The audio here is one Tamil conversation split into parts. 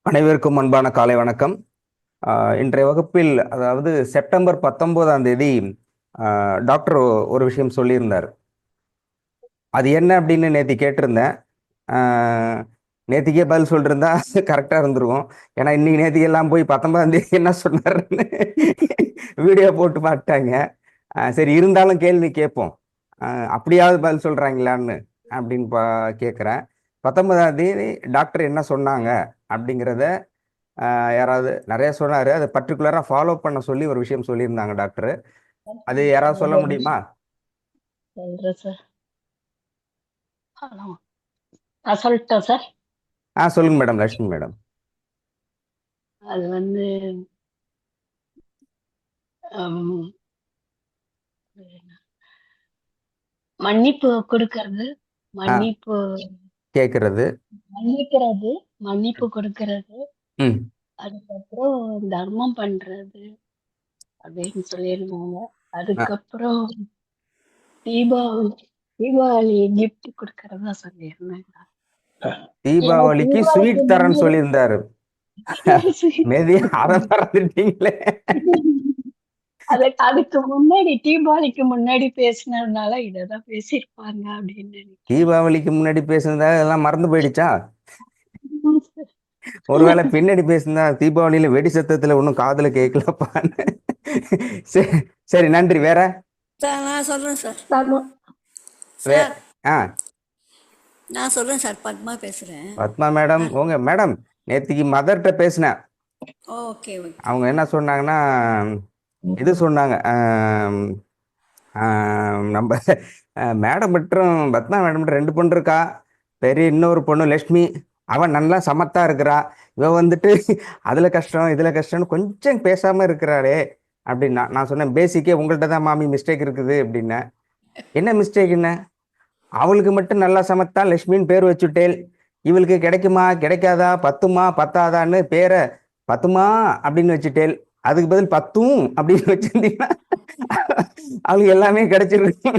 அனைவருக்கும் அன்பான காலை வணக்கம். இன்றைய வகுப்பில் அதாவது செப்டம்பர் 19ஆம் தேதி டாக்டர் ஒரு விஷயம் சொல்லியிருந்தார். அது என்ன அப்படின்னு நேற்று கேட்டிருந்தேன். நேற்றுக்கே பதில் சொல்லிருந்தா கரெக்டாக இருந்துருக்கும். ஏன்னா இன்னைக்கு நேற்றுக்கெல்லாம் போய் 19ஆம் தேதி என்ன சொன்னாருன்னு வீடியோ போட்டு பார்த்தாங்க. சரி, இருந்தாலும் கேள்வி கேட்போம். அப்படியாவது பதில் சொல்கிறாங்களான்னு அப்படின்னு கேட்குறேன். 19ஆம் தேதி டாக்டர் என்ன சொன்னாங்க அப்படிங்கிறத யாராவது நிறைய சொன்னாரு. அதை பர்டிகுலரா ஃபாலோ பண்ண சொல்லி ஒரு விஷயம் சொல்லியிருந்தாங்க டாக்டர். அது யாராவது சொல்ல முடியுமா? சொல்றேன் சார். ஹலோ, நான் சொல்லட்டேன் சார். சொல்லுங்க மேடம், லட்சுமி மேடம். அது வந்து மன்னிப்பு கொடுக்கறது, மன்னிப்பு கேட்கறது, மன்னிக்கிறது, மன்னிப்பு கொடுக்கறது, ம் அதுக்கப்புறம் தர்மம் பண்றது அப்படின்னு சொல்லியிருந்தாங்க. அதுக்கப்புறம் தீபாவளி தீபாவளி கிஃப்ட் கொடுக்கறதா சொல்லியிருந்தாங்க. தீபாவளிக்கு ஸ்வீட் தரேன்னு சொல்லியிருந்தாரு. மேதி அதை மறந்துட்டீங்களே. அதுக்கு முன்னாடி தீபாவளிக்கு முன்னாடி பேசினதுனால இததான் பேசியிருப்பாங்க அப்படின்னு நினைக்கிறேன். தீபாவளிக்கு முன்னாடி பேசுனதா எல்லாம் மறந்து போயிடுச்சா? ஒருவேளை பின்னாடி பேசுனதா தீபாவளியில வெடி சத்தத்துல ஒன்றும் காதுல கேட்கலப்பான்னு. சரி சரி, நன்றி. வேற சார் நான் சொல்கிறேன் சார். வே சார் ஆ நான் சொல்கிறேன் சார். பத்மா பேசுகிறேன். பத்மா மேடம், உங்க மேடம் நேத்திக்கு மதர்கிட்ட பேசினேன். Okay okay. அவங்க என்ன சொன்னாங்கன்னா, இது சொன்னாங்க, நம்ம மேடம் மட்டும் பத்மா மேடம் மட்டும் 2 பொண்ணு இருக்கா. பெரிய இன்னொரு பொண்ணு லட்சுமி, அவன் நல்லா சமத்தா இருக்கிறா. இவன் வந்துட்டு அதுல கஷ்டம் இதுல கஷ்டம்னு கொஞ்சம் பேசாம இருக்கிறாளே அப்படின்னா. நான் சொன்னேன், பேசிக்கே உங்கள்கிட்ட தான் மாமி மிஸ்டேக் இருக்குது அப்படின்னேன். என்ன மிஸ்டேக்? என்ன, அவளுக்கு மட்டும் நல்லா சமத்தா லட்சுமின்னு பேர் வச்சுட்டேல், இவளுக்கு கிடைக்குமா கிடைக்காதா, பத்துமா பத்தாதான்னு பேரை பத்துமா அப்படின்னு வச்சுட்டேல், அதுக்கு பதில் பத்தும் அப்படின்னு வச்சிருந்தீங்கன்னா அவளுக்கு எல்லாமே கிடைச்சிருக்கு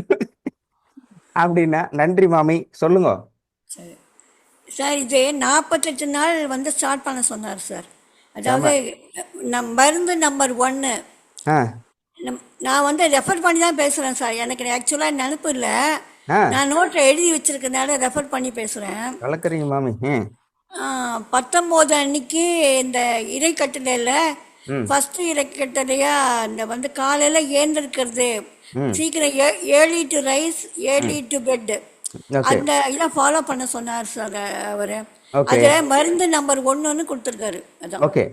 அப்படின்னா. நன்றி மாமி, சொல்லுங்க. சரி சார், இது 48 நாள் வந்து ஸ்டார்ட் பண்ண சொன்னார் சார். அதாவது மருந்து நம்பர் 1 நான் வந்து ரெஃபர் பண்ணி தான் பேசுகிறேன் சார். எனக்கு ஆக்சுவலாக நினப்பு இல்லை. நான் நோட்டை எழுதி வச்சிருக்கனால ரெஃபர் பண்ணி பேசுகிறேன். கலக்குறீங்க மாமி. 19 அன்னைக்கு இந்த இறைக்கட்டளையில் ஃபர்ஸ்ட் இறைக்கட்டளையா இந்த வந்து காலையில் ஏந்திருக்கிறது, சீக்கிரம் early to rise early to bed, அந்த இதை ஃபாலோ பண்ண சொன்னார் சார் அவர். அது மருந்து நம்பர் 1 கொடுத்துருக்காரு. அதான் ஓகே.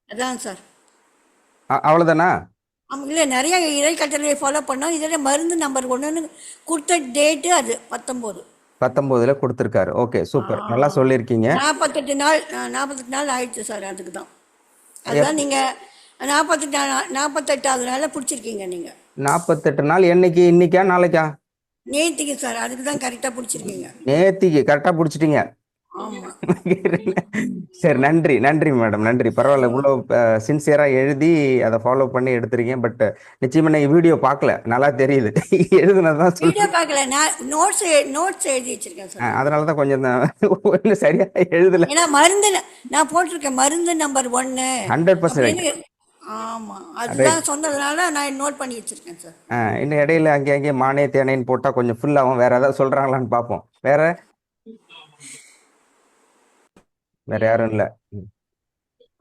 அதான் சார். அவ்வளோதானா? இல்லை, நிறைய இறைக்கட்டளையை ஃபாலோ பண்ணோம். இதில் மருந்து நம்பர் 1 கொடுத்த டேட்டு அது 19 கொடுத்துருக்காரு. ஓகே, சூப்பர், நல்லா சொல்லியிருக்கீங்க. 48 நாள் ஆயிடுச்சு சார். அதுக்கு தான் அதுதான் நீங்கள் 48வது நாளில் பிடிச்சிருக்கீங்க. நீங்கள் 48 நாள் என்னைக்கு? இன்னைக்கா நாளைக்கா? நேத்திக்கு சார். அதுக்கு தான் கரெக்டாக பிடிச்சிருக்கீங்க. நேத்திக்கு கரெக்டாக பிடிச்சிட்டீங்க. சரி, நன்றி நன்றி மேடம், நன்றி. பரவாயில்ல, இவ்வளோ சின்சியராக எழுதி அதை ஃபாலோ பண்ணி எடுத்துருக்கீங்க. பட் நிச்சயமா நான் வீடியோ பார்க்கல, நல்லா தெரியுது. எழுதுனதான் வீடியோ பார்க்கல, நான் நோட்ஸ் எழுதி வச்சிருக்கேன் சார். அதனால தான் கொஞ்சம் சரியா எழுதல. ஏன்னா மருந்து நான் போட்டிருக்கேன், மருந்து நம்பர் 1 100%. ஆமாம், அதுதான் சொன்னதுனால நான் நோட் பண்ணி வச்சிருக்கேன் சார். இன்னும் இடையில அங்கே மானே தேனைன்னு போட்டால் கொஞ்சம் ஃபுல்லாகும். வேற ஏதாவது சொல்றாங்களான்னு பார்ப்போம். வேற யாரும் இல்லை.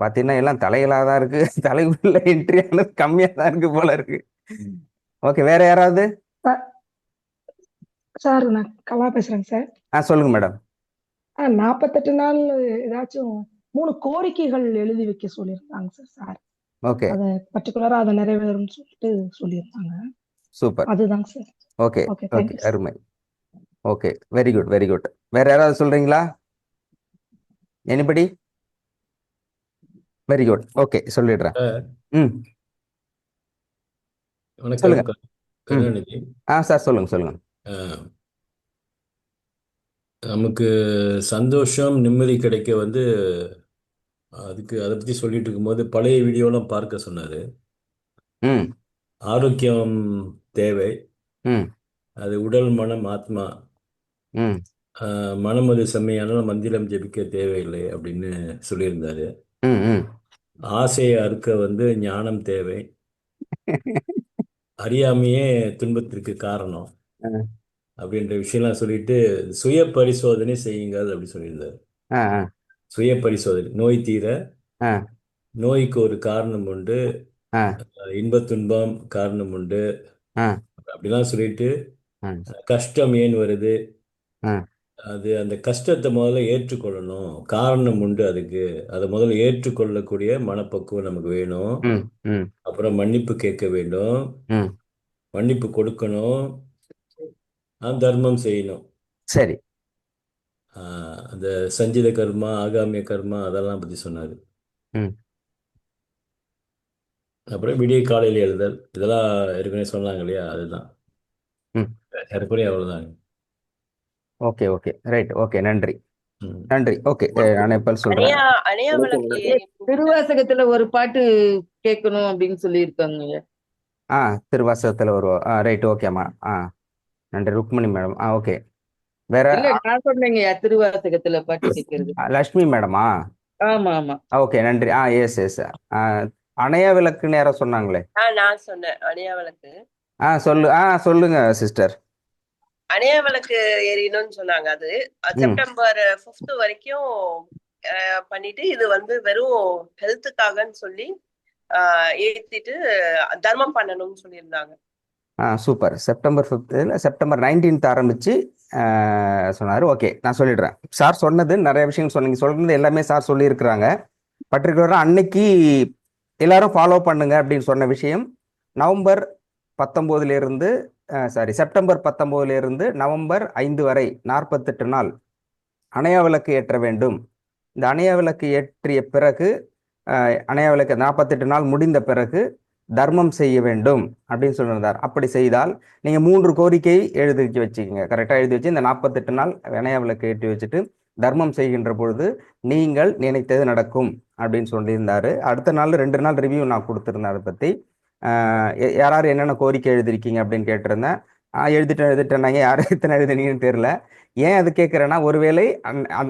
பார்த்தீங்கன்னா எல்லாம் தலைகளாக தான் இருக்கு. தலைக்குள்ள என்ட்ரி ஆனது கம்மியாக தான் இருக்கு போல இருக்கு. ஓகே, வேற யாராவது? சார், நான் கலா பேசுறேங்க சார். சொல்லுங்க மேடம். 48 நாள் ஏதாச்சும் 3 கோரிக்கைகள் எழுதி வைக்க சொல்லியிருந்தாங்க சார். ஓகே, அத பர்டிகுலரா அதை நிறைவேறும்னு சொல்லிட்டு சொல்லியிருந்தாங்க. சூப்பர், அதுதாங்க சார். ஓகே ஓகே, அருமை. Okay, very good very good. வேற யாராவது சொல்றீங்களா? எனிபடி? வெரி குட், ஓகே, சொல்லிடுறேன். சொல்லுங்க. சார் சொல்லுங்க சொல்லுங்க. நமக்கு சந்தோஷம் நிம்மதி கிடைக்க வந்து அதுக்கு அதை பற்றி சொல்லிட்டு இருக்கும்போது பழைய வீடியோலாம் பார்க்க சொன்னார். ஆரோக்கியம் தேவை, அது உடல் மனம் ஆத்மா. மனம் அது செம்மையானால் மந்திரம் ஜெபிக்க தேவையில்லை அப்படின்னு சொல்லியிருந்தாரு. ம் ம் ஆசையை அறுக்க வந்து ஞானம் தேவை, அறியாமையே துன்பத்திற்கு காரணம் அப்படின்ற விஷயம்லாம் சொல்லிட்டு சுய பரிசோதனை செய்யுங்கள் அப்படி சொல்லியிருந்தாரு. ஆ ஆ சுய பரிசோதனை, நோய் தீர ஆ நோய்க்கு ஒரு காரணம் உண்டு, ஆ இன்பத் துன்பம் காரணம் உண்டு ஆ அப்படிலாம் சொல்லிட்டு ஆ கஷ்டம் ஏன் வருது, ஆ அது அந்த கஷ்டத்தை முதல்ல ஏற்றுக்கொள்ளணும், காரணம் உண்டு அதுக்கு, அதை முதல்ல ஏற்றுக்கொள்ளக்கூடிய மனப்பக்குவம் நமக்கு வேணும். ம் ம் அப்புறம் மன்னிப்பு கேட்க வேண்டும், ம் மன்னிப்பு கொடுக்கணும், தர்மம் செய்யணும். சரி. அந்த சஞ்சித கர்மா, ஆகாமிய கர்மா அதெல்லாம் பற்றி சொன்னார். ம் அப்புறம் விடிய காலையில் எழுதல், இதெல்லாம் ஏற்கனவே சொன்னாங்க இல்லையா, அதுதான் ம் ஏறக்குறைய அவ்வளோதாங்க. ஓகே ஓகே ரைட் ஓகே நன்றி ம். நன்றி. ஓகே நான் எப்போ சொல்கிறேன். அணையா விளக்கு திருவாசகத்துல ஒரு பாட்டு கேட்கணும் அப்படின்னு சொல்லியிருக்காங்க. ஆ திருவாசகத்தில் வருவோம். ரைட் ஓகேம்மா. நன்றி ருக்மணி மேடம். ஓகே. வேற இல்ல நான் சொன்னேங்கய்யா, திருவாசகத்துல பாட்டு கேட்கறது. லக்ஷ்மி மேடமா? ஆமா ஆமா. ஓகே நன்றி. Yes yes. அணைய விளக்குன்னு யாரோ சொன்னாங்களே. நான் சொன்னேன் அணையா விளக்கு. சொல்லுங்க சிஸ்டர். அணையா விளக்கு எரியணும்னு சொன்னாங்க. அது செப்டம்பர் 5 வரைக்கும் பண்ணிட்டு இது வந்து வெறும் ஹெல்த்துக்காகன்னு சொல்லி ஏத்திட்டு தர்மம் பண்ணணும்னு சொல்லியிருந்தாங்க. சூப்பர். செப்டம்பர் 5 இல்லை செப்டம்பர் 19 ஆரம்பிச்சு சொன்னார். ஓகே நான் சொல்லிடுறேன். சார் சொன்னது நிறைய விஷயங்கள் சொன்னீங்க. சொல்றது எல்லாமே சார் சொல்லியிருக்கிறாங்க. பர்டிகுலராக அன்னைக்கு எல்லாரும் ஃபாலோ பண்ணுங்க அப்படின்னு சொன்ன விஷயம் நவம்பர் 19 செப்டம்பர் 19 நவம்பர் 5 வரை 48 நாள் அணையா விளக்கு ஏற்ற வேண்டும். இந்த அணையா விளக்கு ஏற்றிய பிறகு அணையா விளக்கு 48 நாள் முடிந்த பிறகு தர்மம் செய்ய வேண்டும் அப்படின்னு சொல்லியிருந்தார். அப்படி செய்தால் நீங்கள் 3 கோரிக்கை எழுதி வச்சுக்கோங்க. கரெக்டாக எழுதி வச்சு இந்த 48 நாள் அணையா விளக்கு ஏற்றி வச்சுட்டு தர்மம் செய்கின்ற பொழுது நீங்கள் நினைத்தது நடக்கும் அப்படின்னு சொல்லியிருந்தாரு. அடுத்த நாள் 2 நாள் ரிவ்யூ நான் கொடுத்துருந்தேன். அதை பற்றி யாராரு என்னென்ன கோரிக்கை எழுதிருக்கீங்க அப்படின்னு கேட்டிருந்தேன். எழுதிட்டேன்னாங்க. யார் எத்தனை எழுதினீங்கன்னு தெரியல. ஏன் அது கேட்குறேன்னா, ஒருவேளை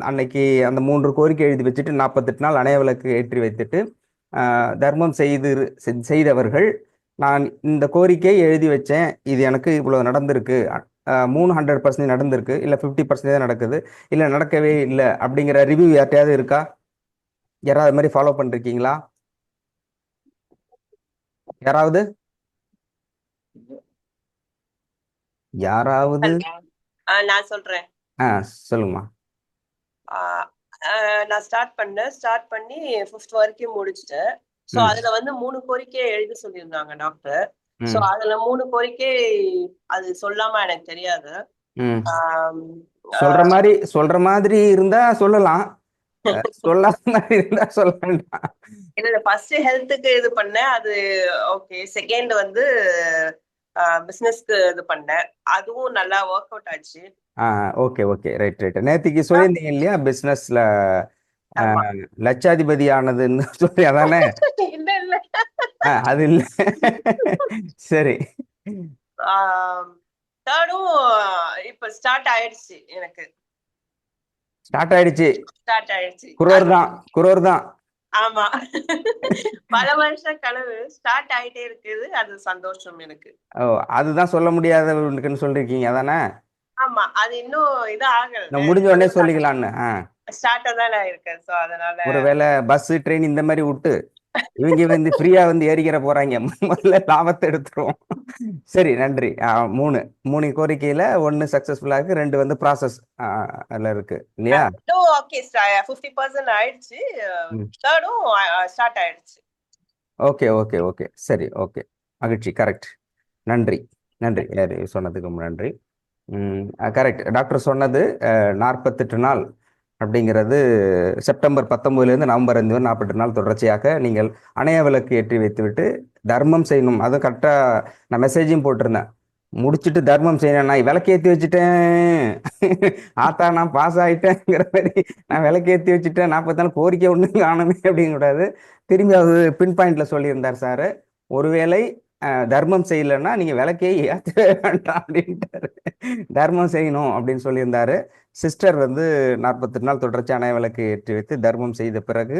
அன்னைக்கு அந்த 3 கோரிக்கை எழுதி வச்சுட்டு 48 நாள் அணைய விளக்கு ஏற்றி வைத்துட்டு தர்மம் செய்தவர்கள், நான் இந்த கோரிக்கை எழுதி வச்சேன், இது எனக்கு இவ்வளோ நடந்திருக்கு, 300% நடந்திருக்கு, இல்லை 50% தான் நடக்குது, இல்லை நடக்கவே இல்லை அப்படிங்கிற ரிவ்யூ யார்ட்டையாவது இருக்கா? யாராவது மாதிரி ஃபாலோ பண்ணிருக்கீங்களா? யாராவது நான் சொல்றேன். சொல்லுங்கம்மா. நான் ஸ்டார்ட் பண்ணி 5 வரைக்கும் முடிச்சிட்டேன். சோ அதுல வந்து 3 கோரிக்கை எழுதி சொல்லியிருந்தாங்க டாக்டர். சோ அதுல 3 கோரிக்கை அது சொல்லாம எனக்கு தெரியாது. சொல்ற மாதிரி இருந்தா சொல்லலாம், சொல்லாத மாதிரி இருந்தா சொல்ல வேண்டாம். இல்ல ஃபர்ஸ்ட் ஹெல்த்துக்கு இது பண்ணேன், அது ஓகே. செகண்ட் வந்து பிசினஸ்க்கு இது பண்ணேன், அதுவும் நல்லா ஒர்க் அவுட் ஆச்சு. ஓகே ஓகே ரைட் நேத்திக்கு சொல்லியிருந்தீங்க இல்லையா, பிசினஸ்ல லட்சாதிபதி ஆனதுன்னு சொல்லி, அதானே? இல்ல இல்ல அது இல்ல. சரி. தேர்டும் இப்ப ஸ்டார்ட் ஆயிடுச்சு எனக்கு. ஸ்டார்ட் ஆயிடுச்சு. குரோர் தான். ஆமா, பல வருஷம் கனவு ஸ்டார்ட் ஆயிட்டே இருக்குது. அது சந்தோஷம் எனக்கு. அதுதான் சொல்ல முடியாதவனுக்குன்னு சொல்லிருக்கீங்க, அதானே? ஆமா, அது இன்னும் இது ஆகல, முடிஞ்ச உடனே சொல்லிக்கலாம்னு ஸ்டார்ட் தான் இருக்கு. சோ அதனால ஒருவேளை பஸ் ட்ரெயின் இந்த மாதிரி விட்டு இவங்க வந்து ஃப்ரீயா வந்து ஏறிக்கிற போறாங்க, முதல்ல லாபத்தை எடுத்துருவோம். சரி நன்றி. 3 கோரிக்கையில 1 சக்சஸ்ஃபுல்லா இருக்கு, 2 வந்து ப்ராசஸ் இருக்கு இல்லையா? ஓகே 50% ஆயிடுச்சு, தேர்டும் ஸ்டார்ட் ஆயிடுச்சு. ஓகே ஓகே ஓகே சரி ஓகே மகிழ்ச்சி. கரெக்ட். நன்றி சொன்னதுக்கு நன்றி. கரெக்ட். டாக்டர் சொன்னது 48 நாள் அப்படிங்கிறது செப்டம்பர் 19 நவம்பர் 5 48 நாள் தொடர்ச்சியாக நீங்கள் அணைய விளக்கு ஏற்றி வைத்துவிட்டு தர்மம் செய்யணும். அதுவும் கரெக்டாக நான் மெசேஜையும் போட்டிருந்தேன். முடிச்சுட்டு தர்மம் செய்யணும். நான் விளக்கேற்றி வச்சுட்டேன், நான் பாஸ் ஆகிட்டேங்கிற மாதிரி நான் விளக்கேற்றி வச்சுட்டேன், 40 நாள் கோரிக்கை ஒன்றும் காணுமே அப்படிங்கக்கூடாது. திரும்பி அது பின் பாயிண்ட்ல சொல்லியிருந்தார் சார். ஒருவேளை தர்மம் செய்யலைன்னா நீங்கள் விளக்கே ஏற்ற வேண்டாம் அப்படின்ட்டாரு. தர்மம் செய்யணும் அப்படின்னு சொல்லியிருந்தாரு. சிஸ்டர் வந்து 48 நாள் தொடர்ச்சியான விளக்கு ஏற்றி வைத்து தர்மம் செய்த பிறகு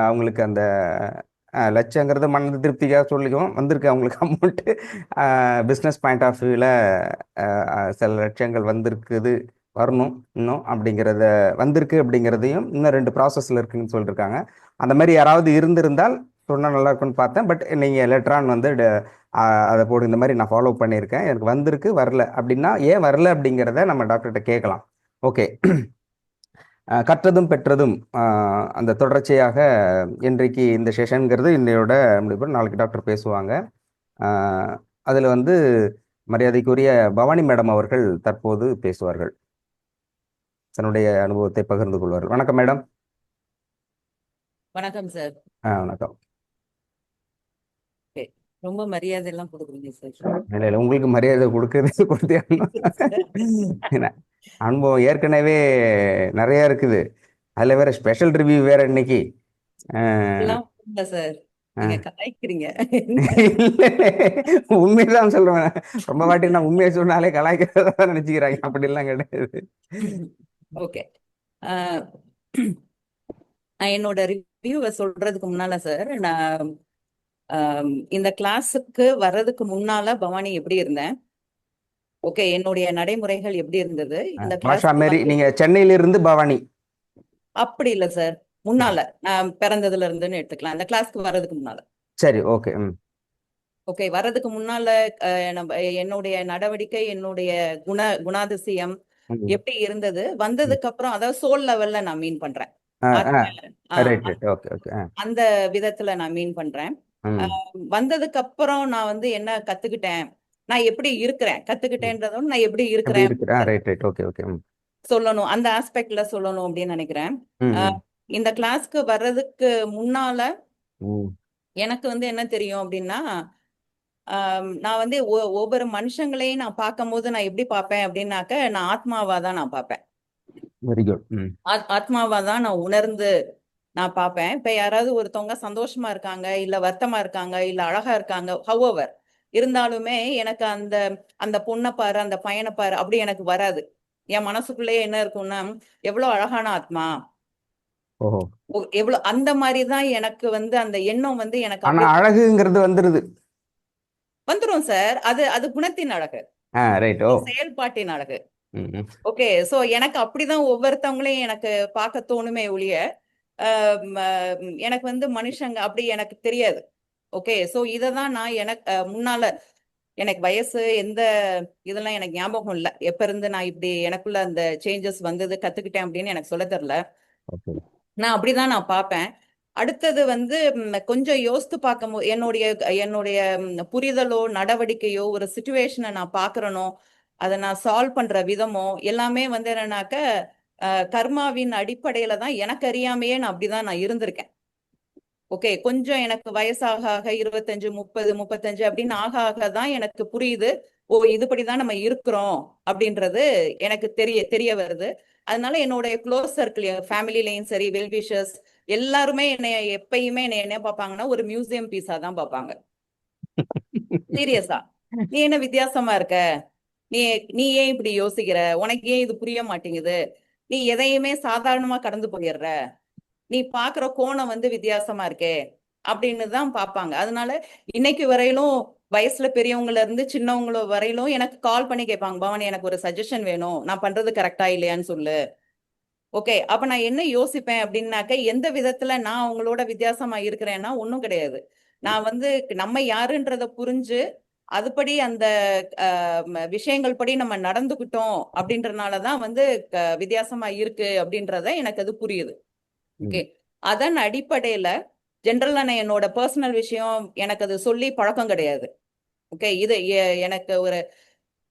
அவங்களுக்கு அந்த லட்சங்கிறது மன திருப்திக்காக சொல்லிக்கும் வந்திருக்கு அவங்களுக்கு அமௌண்ட்டு. பிஸ்னஸ் பாயிண்ட் ஆஃப் வியூவில் சில லட்சங்கள் வந்திருக்குது, வரணும் இன்னும் அப்படிங்கிறத வந்திருக்கு அப்படிங்கிறதையும் இன்னும் 2 ப்ராசஸில் இருக்குன்னு சொல்லியிருக்காங்க. அந்த மாதிரி யாராவது இருந்திருந்தால் சொன்னால் நல்லா இருக்குன்னு பார்த்தேன். பட் நீங்கள் லெட்ரான் வந்து அதை போடு, இந்த மாதிரி நான் ஃபாலோ பண்ணியிருக்கேன், எனக்கு வந்திருக்கு வரல அப்படின்னா ஏன் வரல அப்படிங்கிறத நம்ம டாக்டர்கிட்ட கேட்கலாம். ஓகே. கற்றதும் பெற்றதும் அந்த தொடர்ச்சியாக இன்றைக்கு இந்த செஷனுங்கிறது இன்னையோட முடிவு. நாளைக்கு டாக்டர் பேசுவாங்க. அதில் வந்து மரியாதைக்குரிய பவானி மேடம் அவர்கள் தற்போது பேசுவார்கள், தன்னுடைய அனுபவத்தை பகிர்ந்து கொள்வார்கள். வணக்கம் மேடம். வணக்கம் சார். வணக்கம். ரொம்ப மரியாதை எல்லாம் கொடுக்குறீங்க சார். இல்லை இல்லை, உங்களுக்கு மரியாதை கொடுத்தே அனுபவம் ஏற்கனவே நிறைய இருக்குது, அதுல வேற ஸ்பெஷல் ரிவ்யூ வேற இன்னைக்கு. சார் நீங்க கலாய்க்கிறீங்க. உண்மையதான் சொல்றேன். ரொம்ப வாட்டி நான் உண்மையை சொன்னாலே கலாய்க்கிறதா நினைச்சுக்கிறாங்க, அப்படி எல்லாம் கிடையாது. ஓகே. என்னோட ரிவ்யூவை சொல்றதுக்கு முன்னால சார், நான் இந்த கிளாஸுக்கு வர்றதுக்கு முன்னால பவானி எப்படி இருந்தேன், ஓகே, என்னுடைய நடைமுறைகள் எப்படி இருந்தது, இந்த பாஷா மேரி கிளாஸ் நீங்க சென்னையில இருந்து பவானி? அப்படி இல்லை சார், முன்னால நான் பிறந்ததுல இருந்துன்னு எடுத்துக்கலாம். இந்த கிளாஸ்க்கு வர்றதுக்கு முன்னால. சரி, ஓகே. ஓகே, வர்றதுக்கு முன்னால என்னுடைய நடவடிக்கை, என்னுடைய குணாதிசயம் எப்படி இருந்தது, வந்ததுக்கு அப்புறம், அதாவது சோல் லெவல்ல நான் மீன் பண்றேன், அந்த விதத்துல நான் மீன் பண்றேன். வந்ததுக்கு அப்புறம் நான் வந்து என்ன கத்துக்கிட்டேன், நான் எப்படி இருக்கிறேன், கத்துக்கிட்டேன்றதும் நான் எப்படி இருக்கிறேன் சொல்லணும், அந்த ஆஸ்பெக்ட்ல சொல்லணும் அப்படின்னு நினைக்கிறேன். இந்த கிளாஸ்க்கு வர்றதுக்கு முன்னால எனக்கு வந்து என்ன தெரியும் அப்படின்னா, நான் வந்து ஒவ்வொரு மனுஷங்களையும் நான் பார்க்கும் போது நான் எப்படி பார்ப்பேன் அப்படின்னாக்க, நான் ஆத்மாவா தான் நான் பார்ப்பேன். Very good. ஆத்மாவா தான் நான் உணர்ந்து நான் பார்ப்பேன். இப்ப யாராவது ஒருத்தவங்க சந்தோஷமா இருக்காங்க, இல்ல வருத்தமா இருக்காங்க, இல்ல அழகா இருக்காங்க, ஹவவர் இருந்தாலுமே எனக்கு அந்த அந்த பொண்ணை பாரு, அந்த பையனை பாரு அப்படி எனக்கு வராது. என் மனசுக்குள்ளேயே என்ன இருக்கும்னா, எவ்வளவு அழகான ஆத்மா, எவ்வளவு, அந்த மாதிரிதான் எனக்கு வந்து அந்த எண்ணம் வந்து எனக்கு அழகுங்கிறது வந்துரும் சார். அது குணத்தின் அழகு, செயல்பாட்டின் அழகு. ஓகே, சோ எனக்கு அப்படிதான் ஒவ்வொருத்தவங்களையும் எனக்கு பார்க்க தோணுமே ஒழிய எனக்கு வந்து மனுஷங்க அப்படி எனக்கு தெரியாது. ஓகே, சோ இததான் நான் எனக்கு முன்னால, எனக்கு வயசு எந்த இதெல்லாம் எனக்கு ஞாபகம் இல்லை, எப்ப இருந்து நான் இப்படி எனக்குள்ள அந்த சேஞ்சஸ் வந்தது கத்துக்கிட்டேன் அப்படின்னு எனக்கு சொல்ல தெரியல. நான் அப்படிதான் நான் பார்ப்பேன். அடுத்தது வந்து கொஞ்சம் யோசித்து பார்க்கும் போது என்னுடைய புரிதலோ நடவடிக்கையோ ஒரு சிச்சுவேஷனை நான் பாக்குறனோ அதை நான் சால்வ் பண்ற விதமோ எல்லாமே வந்து என்னன்னாக்க கர்மாவின் அடிப்படையில தான் எனக்கு அறியாமையே நான் அப்படிதான் நான் இருந்திருக்கேன். ஓகே, கொஞ்சம் எனக்கு வயசாக 25, 30, 35 அப்படின்னு ஆக தான் எனக்கு புரியுது, ஓ இதுபடிதான் நம்ம இருக்கிறோம் அப்படின்றது எனக்கு தெரிய வருது. அதனால என்னோட க்ளோஸ் சர்க்கிள், ஃபேமிலிலையும் சரி, வெல்விஷர்ஸ் எல்லாருமே என்னைய எப்பயுமே என்ன பார்ப்பாங்கன்னா ஒரு மியூசியம் பீஸா தான் பார்ப்பாங்க. சீரியஸா, நீ என்ன வித்தியாசமா இருக்க, நீ ஏன் இப்படி யோசிக்கிற, உனக்கு ஏன் இது புரிய மாட்டேங்குது, நீ எதையுமே சாதாரணமா கடந்து போயிடுற, நீ பாக்குற கோணம் வந்து வித்தியாசமா இருக்கே அப்படின்னு தான் பார்ப்பாங்க. அதனால இன்னைக்கு வரையிலும் வயசுல பெரியவங்கள இருந்து சின்னவங்கள வரையிலும் எனக்கு கால் பண்ணி கேட்பாங்க, பவானி எனக்கு ஒரு சஜஷன் வேணும், நான் பண்றது கரெக்டா இல்லையான்னு சொல்லு. ஓகே, அப்ப நான் என்ன யோசிப்பேன் அப்படின்னாக்க, எந்த விதத்துல நான் அவங்களோட வித்தியாசமா இருக்கிறேன்னா ஒன்றும் கிடையாது. நான் வந்து நம்ம யாருன்றத புரிஞ்சு அதுபடி அந்த விஷயங்கள் படி நம்ம நடந்துகிட்டோம் அப்படின்றனாலதான் வந்து வித்தியாசமா இருக்கு அப்படின்றத எனக்கு அது புரியுது. ஓகே, அதன் அடிப்படையில ஜென்ரலா நான் என்னோட பர்சனல் விஷயம் எனக்கு அது சொல்லி பழக்கம் கிடையாது. ஓகே, இது எனக்கு ஒரு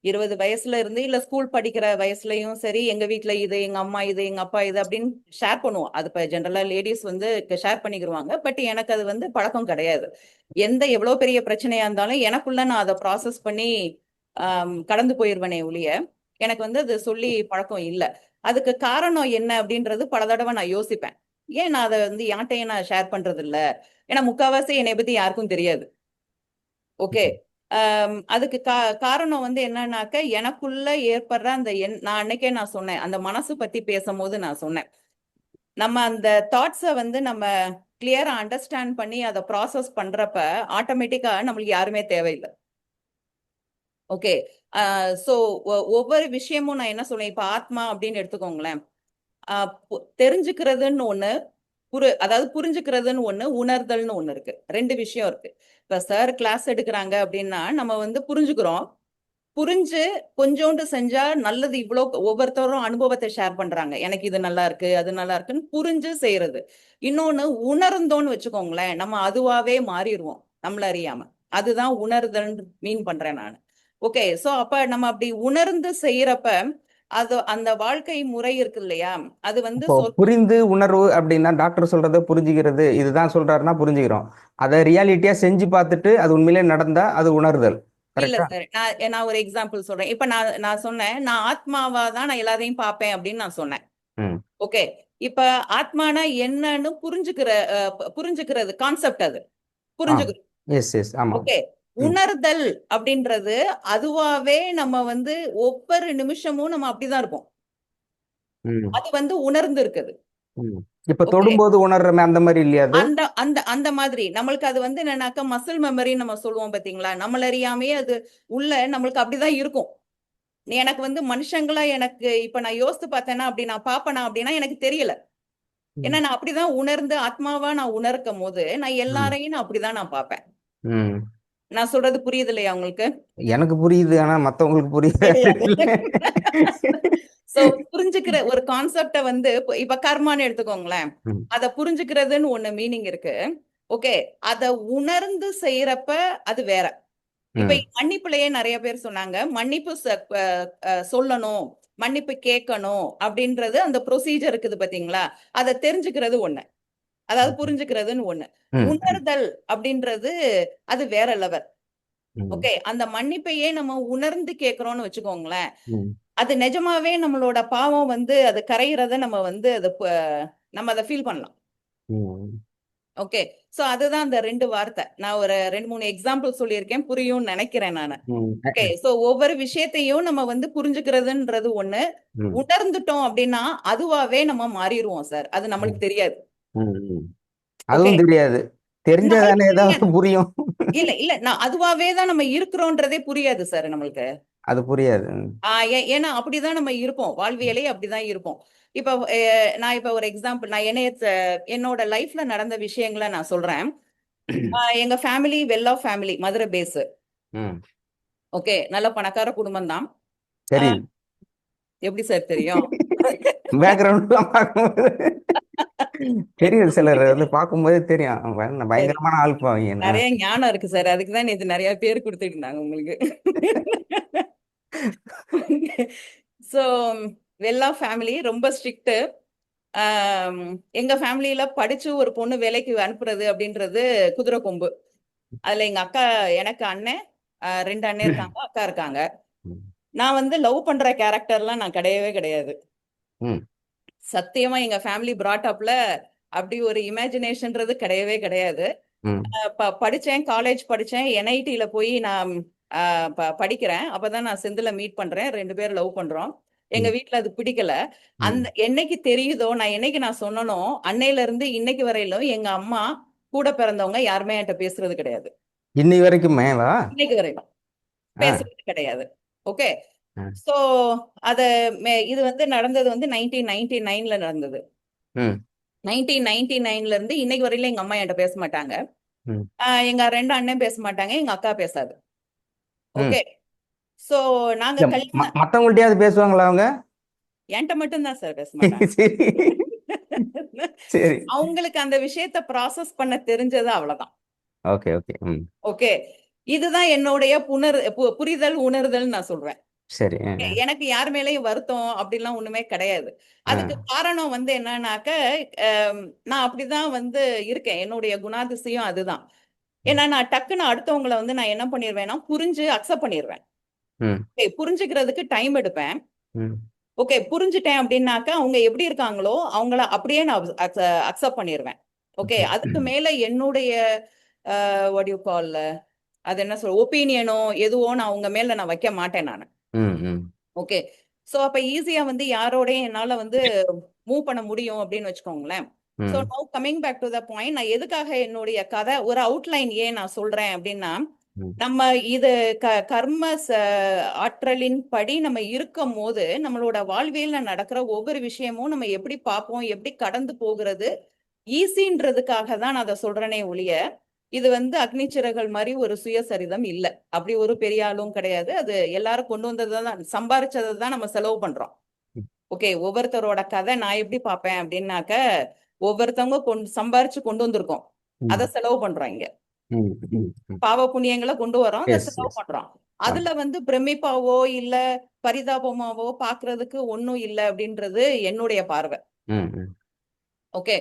20 வயசுல இருந்து இல்ல ஸ்கூல் படிக்கிற வயசுலயும் சரி, எங்க வீட்டுல இது எங்க அம்மா இது எங்க அப்பா இது அப்படின்னு ஷேர் பண்ணுவோம். அது இப்ப ஜென்ரலா லேடிஸ் வந்து ஷேர் பண்ணிக்கிருவாங்க. பட் எனக்கு அது வந்து பழக்கம் கிடையாது. எவ்வளவு பெரிய பிரச்சனையா இருந்தாலும் எனக்குள்ள நான் அதை ப்ராசஸ் பண்ணி கடந்து போயிருவேனே ஒழிய எனக்கு வந்து அது சொல்லி பழக்கம் இல்லை. அதுக்கு காரணம் என்ன அப்படின்றது பல தடவை நான் யோசிப்பேன். ஏன் நான் அதை வந்து யார்ட்டையும் நான் ஷேர் பண்றது இல்லை, ஏன்னா முக்கால்வாசி என்னை பத்தி யாருக்கும் தெரியாது. ஓகே. அதுக்கு காரணம் வந்து என்னன்னாக்க எனக்குள்ள ஏற்படுற அந்த நான் அன்னைக்கே நான் சொன்னேன், அந்த மனசு பத்தி பேசும்போது நான் சொன்னேன், நம்ம அந்த தாட்ஸை வந்து நம்ம கிளியரா அண்டர்ஸ்டாண்ட் பண்ணி அதை ப்ராசஸ் பண்றப்ப ஆட்டோமேட்டிக்கா நம்மளுக்கு யாருமே தேவையில்லை. ஓகே. ஸோ ஒவ்வொரு விஷயமும் நான் என்ன சொல்றேன், இப்ப ஆத்மா அப்படின்னு எடுத்துக்கோங்களேன். தெரிஞ்சுக்கிறதுன்னு ஒண்ணு, அதாவது புரிஞ்சுக்கிறதுன்னு ஒண்ணு, உணர்தல்னு ஒண்ணு இருக்கு. 2 விஷயம் இருக்கு. இப்ப சார் கிளாஸ் எடுக்கிறாங்க அப்படின்னா நம்ம வந்து புரிஞ்சுக்கிறோம். புரிஞ்சு கொஞ்சோண்டு செஞ்சா நல்லது. இவ்வளோ ஒவ்வொருத்தரும் அனுபவத்தை ஷேர் பண்றாங்க, எனக்கு இது நல்லா இருக்கு அது நல்லா இருக்குன்னு புரிஞ்சு செய்யறது. இன்னொன்னு உணர்ந்தோன்னு வச்சுக்கோங்களேன், நம்ம அதுவாவே மாறிடுவோம் நம்மள அறியாம. அதுதான் உணர்தல் மீன் பண்றேன் நான். ஓகே. சோ அப்ப நம்ம அப்படி உணர்ந்து செய்யறப்ப அது அந்த வாழ்க்கை முறை இருக்கு இல்லையா, அது வந்து இப்போ புரிந்து உணர்வு அப்படின்னா டாக்டர் சொல்றதை புரிஞ்சுக்கிறது, இதுதான் சொல்றாருன்னா புரிஞ்சுக்கிறோம். அதை ரியாலிட்டியா செஞ்சு பார்த்துட்டு அது உண்மையிலே நடந்தா அது உணர்தல். இல்ல கரெக்டா? சார், நான் ஒரு எக்ஸாம்பிள் சொல்றேன். இப்ப நான் சொன்னேன், நான் ஆத்மாவா தான் நான் எல்லாரையும் பார்ப்பேன் அப்படின்னு நான் சொன்னேன். ம். ஓகே. இப்ப ஆத்மானா என்னன்னு புரிஞ்சுக்கிறது கான்செப்ட், அது புரிஞ்சுக்கிறது. எஸ் எஸ் ஆமா. ஓகே. உணர்தல் அப்படின்றது அதுவாவே நம்ம வந்து ஒவ்வொரு நிமிஷமும் நம்ம அப்படிதான் இருப்போம். ம். அது வந்து உணர்ந்து இருக்குது. ம். இப்ப தொடும்போது உணர்றமே அந்த மாதிரி இல்லையா அது? அந்த அந்த அந்த மாதிரி நம்மளுக்கு அது வந்து என்னன்னாக்கா மசில் மெமரி நம்ம சொல்லுவோம் பாத்தீங்களா, நம்மள அறியாமே அது உள்ள நம்மளுக்கு அப்படிதான் இருக்கும். எனக்கு வந்து மனுஷங்களா எனக்கு இப்ப நான் யோசித்து பார்த்தேன்னா அப்படி நான் பாப்பேனா அப்படின்னா எனக்கு தெரியல. ஏன்னா நான் அப்படிதான் உணர்ந்து ஆத்மாவா நான் உணர்க்கும் போது நான் எல்லாரையும் நான் அப்படிதான் நான் பார்ப்பேன். ம். நான் சொல்றது புரியுது இல்லையா உங்களுக்கு? எனக்கு புரியுது, ஆனா மத்தவங்களுக்கு புரியுது. சோ புரிஞ்சுக்கிற ஒரு கான்செப்ட வந்து இப்ப கர்மான்னு எடுத்துக்கோங்களேன், அத புரிஞ்சுக்கிறதுன்னு ஒண்ணு மீனிங் இருக்கு. ஓகே. அத உணர்ந்து செய்யறப்ப அது வேற. இப்ப மன்னிப்புலயே நிறைய பேர் சொன்னாங்க, மன்னிப்பு சொல்லணும், மன்னிப்பு கேட்கணும் அப்படின்றது அந்த ப்ரொசீஜர் இருக்குது பாத்தீங்களா, அதை தெரிஞ்சுக்கிறது ஒண்ணு, அதாவது புரிஞ்சுக்கிறதுன்னு ஒண்ணு. உணர்தல் அப்படின்றது அது வேற லெவல். ஓகே. அந்த மன்னிப்பையே நம்ம உணர்ந்து கேட்கிறோம்னு வச்சுக்கோங்களேன், அது நிஜமாவே நம்மளோட பாவம் வந்து அது கரையிறத நம்ம வந்து நம்ம அதை ஃபீல் பண்ணலாம். ஓகே. சோ அதுதான் அந்த 2 வார்த்தை. நான் ஒரு 2-3 எக்ஸாம்பிள் சொல்லியிருக்கேன், புரியும்னு நினைக்கிறேன் நானு. ஓகே. சோ ஒவ்வொரு விஷயத்தையும் நம்ம வந்து புரிஞ்சுக்கிறதுன்றது ஒண்ணு, உணர்ந்துட்டோம் அப்படின்னா அதுவாவே நம்ம மாறிடுவோம் சார். அது நம்மளுக்கு தெரியாது. அதுவும் தெரியாது, தெரிஞ்சதானே ஏதாவது புரியும். இல்ல இல்ல நான் அதுவாவே தான் நம்ம இருக்கிறோன்றதே புரியாது சார் நம்மளுக்கு. அது புரியாது. ஏன்னா அப்படிதான் நம்ம இருப்போம், வாழ்வியலே அப்படிதான் இருப்போம். இப்ப நான் இப்ப ஒரு எக்ஸாம்பிள், நான் என்னோட லைஃப்ல நடந்த விஷயங்களை நான் சொல்றேன். எங்க family well off family, Madurai base. Okay. நல்ல பணக்கார குடும்பம் தான். சரி. எப்படி சார் தெரியும்? பேக்ரவுண்ட் தெரியும், சிலர் வந்து பார்க்கும்போதே தெரியும் பயங்கரமான ஆள் பாவீங்க. நிறைய ஞானம் இருக்கு சார், அதுக்குதான் நேத்து நிறைய பேர் கொடுத்துட்டு இருந்தாங்க உங்களுக்கு. சோ வெல் ஆஃப் ஃபேமிலி, ரொம்ப ஸ்ட்ரிக்ட். எங்க ஃபேமிலியில படிச்சு ஒரு பொண்ணு வேலைக்கு அனுப்புறது அப்படின்றது குதிரை கொம்பு. அதுல எங்க அக்கா, எனக்கு அண்ணன் 2 அண்ணன் இருக்காங்க, அக்கா இருக்காங்க. நான் வந்து லவ் பண்ற கேரக்டர்லாம் நான் கிடையவே கிடையாது. சத்தியமா எங்க ஃபேமிலி பிராட்அப்ல அப்படி ஒரு இமேஜினேஷன்ன்றது கிடையவே கிடையாது. படிச்சேன், காலேஜ் படிச்சேன், NIT போய் நான் படிக்கிறேன். அப்பதான் நான் செந்தில மீட் பண்றேன், 2 பேரும் லவ் பண்றோம். எங்க வீட்டுல அது பிடிக்கல. அந்த என்னைக்கு தெரியுதோ, என்னைக்கு நான் சொன்னனோ அன்னையில இருந்து இன்னைக்கு வரையிலும் எங்க அம்மா கூட பிறந்தவங்க யாருமே என்கிட்ட பேசுறது கிடையாது. இன்னை வரைக்குமே? இன்னைக்கு வரைக்கும் பேசுறது கிடையாது. ஓகே. சோ இது வந்து நடந்தது வந்து 1999ல நடந்தது. 1999ல இருந்து இன்னைக்கு வரையில எங்க அம்மா என்கிட்ட பேச மாட்டாங்க. எங்க 2 அண்ணன் பேச மாட்டாங்க, எங்க அக்கா பேசாது. ஓகே. சோ நாங்க மத்தவங்கள்ட்டயாவது பேசுவாங்களா அவங்க? என்கிட்ட மட்டும் தான் சார் பேச மாட்டாங்க. அவங்களுக்கு அந்த விஷயத்தை ப்ராசஸ் பண்ண தெரிஞ்சது அவ்வளவுதான். Okay okay. ஓகே. இதுதான் என்னுடைய புரிதல், உணர்தல் நான் சொல்றேன். சரி. எனக்கு யார் மேலேயும் வருத்தம் அப்படிலாம் ஒண்ணுமே கிடையாது. அதுக்கு காரணம் வந்து என்னன்னாக்க, நான் அப்படிதான் வந்து இருக்கேன், என்னுடைய குணாதிசயம் அதுதான். ஏன்னா நான் டக்குன்னு அடுத்தவங்களை வந்து நான் என்ன பண்ணிடுவேன்னா புரிஞ்சு அக்செப்ட் பண்ணிடுவேன். புரிஞ்சுக்கிறதுக்கு டைம் எடுப்பேன். ஓகே. புரிஞ்சுட்டேன் அப்படின்னாக்க அவங்க எப்படி இருக்காங்களோ அவங்கள அப்படியே நான் அக்செப்ட் பண்ணிடுவேன். ஓகே. அதுக்கு மேல என்னுடைய what you call அது என்ன சொல் ஒப்பீனியனோ எதுவோ நான் உங்க மேல நான் வைக்க மாட்டேன் நான். ம் ம் ஓகே. சோ அப்ப ஈஸியா வந்து யாரோடயும் என்னால வந்து மூவ் பண்ண முடியும் அப்படின்னு வச்சுக்கோங்களேன். So hmm now coming back to the point, நான் எதுக்காக என்னுடைய கதை ஒரு அவுட்லைன் ஏன் நான் சொல்றேன் அப்படின்னா, ம் நம்ம இது கர்ம ஆற்றலின் படி நம்ம இருக்கும் போது நம்மளோட வாழ்வியல்ல நடக்கிற ஒவ்வொரு விஷயமும் நம்ம எப்படி பார்ப்போம், எப்படி கடந்து போகிறது ஈஸின்றதுக்காக தான் நான் அதை சொல்றேனே ஒழிய, இது வந்து அக்னிச்சிறகுகள் மாதிரி ஒரு சுயசரிதம் இல்ல. அப்படி ஒரு பெரிய ஆளும் கிடையாது. அது எல்லாரும் கொண்டு வந்ததுதான், சம்பாரிச்சதை தான் நம்ம செலவு பண்றோம். ம் ஓகே. ஒவ்வொருத்தரோட கதை நான் எப்படி பார்ப்பேன் அப்படின்னாக்க, ஒவ்வொருத்தவங்க சம்பாரிச்சு கொண்டு வந்திருக்கோம், அதை ம் செலவு பண்றோம். இங்க ம் ம் ம் பாவ புண்ணியங்களை கொண்டு வரோம், அதை எஸ் செலவு எஸ் பண்றோம். ஆமா அதுல வந்து பிரமிப்பாவோ இல்ல பரிதாபமாவோ பாக்குறதுக்கு ஒண்ணும் இல்லை அப்படின்றது என்னுடைய பார்வை. ம் ம் ஓகே.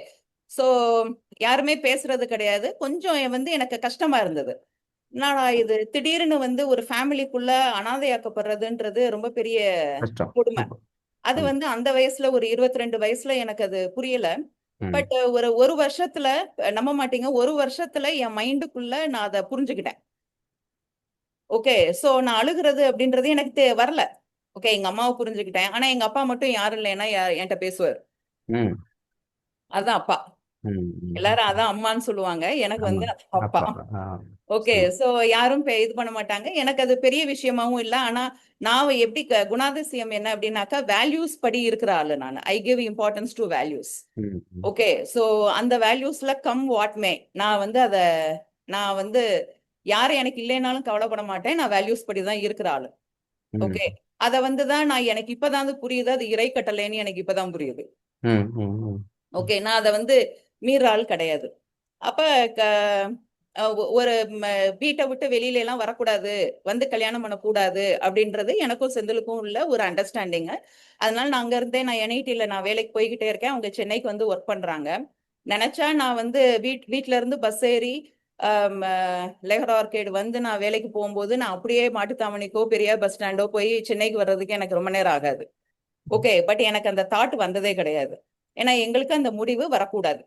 சோ யாருமே பேசுறது கிடையாது. கொஞ்சம் வந்து எனக்கு கஷ்டமா இருந்தது. என்னடா இது திடீர்னு வந்து ஒரு ஃபேமிலிக்குள்ள அனாதையாக்கப்படுறதுன்றது ரொம்ப பெரிய கஷ்டம். கொடுமை. அது ம் வந்து அந்த வயசுல ஒரு 22 வயசுல எனக்கு அது புரியல. ம் பட் ஒரு வருஷத்துல, நம்ப மாட்டீங்க, ஒரு வருஷத்துல என் மைண்டுக்குள்ள நான் அதை புரிஞ்சுக்கிட்டேன். ஓகே. சோ நான் அழுகுறது அப்படின்றது எனக்கு வரல. ஓகே. எங்க அம்மாவை புரிஞ்சுக்கிட்டேன். ஆனா எங்க அப்பா மட்டும் யாரும் இல்லைன்னா என்கிட்ட பேசுவார். ம் அதான் அப்பா. ம் ம் எல்லாரும் அதான் அம்மான்னு சொல்லுவாங்க. எனக்கு ஆமா வந்து அப்பா. அப்பா ஓகே. சரி சோ யாரும் இது பண்ண மாட்டாங்க. எனக்கு அது பெரிய விஷயமாவும் இல்ல. ஆனா நான் எப்படி குணாதிசயம் என்ன அப்படின்னாக்கா, வேல்யூஸ் படி இருக்கிற ஆளு நான். I give importance to values. ம் ம் ஓகே. சோ அந்த வேல்யூஸ்ல கம் வாட் மே, நான் வந்து நான் வந்து யாரு எனக்கு இல்லைனாலும் கவலைப்பட மாட்டேன். நான் வேல்யூஸ் படி தான் இருக்கிற ஆளு. ம் ஓகே. அத வந்து தான் நான் எனக்கு இப்பதான் புரியுது. அது இறை கட்டளைன்னு எனக்கு இப்பதான் புரியுது. ம் ம் ம் ஓகே. நான் அதை வந்து மீற ஆள் கிடையாது. அப்ப ஒரு வீட்டை விட்டு வெளியில எல்லாம் வரக்கூடாது, வந்து கல்யாணம் பண்ணக்கூடாது அப்படின்றது எனக்கும் செந்திலுக்கும் உள்ள ஒரு அண்டர்ஸ்டாண்டிங். அதனால நான் அங்க இருந்தே நான் என்ஐடில நான் வேலைக்கு போய்கிட்டே இருக்கேன். அவங்க சென்னைக்கு வந்து ஒர்க் பண்றாங்க. நினைச்சா நான் வந்து வீட்ல இருந்து பஸ் ஏறி லெஹர் ஆர்கேட் வந்து நான் வேலைக்கு போகும்போது நான் அப்படியே மாட்டுத்தாவணிக்கோ பெரிய பஸ் ஸ்டாண்டோ போய் சென்னைக்கு வர்றதுக்கு எனக்கு ரொம்ப நேரம் ஆகாது. ஓகே. பட் எனக்கு அந்த தாட் வந்ததே கிடையாது. ஏன்னா எங்களுக்கு அந்த முடிவு வரக்கூடாது,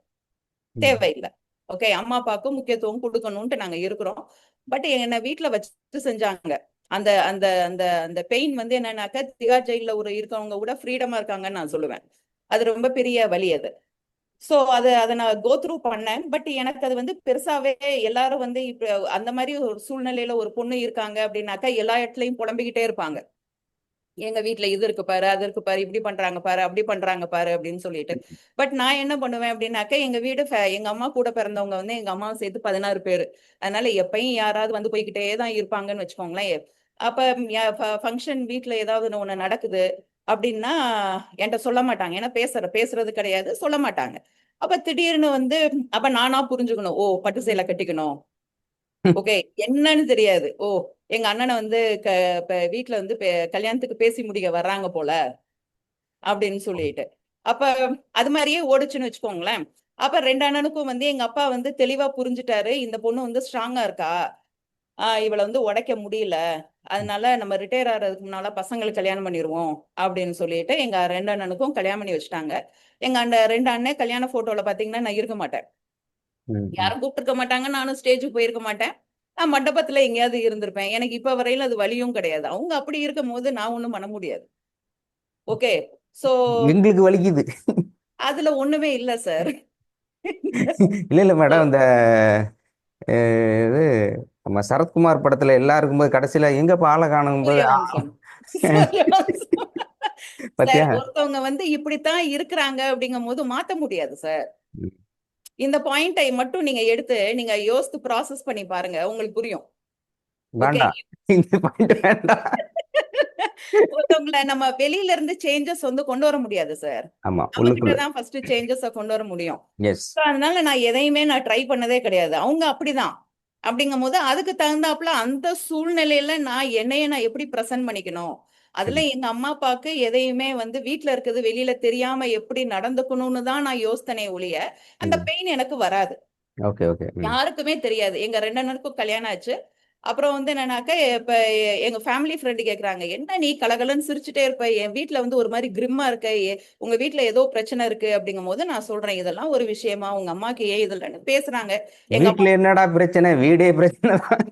தேவையில்லை. ஓகே. அம்மா அப்பாவுக்கும் முக்கியத்துவம் கொடுக்கணும்ட்டு நாங்க இருக்கிறோம். பட் என்ன வீட்டுல வச்சு செஞ்சாங்க. அந்த அந்த அந்த அந்த பெயின் வந்து என்னன்னாக்கா, திகார் ஜெயில இருக்கவங்க கூட ஃப்ரீடமா இருக்காங்கன்னு நான் சொல்லுவேன். அது ரொம்ப பெரிய வலி அது. சோ அதை நான் கோ த்ரூ பண்ணேன். பட் எனக்கு அது வந்து பெருசாவே எல்லாரும் வந்து இப்ப அந்த மாதிரி ஒரு சூழ்நிலையில ஒரு பொண்ணு இருக்காங்க அப்படின்னாக்கா எல்லா இடத்துலயும் புலம்பிக்கிட்டே இருப்பாங்க. எங்க வீட்டுல இது இருக்கு பாரு, அது இருக்கு பாரு, இப்படி பண்றாங்க பாரு, அப்படி பண்றாங்க பாரு அப்படின்னு சொல்லிட்டு. பட் நான் என்ன பண்ணுவேன் அப்படின்னாக்க, எங்க வீடு எங்க அம்மா கூட பிறந்தவங்க வந்து எங்க அம்மாவை சேர்த்து 16 பேரு. அதனால எப்பயும் யாராவது வந்து போய்கிட்டே தான் இருப்பாங்கன்னு வச்சுக்கோங்களேன். அப்ப ஃபங்க்ஷன் வீட்டுல ஏதாவது ஒண்ணு நடக்குது அப்படின்னா என்கிட்ட சொல்ல மாட்டாங்க. ஏன்னா பேசுறது கிடையாது, சொல்ல மாட்டாங்க. அப்ப திடீர்னு வந்து அப்ப நானா புரிஞ்சுக்கணும், ஓ பட்டு சேலை கட்டிக்கணும். ஓகே. என்னன்னு தெரியாது. ஓ எங்க அண்ணனை வந்து வீட்டுல வந்து கல்யாணத்துக்கு பேசி முடிக்க வர்றாங்க போல அப்படின்னு சொல்லிட்டு. அப்ப அது மாதிரியே ஓடுச்சுன்னு வச்சுக்கோங்களேன். அப்ப 2 அண்ணனுக்கும் வந்து எங்க அப்பா வந்து தெளிவா புரிஞ்சுட்டாரு, இந்த பொண்ணு வந்து ஸ்ட்ராங்கா இருக்கா, இவளை வந்து உடைக்க முடியல, அதனால நம்ம ரிட்டையர் ஆகிறதுக்கு முன்னால பசங்களுக்கு கல்யாணம் பண்ணிடுவோம் அப்படின்னு சொல்லிட்டு எங்க 2 அண்ணனுக்கும் கல்யாணம் பண்ணி வச்சுட்டாங்க. எங்க 2 அண்ணன் கல்யாண போட்டோல பாத்தீங்கன்னா நான் இருக்க மாட்டேன். யாரும் கூப்பிட்டுருக்க மாட்டாங்க, நானும் ஸ்டேஜுக்கு போயிருக்க மாட்டேன். நான் மண்டபத்துல எங்கேயாவது இருந்திருப்பேன். எனக்கு இப்ப வரையில அது வலியும் கிடையாது. அவங்க அப்படி இருக்கும் போது நான் ஒண்ணும் பண்ண முடியாது. ஓகே. சோ எங்களுக்கு வலிக்குது. அதுல ஒண்ணுமே இல்ல சார். இல்ல இல்ல மேடம், இந்த இது நம்ம சரத்குமார் படத்துல எல்லாருக்கும் போது கடைசியில எங்கப்பா ஆளை காணும் போது சூரியவம்சம். பத்தியா சார் ஒருத்தவங்க வந்து இப்படித்தான் இருக்கிறாங்க அப்படிங்கும் போது மாத்த முடியாது சார். இந்த பாயிண்டை மட்டும் நீங்க எடுத்து நீங்க யோசித்து ப்ராசஸ் பண்ணி பாருங்க, உங்களுக்கு புரியும். வேண்டாம், இந்த பாயிண்ட் வேண்டாம். ஒருத்தவங்களை நம்ம வெளியில இருந்து சேஞ்சஸ் வந்து கொண்டு வர முடியாது சார். ஆமா, அவங்க உள்ளுக்குள்ள. கிட்டதான் ஃபர்ஸ்ட் சேஞ்சஸ் கொண்டு வர முடியும். எஸ். அதனால நான் எதையுமே நான் ட்ரை பண்ணதே கிடையாது. அவங்க அப்படிதான். அப்படிங்கும் போது அதுக்கு தகுந்தாப்புல அந்த சூழ்நிலையில நான் எப்படி பிரசன்ட் பண்ணிக்கணும், அதுல எங்க அம்மா அப்பாவுக்கு எதையுமே வந்து வீட்டுல இருக்குது வெளியில தெரியாம எப்படி நடந்துக்கணும்னு தான் நான் யோசனை ஒழிய அந்த பெயின் எனக்கு வராது. Okay okay. யாருக்குமே தெரியாது. எங்க 2 அண்ணனுக்கும் கல்யாணம் ஆச்சு. அப்புறம் வந்து என்னன்னாக்க, இப்ப எங்க ஃபேமிலி ஃப்ரெண்டு கேக்குறாங்க, என்ன நீ கலகலன்னு சிரிச்சுட்டே இருப்ப, என் வீட்டுல வந்து ஒரு மாதிரி கிரிம்மா இருக்க, உங்க வீட்டுல ஏதோ பிரச்சனை இருக்கு அப்படிங்கும் போது நான் சொல்றேன், இதெல்லாம் ஒரு விஷயமா, உங்க அம்மாக்கு ஏன் இதுலன்னு பேசுறாங்க. எங்க அம்மா வீட்டுல என்னடா பிரச்சனை, வீடே பிரச்சனை தான்.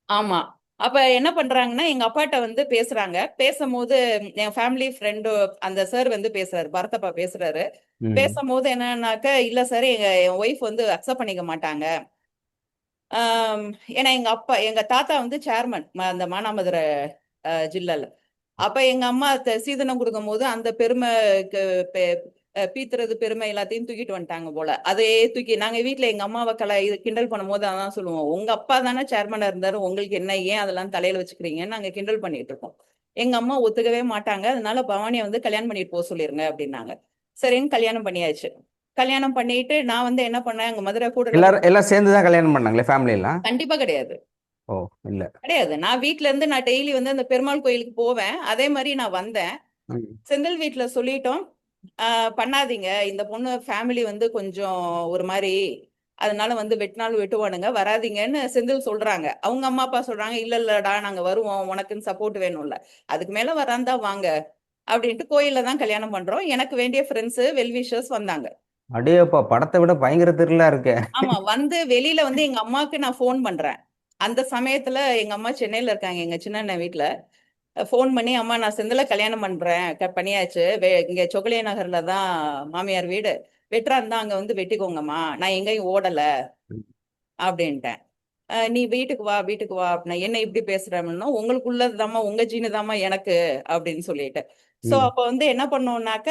ஆமா. அப்ப என்ன பண்றாங்கன்னா, எங்க அப்பாட்ட வந்து பேசுறாங்க. பேசும்போது என் ஃபேமிலி ஃப்ரெண்டு அந்த சார் வந்து பேசுறாரு. பரதப்பா பேசுறாரு. ம் பேசும்போது என்னன்னாக்க, இல்ல சார் என் ஒய்ஃப் வந்து அக்செப்ட் பண்ணிக்க மாட்டாங்க. ஆம், ஏன்னா எங்க தாத்தா வந்து சேர்மன் அந்த மானாமதுரை ஜில்லால. அப்ப எங்க அம்மா சீதனம் கொடுக்கும்போது அந்த பெருமை பீத்துறது பெருமை எல்லாத்தையும் தூக்கிட்டு வந்துட்டாங்க போல. அதே தூக்கி நாங்க வீட்ல எங்க அம்மாவை இது கிண்டல் பண்ணும்போது அதான் சொல்லுவோம், உங்க அப்பா தானே சேர்மனா இருந்தாரு, உங்களுக்கு என்ன, ஏன் அதெல்லாம் தலையில வச்சுக்கிறீங்கன்னு நாங்க கிண்டல் பண்ணிட்டு இருக்கோம். எங்க அம்மா ஒத்துக்கவே மாட்டாங்க. அதனால பவானியை வந்து கல்யாணம் பண்ணிட்டு போக சொல்லிருங்க அப்படின்னாங்க. சரின்னு கல்யாணம் பண்ணியாச்சு. கல்யாணம் பண்ணிட்டு நான் வந்து என்ன பண்ணேன், எங்க மதுரை கூடல எல்லாம் சேர்ந்து தான் கல்யாணம் பண்ணாங்களே ஃபேமிலி எல்லாம்? கண்டிப்பா கிடையாது. ஓ இல்ல. கிடையாது. நான் வீட்ல இருந்து நான் டெய்லி வந்து அந்த பெருமாள் கோயிலுக்கு போவேன். அதே மாதிரி நான் வந்தேன். ம். செந்தில் வீட்ல சொல்லிட்டோம். பண்ணாதீங்க. இந்த பொண்ணு ஃபேமிலி வந்து கொஞ்சம் ஒரு மாரி. அதனால வந்து வெட்டினாலும் வெட்டுவானுங்க. வராதீங்கன்னு செந்தில் சொல்றாங்க. அவங்க அம்மா, அப்பா சொல்றாங்க, "இல்ல இல்லடா நாங்க வருவோம். உனக்குன்னு சப்போர்ட் வேணும்ல. அதுக்கு மேல வராந்தா வாங்க." அப்படின்ட்டு கோயில்ல தான் கல்யாணம் பண்றோம். எனக்கு வேண்டிய ஃப்ரெண்ட்ஸ், வெல் விஷர்ஸ் வந்தாங்க. அடேப்பா, படத்தை விட பயங்கர திருளா இருக்கே. ஆமா. வந்து வெளியில வந்து எங்க அம்மாவுக்கு நான் ஃபோன் பண்றேன். அந்த சமயத்துல எங்க அம்மா சென்னையில இருக்காங்க, எங்க சின்ன அண்ணன் வீட்ல. ஃபோன் பண்ணி, அம்மா நான் செந்தில கல்யாணம் பண்றேன். பண்ணியாச்சு. இங்க சொகலியா நகர்ல தான் மாமியார் வீடு. வெட்டுறா இருந்தா அங்க வந்து வெட்டிக்கோங்கம்மா. நான் எங்கேயும் ஓடல அப்படின்ட்டேன். நீ வீட்டுக்கு வா, வீட்டுக்கு வா அப்படின்னா, என்ன இப்படி பேசுறேன்னா, உங்களுக்குள்ளதுதாம்மா, உங்க ஜீனு தாம்மா எனக்கு அப்படின்னு சொல்லிட்டு. ஸோ ம் அப்ப வந்து என்ன பண்ணோம்னாக்க,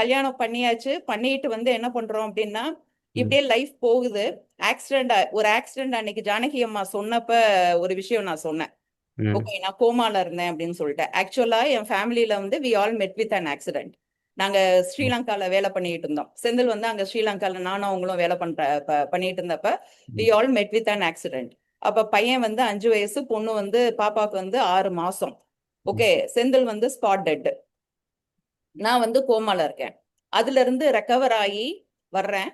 கல்யாணம் பண்ணியாச்சு. பண்ணிட்டு வந்து என்ன பண்றோம் அப்படின்னா, ம் இப்படியே லைஃப் போகுது. ஒரு ஆக்சிடென்ட் அன்னைக்கு ஜானகி அம்மா சொன்னப்ப ஒரு விஷயம் நான் சொன்னேன். ம் ஓகே, நான் கோமால இருந்தேன் அப்படின்னு சொல்லிட்டு. ஆக்சுவலா என் ஃபேமிலியில வந்து we all met with an accident. நாங்க ஸ்ரீலங்கால வேலை பண்ணிட்டு இருந்தோம். செந்தில் வந்து அங்க ஸ்ரீலங்கால நானும் அவங்களும் வேலை பண்ணிட்டு இருந்தப்ப வி ம் all met with an accident. அப்ப பையன் வந்து 5 வயசு, பொண்ணு வந்து பாப்பாக்கு வந்து 6 மாசம். ஓகே, செந்தில் வந்து ஸ்பாட் டெட். நான் வந்து கோமால இருக்கேன். அதுல இருந்து ரெக்கவர் ஆகி வர்றேன்.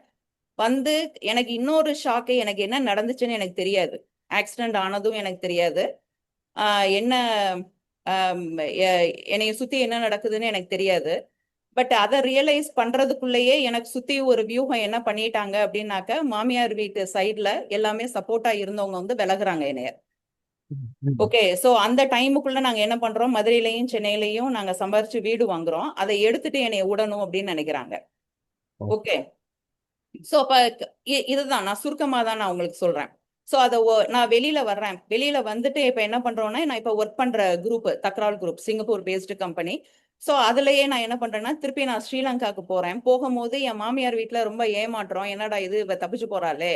வந்து எனக்கு இன்னொரு ஷாக்கு, எனக்கு என்ன நடந்துச்சுன்னு எனக்கு தெரியாது. ஆக்சிடென்ட் ஆனதும் எனக்கு தெரியாது. என்ன என்னைய சுத்தி என்ன நடக்குதுன்னு எனக்கு தெரியாது. பட் அதை ரியலைஸ் பண்றதுக்குள்ளேயே எனக்கு சுத்தி ஒரு வியூகம் என்ன பண்ணிட்டாங்க அப்படின்னாக்க, மாமியார் வீட்டு சைட்ல எல்லாமே சப்போர்ட்டா இருந்தவங்க வந்து விலகுறாங்க என்னைய. ம் ஓகே, சோ அந்த டைமுக்குள்ள நாங்க என்ன பண்றோம், மதுரையிலையும் சென்னையிலையும் நாங்க சம்பாரிச்சு வீடு வாங்குறோம். அதை எடுத்துட்டு என்னைய விடணும் அப்படின்னு நினைக்கிறாங்க. ஓ. ஓகே, சோ அப்ப இதுதான் நான் சுருக்கமா தான் நான் உங்களுக்கு சொல்றேன். சோ நான் வெளியில வர்றேன். வெளியில வந்துட்டு இப்ப என்ன பண்றோம்னா, நான் இப்ப ஒர்க் பண்ற group Thakral group, Singapore based company. So அதுலயே நான் என்ன பண்றேன்னா, திருப்பி நான் ஸ்ரீலங்காக்கு போறேன். போகும்போது என் மாமியார் வீட்ல ரொம்ப ஏமாற்றம். என்னடா இது, இவ தப்பிச்சு போறாளே,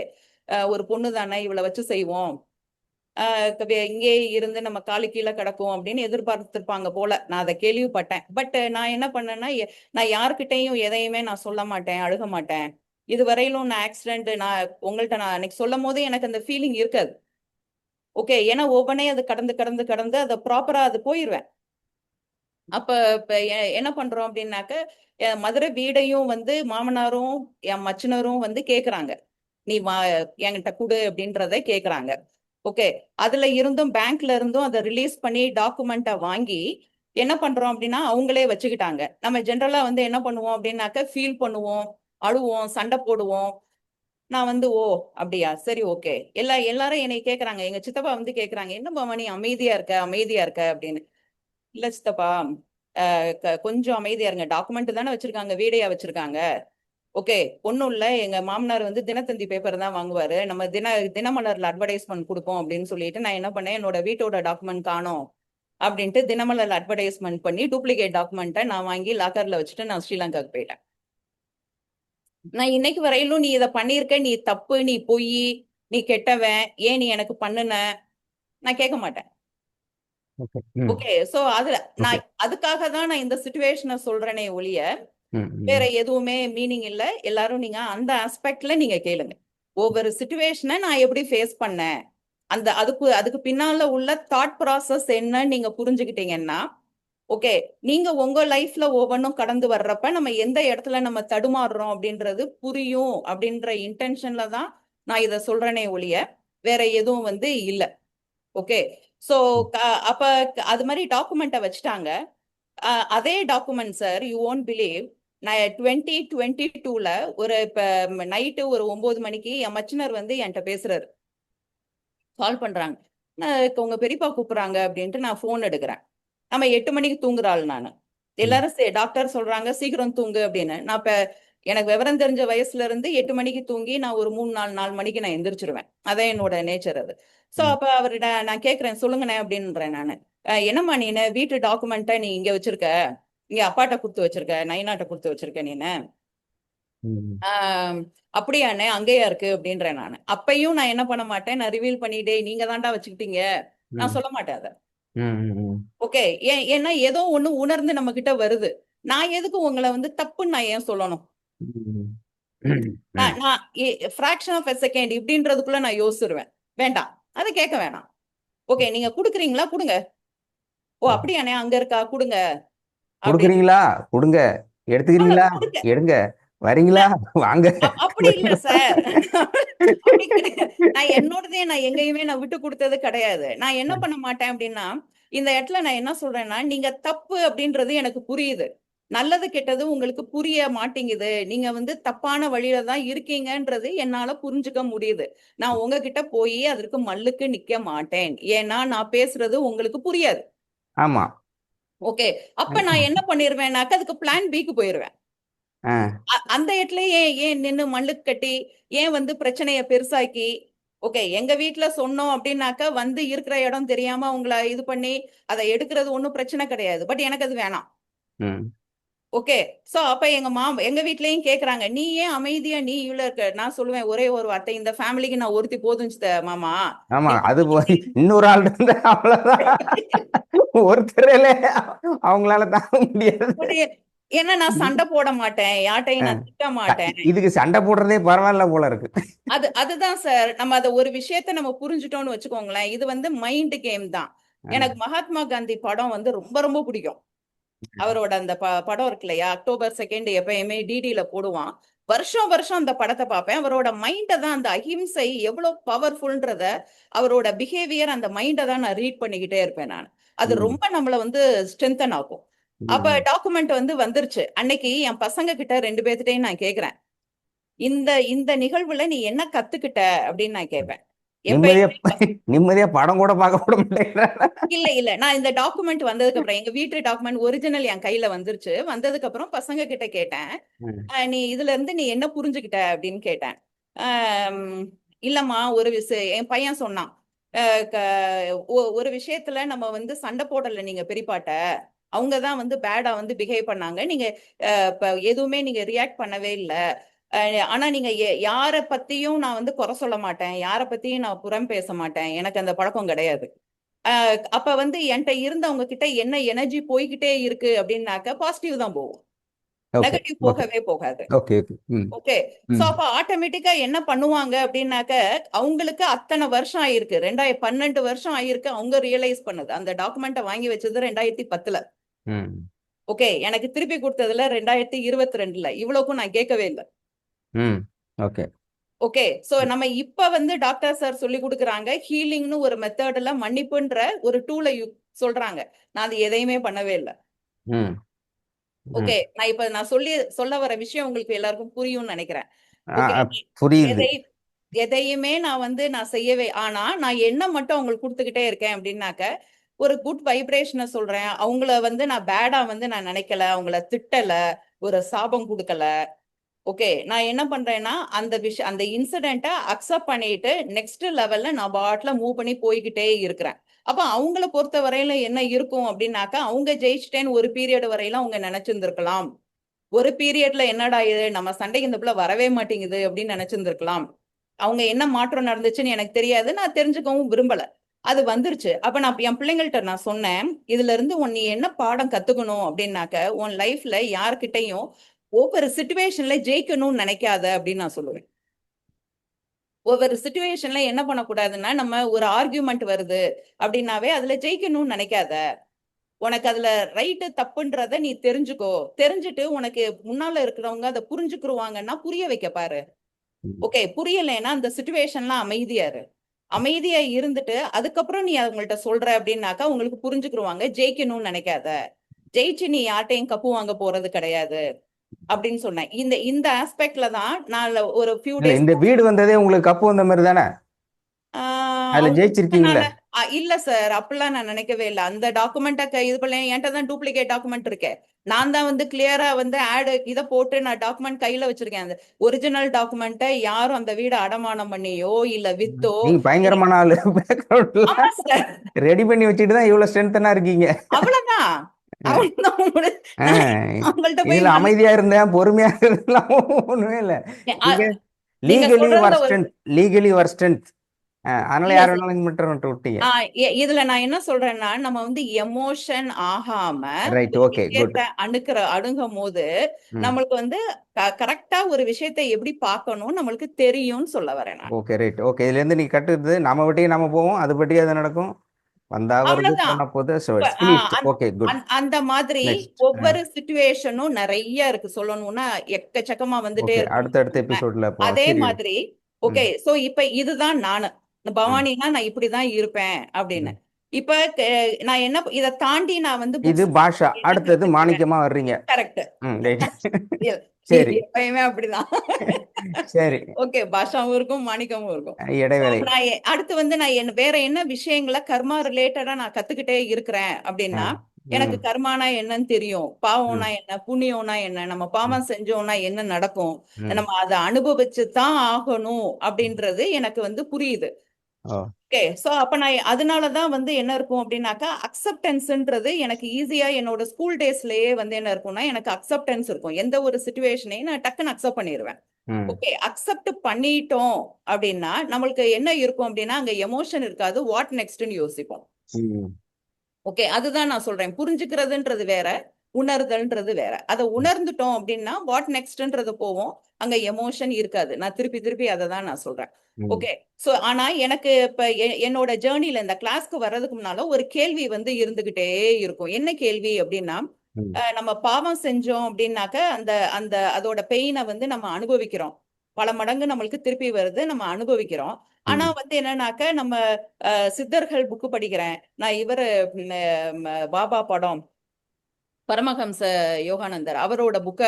ஒரு பொண்ணு தானே, இவளை வச்சு செய்வோம். இங்கே இருந்து நம்ம காலு கீழே கிடக்கும் அப்படின்னு எதிர்பார்த்திருப்பாங்க போல. நான் அதை கேள்விப்பட்டேன். பட் நான் என்ன பண்ணேன்னா, நான் யாருக்கிட்டையும் எதையுமே நான் சொல்ல மாட்டேன், அழுக மாட்டேன். இதுவரையிலும் நான் ஆக்சிடென்ட் நான் உங்கள்ட்ட நான் அன்னைக்கு சொல்லும் போதே எனக்கு அந்த ஃபீலிங் இருக்காது. ஓகே, ஏன்னா ஒவ்வொன்னே அது கடந்து கடந்து கடந்து அதை ப்ராப்பரா அது போயிருவேன். அப்ப இப்ப என்ன பண்றோம் அப்படின்னாக்க, என் மதுரை வீடையும் வந்து மாமனாரும் என் மச்சினரும் வந்து கேக்குறாங்க, நீ என்கிட்ட குடு அப்படின்றத கேக்குறாங்க. ஓகே, அதுல இருந்தும் பேங்க்ல இருந்தும் அதை ரிலீஸ் பண்ணி டாக்குமெண்ட்டை வாங்கி என்ன பண்றோம் அப்படின்னா அவங்களே வச்சுக்கிட்டாங்க. நம்ம ஜென்ரலா வந்து என்ன பண்ணுவோம் அப்படின்னாக்க, ஃபீல் பண்ணுவோம், அழுவோம், சண்டை போடுவோம். நான் வந்து ஓ அப்படியா, சரி ஓகே. எல்லாரும் என்னை கேக்குறாங்க, எங்க சித்தப்பா வந்து கேக்குறாங்க, என்ன பவானி அமைதியா இருக்க அமைதியா இருக்க அப்படின்னு. இல்ல சித்தப்பா, கொஞ்சம் அமைதியா இருங்க. டாக்குமெண்ட் தானே வச்சிருக்காங்க, வீடையா வச்சிருக்காங்க. ஓகே, ஒண்ணும் இல்ல. எங்க மாமனார் வந்து தினத்தந்தி பேப்பர் தான் வாங்குவாரு. நம்ம தினமலர்ல அட்வர்டைஸ்மெண்ட் கொடுப்போம் அப்படின்னு சொல்லிட்டு நான் என்ன பண்ணேன், என்னோட வீட்டோட டாக்குமெண்ட் காணோம் அப்படின்ட்டு தினமலர்ல அட்வர்டைஸ்மெண்ட் பண்ணி டூப்ளிகேட் டாக்குமெண்ட்டை நான் வாங்கி லாக்கர்ல வச்சுட்டு நான் ஸ்ரீலங்காக்கு போயிட்டேன். நான் இன்னைக்கு வரையிலும், நீ இதை பண்ணிருக்க, நீ தப்பு, நீ பொய், நீ கெட்டவன், ஏன் நீ எனக்கு பண்ணுன, நான் கேட்க மாட்டேன். ஓகே. ம் ஓகே, சோ அதுல ஓகே. நான் அதுக்காக தான் நான் இந்த சிச்சுவேஷனை சொல்றேனே ஒழிய ம் வேற ம் எதுவுமே மீனிங் இல்ல. எல்லாரும் நீங்க அந்த ஆஸ்பெக்ட்ல நீங்க கேளுங்க. ஒவ்வொரு சிச்சுவேஷனை நான் எப்படி ஃபேஸ் பண்ணேன், அதுக்கு பின்னால உள்ள தாட் ப்ராசஸ் என்னன்னு நீங்க புரிஞ்சுக்கிட்டீங்கன்னா, ஓகே, நீங்க உங்க லைஃப்ல ஒவ்வொன்றும் கடந்து வர்றப்ப நம்ம எந்த இடத்துல நம்ம தடுமாறுறோம் அப்படின்றது புரியும் அப்படின்ற இன்டென்ஷன்ல தான் நான் இதை சொல்றேனே ஒழிய வேற எதுவும் வந்து இல்ல. ஓகே, சோ அப்ப அது மாதிரி டாக்குமெண்ட்டை வச்சுட்டாங்க. அதே document sir, you won't believe, நான் 2022ல ஒரு இப்ப நைட்டு ஒரு 9 மணிக்கு என் மச்சினர் வந்து என்கிட்ட பேசுறாரு, கால் பண்றாங்க. உங்க பெரியப்பா கூப்பிடுறாங்க அப்படின்ட்டு நான் ஃபோன் எடுக்கிறேன். நம்ம 8 மணிக்கு தூங்குற ஆள் நானு. எல்லாரும் டாக்டர் சொல்றாங்க சீக்கிரம் தூங்கு அப்படின்னு. நான் இப்ப எனக்கு விவரம் தெரிஞ்ச வயசுல இருந்து 8 மணிக்கு தூங்கி நான் ஒரு 4 மணிக்கு நான் எந்திரிச்சிருவேன். அதான் என்னோட நேச்சர் அது. சோ அப்ப அவர்கிட்ட நான் கேட்கிறேன், சொல்லுங்கண்ணே அப்படின்றேன் நானு. என்னம்மா நீனு வீட்டு டாக்குமெண்ட்டை நீ இங்க வச்சிருக்க, இங்க அப்பாட்ட கொடுத்து வச்சிருக்க, நைனாட்ட கொடுத்து வச்சிருக்க நீனு. அப்படியாண்ணே அங்கேயா இருக்கு அப்படின்றேன் நானு. அப்பயும் நான் என்ன பண்ண மாட்டேன், நான் ரிவீல் பண்ணிட்டே நீங்க தான்டா வச்சுக்கிட்டீங்க, நான் சொல்ல மாட்டேன் அத. ஓகே, ஏன்னா ஏதோ ஒண்ணு உணர்ந்து நம்ம கிட்ட வருது. நான் எதுக்கு உங்களை வந்து தப்புன்னு நான் ஏன் சொல்லணும்? நான் ஃபிராக்ஷன் ஆஃப் எ செகண்ட் இப்படின்றதுக்குள்ள நான் யோசிச்சிருவேன். வேண்டாம், அதை கேட்க வேணாம். ஓகே, நீங்க குடுக்குறீங்களா கொடுங்க. ஓ அப்படியாண்ணே அங்க இருக்கா கொடுங்க. கொடுக்குறீங்களா கொடுங்க, எடுத்துக்கிறீங்களா கொடுங்க. எடுங்க, வரீங்களா வாங்க. அப்படி இல்ல சார். நான் என்னோடதே நான் எங்கேயுமே நான் விட்டு கொடுத்தது கிடையாது. நான் என்ன பண்ண மாட்டேன் அப்படின்னா, இந்த இடத்துல நான் என்ன சொல்றேன்னா, நீங்க தப்பு அப்படின்றது எனக்கு புரியுது. நல்லது கெட்டது உங்களுக்கு புரிய மாட்டேங்குது. நீங்க வந்து தப்பான வழியில தான் இருக்கீங்கன்றது என்னால புரிஞ்சுக்க முடியுது. நான் உங்ககிட்ட போய் அதற்கு மல்லுக்கு நிக்க மாட்டேன். ஏன்னா நான் பேசுறது உங்களுக்கு புரியாது. ஆமா. ஓகே, அப்ப நான் என்ன பண்ணிருவேன்னாக்க அதுக்கு பிளான் பிக்கு போயிருவேன். அந்த இடத்துல ஏன் நின்னு மல்லுக்கு கட்டி ஏன் வந்து பிரச்சனைய பெருசாக்கி, ஓகே எங்க வீட்டுல சொன்னோம் அப்படின்னாக்க வந்து இருக்கிற இடம் தெரியாம உங்களை இது பண்ணி அதை எடுக்கிறது ஒண்ணும் பிரச்சனை கிடையாது. பட் எனக்கு அது வேணாம். ஓகே, சோ அப்ப எங்க வீட்லயும் கேக்குறாங்க, நீ ஏன் அமைதியா நீ இவ்வளவு இருக்க? நான் சொல்லுவேன் ஒரே ஒரு வார்த்தை, இந்த ஃபேமிலிக்கு நான் ஒருத்தி போதும் மாமா. ஆமா, அது இன்னொரு ஆள் இருந்தா அவ்வளவுதான். ஒருத்தரே அவங்களால தாங்க முடியாது. ஏன்னா நான் சண்டை போட மாட்டேன், யார்ட்டையும் நான் திட்ட மாட்டேன். இதுக்கு சண்டை போடுறதே பரவாயில்ல போல இருக்கு. அதுதான் சார், நம்ம அத ஒரு விஷயத்த நம்ம புரிஞ்சுட்டோம்னு வச்சுக்கோங்களேன், இது வந்து மைண்ட் கேம் தான். எனக்கு மகாத்மா காந்தி படம் வந்து ரொம்ப ரொம்ப பிடிக்கும். அவரோட அந்த படம் இருக்கு இல்லையா, அக்டோபர் 2 எப்பயுமே டிடில போடுவான். வருஷம் வருஷம் அந்த படத்தை பார்ப்பேன். அவரோட மைண்ட தான், அந்த அஹிம்சை எவ்வளவு பவர்ஃபுல்ன்றத, அவரோட பிஹேவியர், அந்த மைண்ட தான் நான் ரீட் பண்ணிக்கிட்டே இருப்பேன் நான். அது ரொம்ப நம்மள வந்து ஸ்ட்ரென்தன் ஆகும். அப்ப டாக்குமெண்ட் வந்து வந்துருச்சு. அன்னைக்கு என் பசங்க கிட்ட 2 பேர்கிட்டையும் நான் கேக்குறேன், இந்த நிகழ்வுல நீ என்ன கத்துக்கிட்ட அப்படின்னு நான் கேட்பேன். நிம்மதியா படம் கூட பார்க்க கூட மாட்டேங்கிறேன். இல்ல நான் இந்த டாக்குமெண்ட் வந்ததுக்கு அப்புறம், எங்க வீட்டு டாக்குமெண்ட் ஒரிஜினல் என் கையில வந்துருச்சு. வந்ததுக்கு அப்புறம் பசங்க கிட்ட கேட்டேன், நீ இதுல இருந்து நீ என்ன புரிஞ்சுக்கிட்ட அப்படின்னு கேட்டேன். இல்லம்மா ஒரு என் பையன் சொன்னான், ஒரு விஷயத்துல நம்ம வந்து சண்டை போடல நீங்க பெரியப்பாட்ட, அவங்கதான் வந்து பேடா வந்து பிஹேவ் பண்ணாங்க, நீங்க எதுவுமே நீங்க ரியாக்ட் பண்ணவே இல்ல. ஆனா நீங்க யார பத்தியும் நான் வந்து குறை சொல்ல மாட்டேன், யார பத்தியும் நான் புறம் பேச மாட்டேன், எனக்கு அந்த பழக்கம் கிடையாது. அப்ப வந்து என்கிட்ட இருந்தவங்க கிட்ட என்ன எனர்ஜி போய்கிட்டே இருக்கு அப்படின்னாக்க பாசிட்டிவ் தான் போகும், நெகட்டிவ் போகவே போகாது. ஓகே, சோ அப்ப ஆட்டோமேட்டிக்கா என்ன பண்ணுவாங்க அப்படின்னாக்க, அவங்களுக்கு அத்தனை வருஷம் ஆயிருக்கு, 12 வருஷம் ஆயிருக்கு அவங்க ரியலைஸ் பண்ணது. அந்த டாக்குமெண்ட்டை வாங்கி வச்சது 2010ல. ஓகே, எனக்கு திருப்பி கொடுத்ததுல 2022ல. இவ்வளவுக்கும் நான் கேட்கவே இல்லை. ஓகே, சோ நம்ம இப்ப வந்து டாக்டர் சார் சொல்லி கொடுக்குறாங்க, ஹீலிங்னு ஒரு மெத்தட்ல மன்னிப்புன்ற ஒரு டூலை சொல்றாங்க. நான் அது எதையுமே பண்ணவே இல்லை. ஓகே, நான் இப்ப நான் சொல்ல வர விஷயம் உங்களுக்கு எல்லாருக்கும் புரியும்னு நினைக்கிறேன். எதையுமே நான் வந்து நான் செய்யவே, ஆனா நான் என்ன மட்டும் அவங்களுக்கு கொடுத்துக்கிட்டே இருக்கேன் அப்படின்னாக்க, ஒரு குட் வைப்ரேஷனை சொல்றேன். அவங்கள வந்து நான் பேடா வந்து நான் நினைக்கல, அவங்கள திட்டல, ஒரு சாபம் கொடுக்கல. ஓகே, நான் என்ன பண்றேன்னா அந்த இன்சிடென்ட்டை அக்செப்ட் பண்ணிட்டு நெக்ஸ்ட் லெவல்ல நான் பாட்ல மூவ் பண்ணி போய்கிட்டே இருக்கிறேன். அப்ப அவங்கள பொறுத்த வரையில என்ன இருக்கும் அப்படின்னாக்கா, அவங்க ஜெயிச்சிட்டேன்னு ஒரு பீரியட் வரையில அவங்க நினைச்சிருந்திருக்கலாம். ஒரு பீரியட்ல என்னடா இது நம்ம சண்டைக்கு இந்த பிள்ளை வரவே மாட்டேங்குது அப்படின்னு நினைச்சிருந்திருக்கலாம். அவங்க என்ன மாற்றம் நடந்துச்சுன்னு எனக்கு தெரியாது, நான் தெரிஞ்சுக்கவும் விரும்பல. அது வந்துருச்சு. அப்ப நான் என் பிள்ளைங்கள்ட்ட நான் சொன்னேன், இதுல இருந்து நீ என்ன பாடம் கத்துக்கணும் அப்படின்னாக்க, உன் லைஃப்ல யார்கிட்டையும் ஒவ்வொரு சிச்சுவேஷன்ல ஜெயிக்கணும்னு நினைக்காத அப்படின்னு நான் சொல்லுவேன். ஒவ்வொரு சிச்சுவேஷன்ல என்ன பண்ணக்கூடாதுன்னா, நம்ம ஒரு ஆர்கியூமெண்ட் வருது அப்படின்னாவே அதுல ஜெயிக்கணும்னு நினைக்காத. உனக்கு அதுல ரைட்டு தப்புன்றத நீ தெரிஞ்சுக்கோ. தெரிஞ்சுட்டு உனக்கு முன்னால இருக்கிறவங்க அதை புரிஞ்சுக்குருவாங்கன்னா புரிய வைக்க பாரு. ஓகே, புரியலைன்னா அந்த சிச்சுவேஷன்லாம் அமைதியாரு. அமைதியா இருந்துட்டு அதுக்கப்புறம் நீ அவங்கள்ட்ட சொல்ற அப்படின்னாக்கா உங்களுக்கு புரிஞ்சுக்குருவாங்க. ஜெயிக்கணும்னு நினைக்காத, ஜெயிச்சு நீ யார்ட்டையும் கப்பு வாங்க போறது கிடையாது அப்படின்னு சொன்னேன். இந்த ஆஸ்பெக்ட்ல தான் நான் ஒரு ஃபியூ டேஸ். இந்த வீடு வந்ததே உங்களுக்கு கப்பு வந்த மாதிரி தானே? அதுல அவங்க ஜெயிச்சிருக்கீங்கல்ல? இல்ல சார், அப்படிலாம் நான் நினைக்கவே இல்லை. அந்த டாக்குமெண்ட்டை இது பண்ண என்கிட்ட தான் டூப்ளிகேட் டாக்குமெண்ட் இருக்கே. நான் தான் வந்து கிளியரா வந்து ஆடு இதை போட்டு நான் டாக்குமெண்ட் கையில வச்சிருக்கேன். அந்த ஒரிஜினல் டாக்குமெண்ட்டை யாரும் அந்த வீடு அடமானம் பண்ணியோ இல்ல வித்தோ. நீங்க பயங்கரமான ஆளு. பேக்ரவுண்ட்ல ஆமா சார், ரெடி பண்ணி வச்சுட்டு தான் இவ்வளவு ஸ்ட்ரென்த்தனா இருக்கீங்க. அவ்வளவுதான். அவ்வளவுதான். ஆ, அவங்கள்ட்ட போய் இதுல அமைதியா இருந்தேன், பொறுமையா இருந்தெல்லாம் ஒண்ணுமே இல்ல. நீங்க நீங்க லீகலி சொல்றதுல வர் ஒரு ஸ்ட்ரென்த், லீகலி வர் ஸ்ட்ரென்த். அதனால இல்ல யார் சார். வேணாலும் மட்டும் விட்டீங்க. இதுல நான் என்ன சொல்றேன்னா, நம்ம வந்து எமோஷன் ஆகாம ரைட், ஒரு ஓகே, குட். விஷயத்த அணுகும் போது நம்மளுக்கு வந்து கரெக்டா ஒரு விஷயத்தை எப்படி பார்க்கணும் நம்மளுக்கு தெரியும்னு சொல்ல வரேன் நான். Okay, right, okay. இதுல இருந்து நீ கட்டுறது நம்ம வட்டியே நம்ம போவோம், அது பட்டி அது நடக்கும். வந்தா வருது, அவ்வளவுதான். போனா போகுது. இப்ப, ஓகே, குட். அந்த மாதிரி நெக்ஸ்ட். ஒவ்வொரு சிச்சுவேஷனும் நிறைய இருக்கு. சொல்லணும்னா எக்கச்சக்கமா வந்துட்டே ஓகே, இருக்கும். அடுத்தடுத்த எபிசோட்ல போவோம். அதே சரி. மாதிரி ஓகே, சோ இப்ப இதுதான் நானு பவானினா நான் இப்படிதான் இருப்பேன் அப்படின்னு. இப்ப நான் என்ன இதை தாண்டி நான் வந்து இது பாஷா. அடுத்தது மாணிக்கமா வர்றீங்க. கரெக்ட். ரைட். சரி, எப்பயுமே அப்படிதான். சரி. ஓகே, பாஷாவும் இருக்கும் மாணிக்கமும் இருக்கும். இடைவேளை. நான் அடுத்து வந்து நான் வேற என்ன விஷயங்களை கர்மா ரிலேட்டடா நான் கத்துக்கிட்டே இருக்கிறேன் அப்படின்னா, எனக்கு கர்மானா என்னன்னு தெரியும், பாவம்னா என்ன, புண்ணியம்னா என்ன, நம்ம பாவம் செஞ்சோம்னா என்ன நடக்கும், நம்ம அதை அனுபவிச்சு தான் ஆகணும் அப்படின்றது எனக்கு வந்து புரியுது. ஓகே, சோ அப்ப நான் அதனாலதான் வந்து என்ன இருக்கும் அப்படின்னாக்கா, அக்செப்டன்ஸ்ன்றது எனக்கு ஈஸியா என்னோட ஸ்கூல் டேஸ்லயே வந்து என்ன இருக்கும்னா, எனக்கு அக்செப்டன்ஸ் இருக்கும். எந்த ஒரு சிச்சுவேஷனையும் நான் டக்குன்னு அக்செப்ட் பண்ணிடுவேன். ஓகே, அக்செப்ட் பண்ணிட்டோம் அப்படின்னா நம்மளுக்கு என்ன இருக்கும் அப்படின்னா, அங்க எமோஷன் இருக்காது, வாட் நெக்ஸ்ட்னு யோசிப்போம். ஓகே, அதுதான் நான் சொல்றேன். புரிஞ்சுக்கிறதுன்றது வேற, உணர்தல்ன்றது வேற. அதை உணர்ந்துட்டோம் அப்படின்னா வாட் நெக்ஸ்ட்ன்றது போவோம், அங்க எமோஷன் இருக்காது. நான் திருப்பி திருப்பி அதை தான் நான் சொல்றேன். ஓகே, சோ ஆனா எனக்கு இப்ப என்னோட ஜேர்னில இந்த கிளாஸ்க்கு வர்றதுக்கு முன்னால ஒரு கேள்வி வந்து இருந்துகிட்டே இருக்கும். என்ன கேள்வி அப்படின்னா, நம்ம பாவம் செஞ்சோம் அப்படின்னாக்க அந்த அந்த அதோட பெயினை வந்து நம்ம அனுபவிக்கிறோம். பல மடங்கு நம்மளுக்கு திருப்பி வருது, நம்ம அனுபவிக்கிறோம். ஆனா வந்து என்னன்னாக்க, நம்ம சித்தர்கள் புக்கு படிக்கிறேன் நான். பாபா படம், பரமஹம்ச யோகானந்தர் அவரோட புக்க,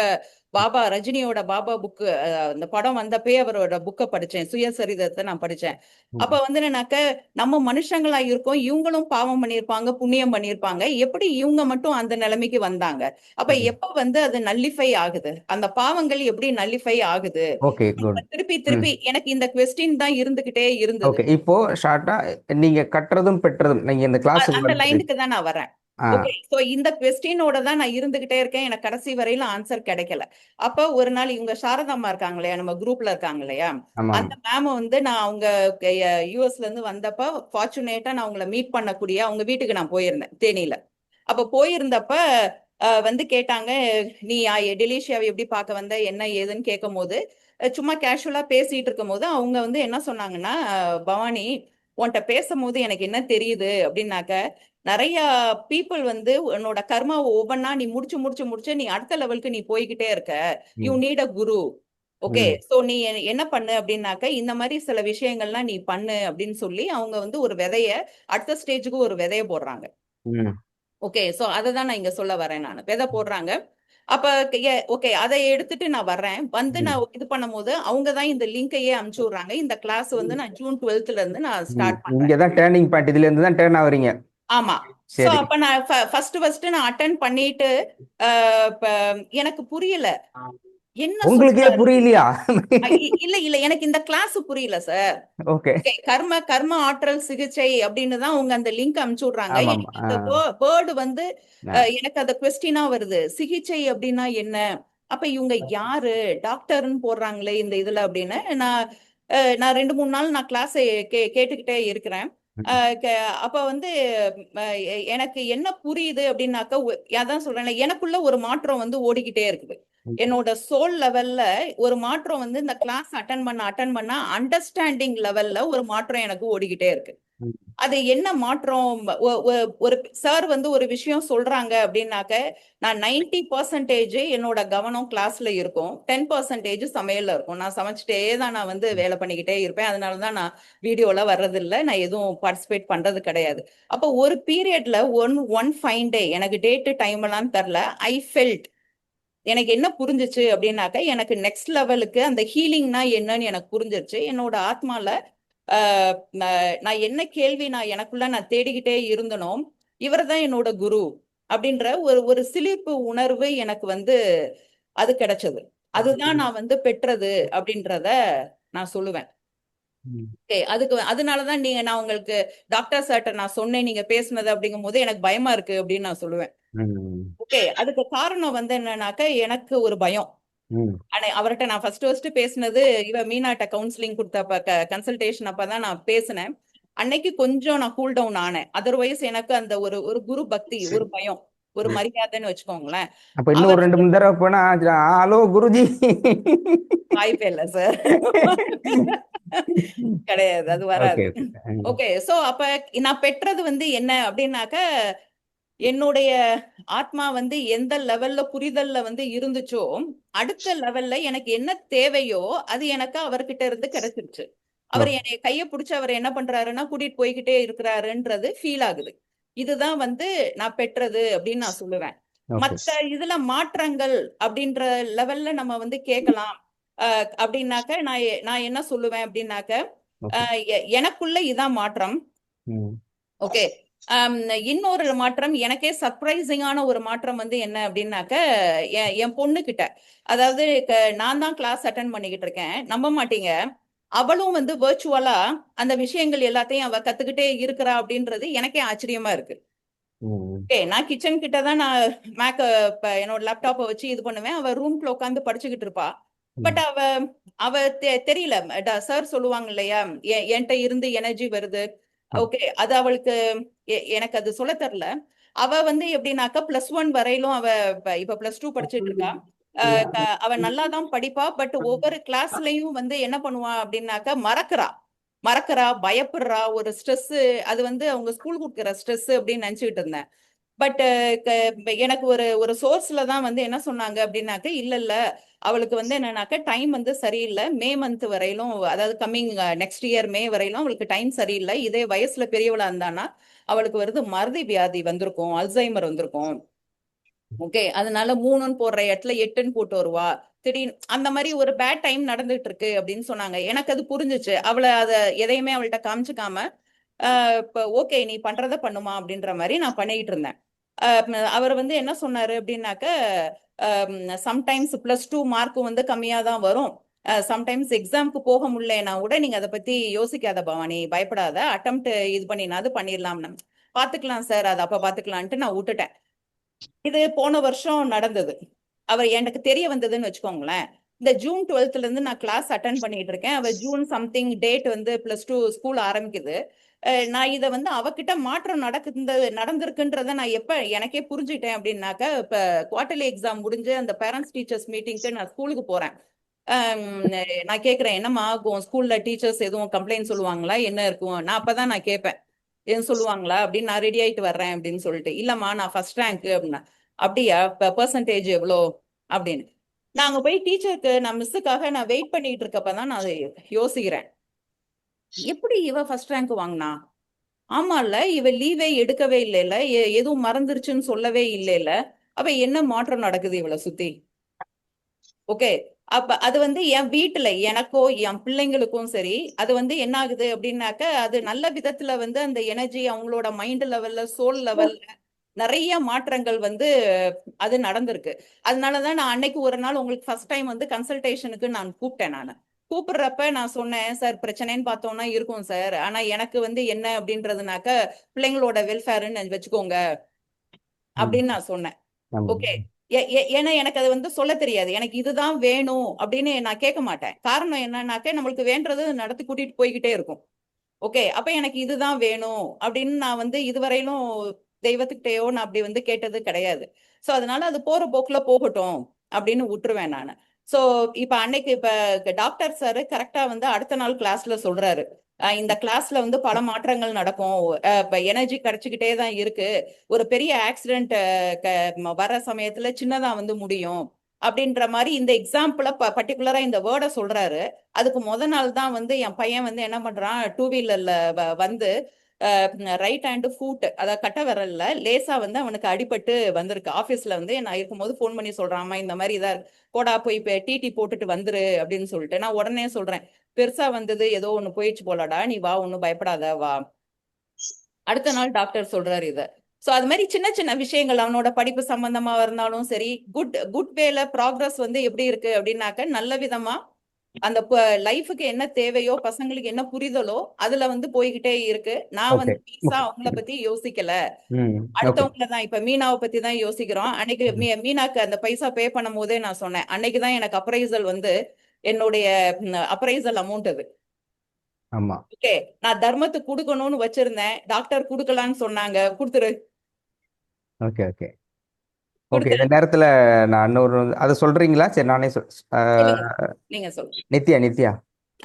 பாபா ரஜினியோட பாபா புக்கு, அந்த படம் வந்தப்பே அவரோட புக்கை படிச்சேன், சுயசரிதத்தை நான் படிச்சேன். அப்ப வந்து என்னன்னாக்க, நம்ம மனுஷங்களா இருக்கோம், இவங்களும் பாவம் பண்ணியிருப்பாங்க, புண்ணியம் பண்ணியிருப்பாங்க, எப்படி இவங்க மட்டும் அந்த நிலைமைக்கு வந்தாங்க? அப்ப எப்ப வந்து அது நல்லிஃபை ஆகுது, அந்த பாவங்கள் எப்படி நல்லிஃபை ஆகுது? Okay, good. திருப்பி திருப்பி எனக்கு இந்த கொஸ்டின் தான் இருந்துகிட்டே இருந்தது. ஓகே, இப்போ ஷார்ட்டா நீங்க கற்றதும் பெற்றதும் நீங்க இந்த கிளாஸுக்கு அந்த வந்து லைனுக்கு தான் நான் வரேன். ஓகே, சோ இந்த கொஸ்டினோட தான் நான் இருந்துகிட்டே இருக்கேன். எனக்கு கடைசி வரையில ஆன்சர் கிடைக்கல. அப்ப ஒரு நாள் இவங்க சாரதாம்மா இருக்காங்க இல்லையா, நம்ம குரூப்ல இருக்காங்க இல்லையா, ஆமா. அந்த மேம் வந்து நான் அவங்க யூஎஸ்ல இருந்து வந்தப்ப ஃபார்ச்சுனேட்டா நான் அவங்கள மீட் பண்ணக்கூடிய அவங்க வீட்டுக்கு நான் போயிருந்தேன் தேனியில. அப்ப போயிருந்தப்ப வந்து கேட்டாங்க, நீ டெலிஷியாவை எப்படி பார்க்க வந்த, என்ன ஏதுன்னு கேட்கும் போது, சும்மா கேஷுவலா பேசிட்டு இருக்கும் போது அவங்க வந்து என்ன சொன்னாங்கன்னா, பவானி உன்கிட்ட பேசும்போது எனக்கு என்ன தெரியுது அப்படின்னாக்க, நிறைய பீப்புள் வந்து உன்னோட கர்மாவை ஒவ்வொன்னா நீ முடிச்சு முடிச்சு முடிச்சு நீ அடுத்த லெவலுக்கு நீ போய்கிட்டே இருக்க. You need a Guru. Okay, so நீ என்ன பண்ணு அப்படின்னாக்க, இந்த மாதிரி சில விஷயங்கள்லாம் நீ பண்ணு அப்படின்னு சொல்லி அவங்க வந்து ஒரு விதைய அடுத்த ஸ்டேஜுக்கு ஒரு விதைய போடுறாங்க. ஓகே, சோ அததான் நான் இங்க சொல்ல வரேன். நான் விதை போடுறாங்க. அப்ப ஓகே, அதை எடுத்துட்டு நான் வர்றேன். வந்து நான் இது பண்ணும் போது அவங்க தான் இந்த லிங்கையே அனுப்பிச்சு விடுறாங்க. இந்த கிளாஸ் வந்து நான் ஜூன் 12th இருந்து நான் ஸ்டார்ட் பண்றேன். இங்கதான் டேர்னிங் பாயிண்ட், இதுல இருந்து தான் டேர்ன் ஆவறீங்க. ஆமா. சோ அப்ப நான் ஃபர்ஸ்ட் நான் அட்டெண்ட் பண்ணிட்டு எனக்கு புரியல என்ன உங்களுக்கே சொல்றாரு. புரியலையா? இல்ல இல்ல, எனக்கு இந்த கிளாஸ் புரியல சார். ஓகே, கர்ம ஆற்றல் சிகிச்சை அப்படின்னு தான் உங்க அந்த லிங்க் அனுப்பிச்சு விடுறாங்க. எனக்கு அந்த வேர்டு வந்து எனக்கு அந்த கொஸ்டினா வருது, சிகிச்சை அப்படின்னா என்ன, அப்ப இவங்க யாரு, டாக்டர்னு போடுறாங்களே இந்த இதுல அப்படின்னு நான் 2-3 நாள் நான் கிளாஸ் கேட்டுக்கிட்டே இருக்கிறேன். அப்ப வந்து எனக்கு என்ன புரியுது அப்படின்னாக்க, அதான் சொல்றேன், எனக்குள்ள ஒரு மாற்றம் வந்து ஓடிக்கிட்டே இருக்குது. என்னோட சோல் லெவல்ல ஒரு மாற்றம் வந்து இந்த கிளாஸ் அட்டன் பண்ண அண்டர்ஸ்டாண்டிங் லெவல்ல ஒரு மாற்றம் எனக்கு ஓடிக்கிட்டே இருக்கு. அது என்ன மாற்றம், ஒரு சார் வந்து ஒரு விஷயம் சொல்றாங்க அப்படின்னாக்க, நான் 90% என்னோட கவனம் கிளாஸ்ல இருக்கும், 10% சமையல்ல இருக்கும். நான் சமைச்சிட்டே தான் நான் வந்து வேலை பண்ணிக்கிட்டே இருப்பேன். அதனாலதான் நான் வீடியோல வர்றதில்லை, நான் எதுவும் பார்ட்டிசிபேட் பண்றது கிடையாது. அப்போ ஒரு பீரியட்ல ஒன் ஃபைன் டே, எனக்கு டேட்டு டைம் எல்லாம் தெரியல, ஐ ஃபெல்ட், எனக்கு என்ன புரிஞ்சிச்சு அப்படின்னாக்க, எனக்கு நெக்ஸ்ட் லெவலுக்கு அந்த ஹீலிங்னா என்னன்னு எனக்கு புரிஞ்சிருச்சு. என்னோட ஆத்மால நான் என்ன கேள்வி நான் எனக்குள்ள நான் தேடிக்கிட்டே இருந்தனோ இவர் தான் என்னோட குரு அப்படின்ற ஒரு ஒரு சிலிர்ப்பு உணர்வு எனக்கு வந்து அது கிடைச்சது. அதுதான் நான் வந்து பெற்றது அப்படின்றத நான் சொல்லுவேன். ஓகே, அதனாலதான் நான் உங்களுக்கு டாக்டர் சார்ட்ட நான் சொன்னேன் நீங்க பேசுனது அப்படிங்கும் போது எனக்கு பயமா இருக்கு அப்படின்னு நான் சொல்லுவேன். ஓகே, அதுக்கு காரணம் வந்து என்னன்னாக்க எனக்கு ஒரு பயம். அவர்கிட்ட நான் ஃபர்ஸ்ட் பேசினது மீனாட்ட கவுன்சிலிங் கொடுத்தப்ப கன்சல்டேஷன் அப்பதான் நான் பேசினேன். அன்னைக்கு கொஞ்சம் நான் கூல் டவுன் ஆனேன். அதர்வைஸ் எனக்கு அந்த ஒரு ஒரு குரு பக்தி, ஒரு பயம், ஒரு மரியாதைன்னு வச்சுக்கோங்களேன். அப்ப இன்னும் ஒரு 2 3 தடவை போனா ஹலோ குருஜி வாய்ப்பே இல்ல சார். கிடையாது, அது வராது. ஓகே, சோ அப்ப நான் பெற்றது வந்து என்ன அப்படின்னாக்க என்னுடைய ஆத்மா வந்து எந்த லெவல்ல புரிதல்ல வந்து இருந்துச்சோ அடுத்த லெவல்ல எனக்கு என்ன தேவையோ அது எனக்கு அவர்கிட்ட இருந்து கிடைச்சிருச்சு. அவர் என்னை கைய பிடிச்சு அவர் என்ன பண்றாருன்னா கூட்டிட்டு போய்கிட்டே இருக்கிறாருன்றது ஃபீல் ஆகுது. இதுதான் வந்து நான் பெற்றது அப்படின்னு நான் சொல்லுவேன். மத்த இதுல மாற்றங்கள் அப்படின்ற லெவல்ல நம்ம வந்து கேட்கலாம். அப்படின்னாக்க நான் என்ன சொல்லுவேன் அப்படின்னாக்க எனக்குள்ள இதான் மாற்றம். ஓகே, இன்னொரு மாற்றம் எனக்கே சர்ப்ரைசிங்கான ஒரு மாற்றம் வந்து என்ன அப்படின்னாக்க என் பொண்ணு கிட்ட, அதாவது நான் தான் கிளாஸ் அட்டன் பண்ணிக்கிட்டு இருக்கேன், நம்ப மாட்டீங்க, அவளும் வந்து வர்ச்சுவலா அந்த விஷயங்கள் எல்லாத்தையும் அவ கத்துக்கிட்டே இருக்கிறா அப்படின்றது எனக்கே ஆச்சரியமா இருக்கு. ஓகே, நான் கிச்சன் கிட்ட தான் நான் என்னோட லேப்டாப்பை வச்சு இது பண்ணுவேன், அவ ரூம்குள்ள உட்காந்து படிச்சுக்கிட்டு இருப்பா. பட் அவ தெரியல, சார் சொல்லுவாங்க இல்லையா என்கிட்ட இருந்து எனர்ஜி வருது. ஓகே, அது அவளுக்கு எனக்கு அது சொல்ல தெரியல. அவ வந்து எப்படின்னாக்க +1 வரையிலும் அவ இப்ப +2 படிச்சுட்டு இருக்கா. அவ நல்லா தான் படிப்பா. பட் ஒவ்வொரு கிளாஸ்லயும் வந்து என்ன பண்ணுவா அப்படின்னாக்க மறக்கிறா, பயப்படுறா, ஒரு ஸ்ட்ரெஸ், அது வந்து அவங்க ஸ்கூல் கொடுக்குற ஸ்ட்ரெஸ் அப்படின்னு நினைச்சுக்கிட்டு இருந்தேன். பட் எனக்கு ஒரு ஒரு சோர்ஸ்ல தான் வந்து என்ன சொன்னாங்க அப்படின்னாக்க இல்ல அவளுக்கு வந்து என்னன்னாக்க டைம் வந்து சரியில்லை, மே மந்த் வரையிலும், அதாவது கம்மிங் நெக்ஸ்ட் இயர் மே வரையிலும் அவளுக்கு டைம் சரியில்லை. இதே வயசுல பெரியவளா இருந்தானா அவளுக்கு வருது மறதி வியாதி வந்திருக்கும், அல்சைமர் வந்திருக்கும். ஓகே, அதனால 3ன்னு போடுற இடத்துல 8ன்னு போட்டு வருவா, திடீர்னு அந்த மாதிரி ஒரு பேட் டைம் நடந்துட்டு இருக்கு அப்படின்னு சொன்னாங்க. எனக்கு அது புரிஞ்சுச்சு. அவளை அதை எதையுமே அவள்கிட்ட காமிச்சுக்காம இப்ப ஓகே நீ பண்றத பண்ணுமா அப்படின்ற மாதிரி நான் பண்ணிக்கிட்டு இருந்தேன். அவர் வந்து என்ன சொன்னாரு அப்படின்னாக்க சம்டைம்ஸ் +2 மார்க்கும் வந்து கம்மியா தான் வரும், சம்டைம்ஸ் எக்ஸாம்க்கு போக முடியலன்னா கூட நீங்க அதை பத்தி யோசிக்காத பவானி, பயப்படாத, அட்டெம்ப்ட் இது பண்ணினாது பண்ணிடலாம்னு. பாத்துக்கலாம் சார், அது அப்ப பாத்துக்கலான்ட்டு நான் விட்டுட்டேன். இது போன வருஷம் நடந்தது. அவர் எனக்கு தெரிய வந்ததுன்னு வச்சுக்கோங்களேன். இந்த ஜூன் 12th இருந்து நான் கிளாஸ் அட்டன் பண்ணிட்டு இருக்கேன். அவ ஜூன் சம்திங் டேட் வந்து +2 ஸ்கூல் ஆரம்பிக்குது. நான் இதை வந்து அவகிட்ட மாற்றம் நடந்திருக்குன்றத நான் எப்ப எனக்கே புரிஞ்சுட்டேன் அப்படின்னாக்க இப்ப குவார்டர்லி எக்ஸாம் முடிஞ்சு அந்த பேரண்ட்ஸ் டீச்சர்ஸ் மீட்டிங்க்கு நான் ஸ்கூலுக்கு போறேன். நான் கேட்கிறேன் என்னம்மா ஆகும் ஸ்கூல்ல, டீச்சர்ஸ் எதுவும் கம்ப்ளைண்ட் சொல்லுவாங்களா, என்ன இருக்கும், நான் அப்பதான் நான் கேட்பேன் எதுவும் சொல்லுவாங்களா அப்படின்னு, நான் ரெடி ஆயிட்டு வர்றேன் அப்படின்னு சொல்லிட்டு, இல்லம்மா நான் ஃபர்ஸ்ட் ரேங்க் அப்படின்னா, அப்படியா பெர்சன்டேஜ் எவ்வளோ அப்படின்னு. நாங்க போய் டீச்சருக்கு நான் மிஸ்ஸுக்காக நான் வெயிட் பண்ணிட்டு இருக்கப்பதான் நான் யோசிக்கிறேன், எப்படி இவ ஃபர்ஸ்ட் ரேங்க் வாங்கினா, ஆமா இல்ல இவ லீவே எடுக்கவே இல்லைல்ல, எதுவும் மறந்துருச்சுன்னு சொல்லவே இல்லைல்ல, அப்ப என்ன மாற்றம் நடக்குது இவளை சுத்தி. ஓகே, அப்ப அது வந்து என் வீட்டுல எனக்கோ என் பிள்ளைங்களுக்கும் சரி அது வந்து என்ன ஆகுது அப்படின்னாக்க அது நல்ல விதத்துல வந்து அந்த எனர்ஜி அவங்களோட மைண்ட் லெவல்ல, சோல் லெவல்ல நிறைய மாற்றங்கள் வந்து அது நடந்திருக்கு. அதனாலதான் நான் அன்னைக்கு ஒரு நாள் உங்களுக்கு ஃபர்ஸ்ட் டைம் வந்து கன்சல்டேஷனுக்கு நான் கூப்பிட்டேன். நான் கூப்பிடுறப்ப நான் சொன்னேன், சார் பிரச்சனைன்னு பார்த்தோம்னா இருக்கும் சார், ஆனா எனக்கு வந்து என்ன அப்படின்றதுனாக்க பிள்ளைங்களோட வெல்ஃபேர்ன்னு வச்சுக்கோங்க அப்படின்னு நான் சொன்னேன். ஓகே, ஏன்னா எனக்கு அது வந்து சொல்ல தெரியாது, எனக்கு இதுதான் வேணும் அப்படின்னு நான் கேட்க மாட்டேன். காரணம் என்னன்னாக்க நம்மளுக்கு வேண்டது நடத்தி கூட்டிட்டு போய்கிட்டே இருக்கும். ஓகே, அப்ப எனக்கு இதுதான் வேணும் அப்படின்னு நான் வந்து இதுவரையிலும் தெய்வத்துக்கிட்டயோ நான் அப்படி வந்து கேட்டது கிடையாது. சோ அதனால அது போற போக்குல போகட்டும் அப்படின்னு விட்டுருவேன் நான். சோ இப்ப அன்னைக்கு இப்ப டாக்டர் சார் கரெக்டா வந்து அடுத்த நாள் கிளாஸ்ல சொல்றாரு, இந்த கிளாஸ்ல வந்து பல மாற்றங்கள் நடக்கும், இப்ப எனர்ஜி கிடைச்சுக்கிட்டே தான் இருக்கு, ஒரு பெரிய ஆக்சிடென்ட் வர சமயத்துல சின்னதா வந்து முடியும் அப்படின்ற மாதிரி இந்த எக்ஸாம்பிள பர்டிகுலரா இந்த வேர்டை சொல்றாரு. அதுக்கு நாள் தான் வந்து என் பையன் வந்து என்ன பண்றான், 2 வீலர்ல வந்து ரைட் ஹேண்டு ஃபூட், அதாவது கட்டை விரல்ல லேசா வந்து அவனுக்கு அடிபட்டு வந்திருக்கு. ஆஃபீஸ்ல வந்து நான் இருக்கும்போது ஃபோன் பண்ணி சொல்றான், அம்மா இந்த மாதிரி இதா இருக்கு, போடா போய் இப்போ டிடி போட்டுட்டு வந்துரு அப்படின்னு சொல்லிட்டு. நான் உடனே சொல்றேன், பெருசா வந்தது ஏதோ ஒண்ணு போயிடுச்சு போலடா, நீ வா, ஒன்றும் பயப்படாத வா. அடுத்த நாள் டாக்டர் சொல்றாரு இத. ஸோ அது மாதிரி சின்ன சின்ன விஷயங்கள் அவனோட படிப்பு சம்பந்தமா இருந்தாலும் சரி, குட் வேல ப்ராக்ரஸ் வந்து எப்படி இருக்கு அப்படின்னாக்க, நல்ல விதமா அந்த லைஃபுக்கு என்ன தேவையோ, பசங்களுக்கு என்ன புரிதலோ அதுல வந்து போய்கிட்டே இருக்கு. நான் ஓகே வந்து பெருசா ஓகே அவங்கள பத்தி யோசிக்கல, ஓகே அடுத்தவங்கள தான். இப்ப மீனாவை பத்தி தான் யோசிக்கிறோம். அன்னைக்கு மீனாக்கு அந்த பைசா பே பண்ணும் போதே நான் சொன்னேன், அன்னைக்குதான் எனக்கு அப்ரைசல் வந்து என்னுடைய அப்ரைசல் அமௌண்ட் அது. ஆமா ஓகே, நான் தர்மத்துக்கு கொடுக்கணும்னு வச்சிருந்தேன், டாக்டர் கொடுக்கலான்னு சொன்னாங்க, கொடுத்துரு ஓகே ஓகே ஓகே இந்த கொடுத்துரு. நேரத்துல நான் இன்னொரு அதை சொல்றீங்களா? சரி நானே நீங்க நீங்க சொல்லுங்க. நித்யா நித்யா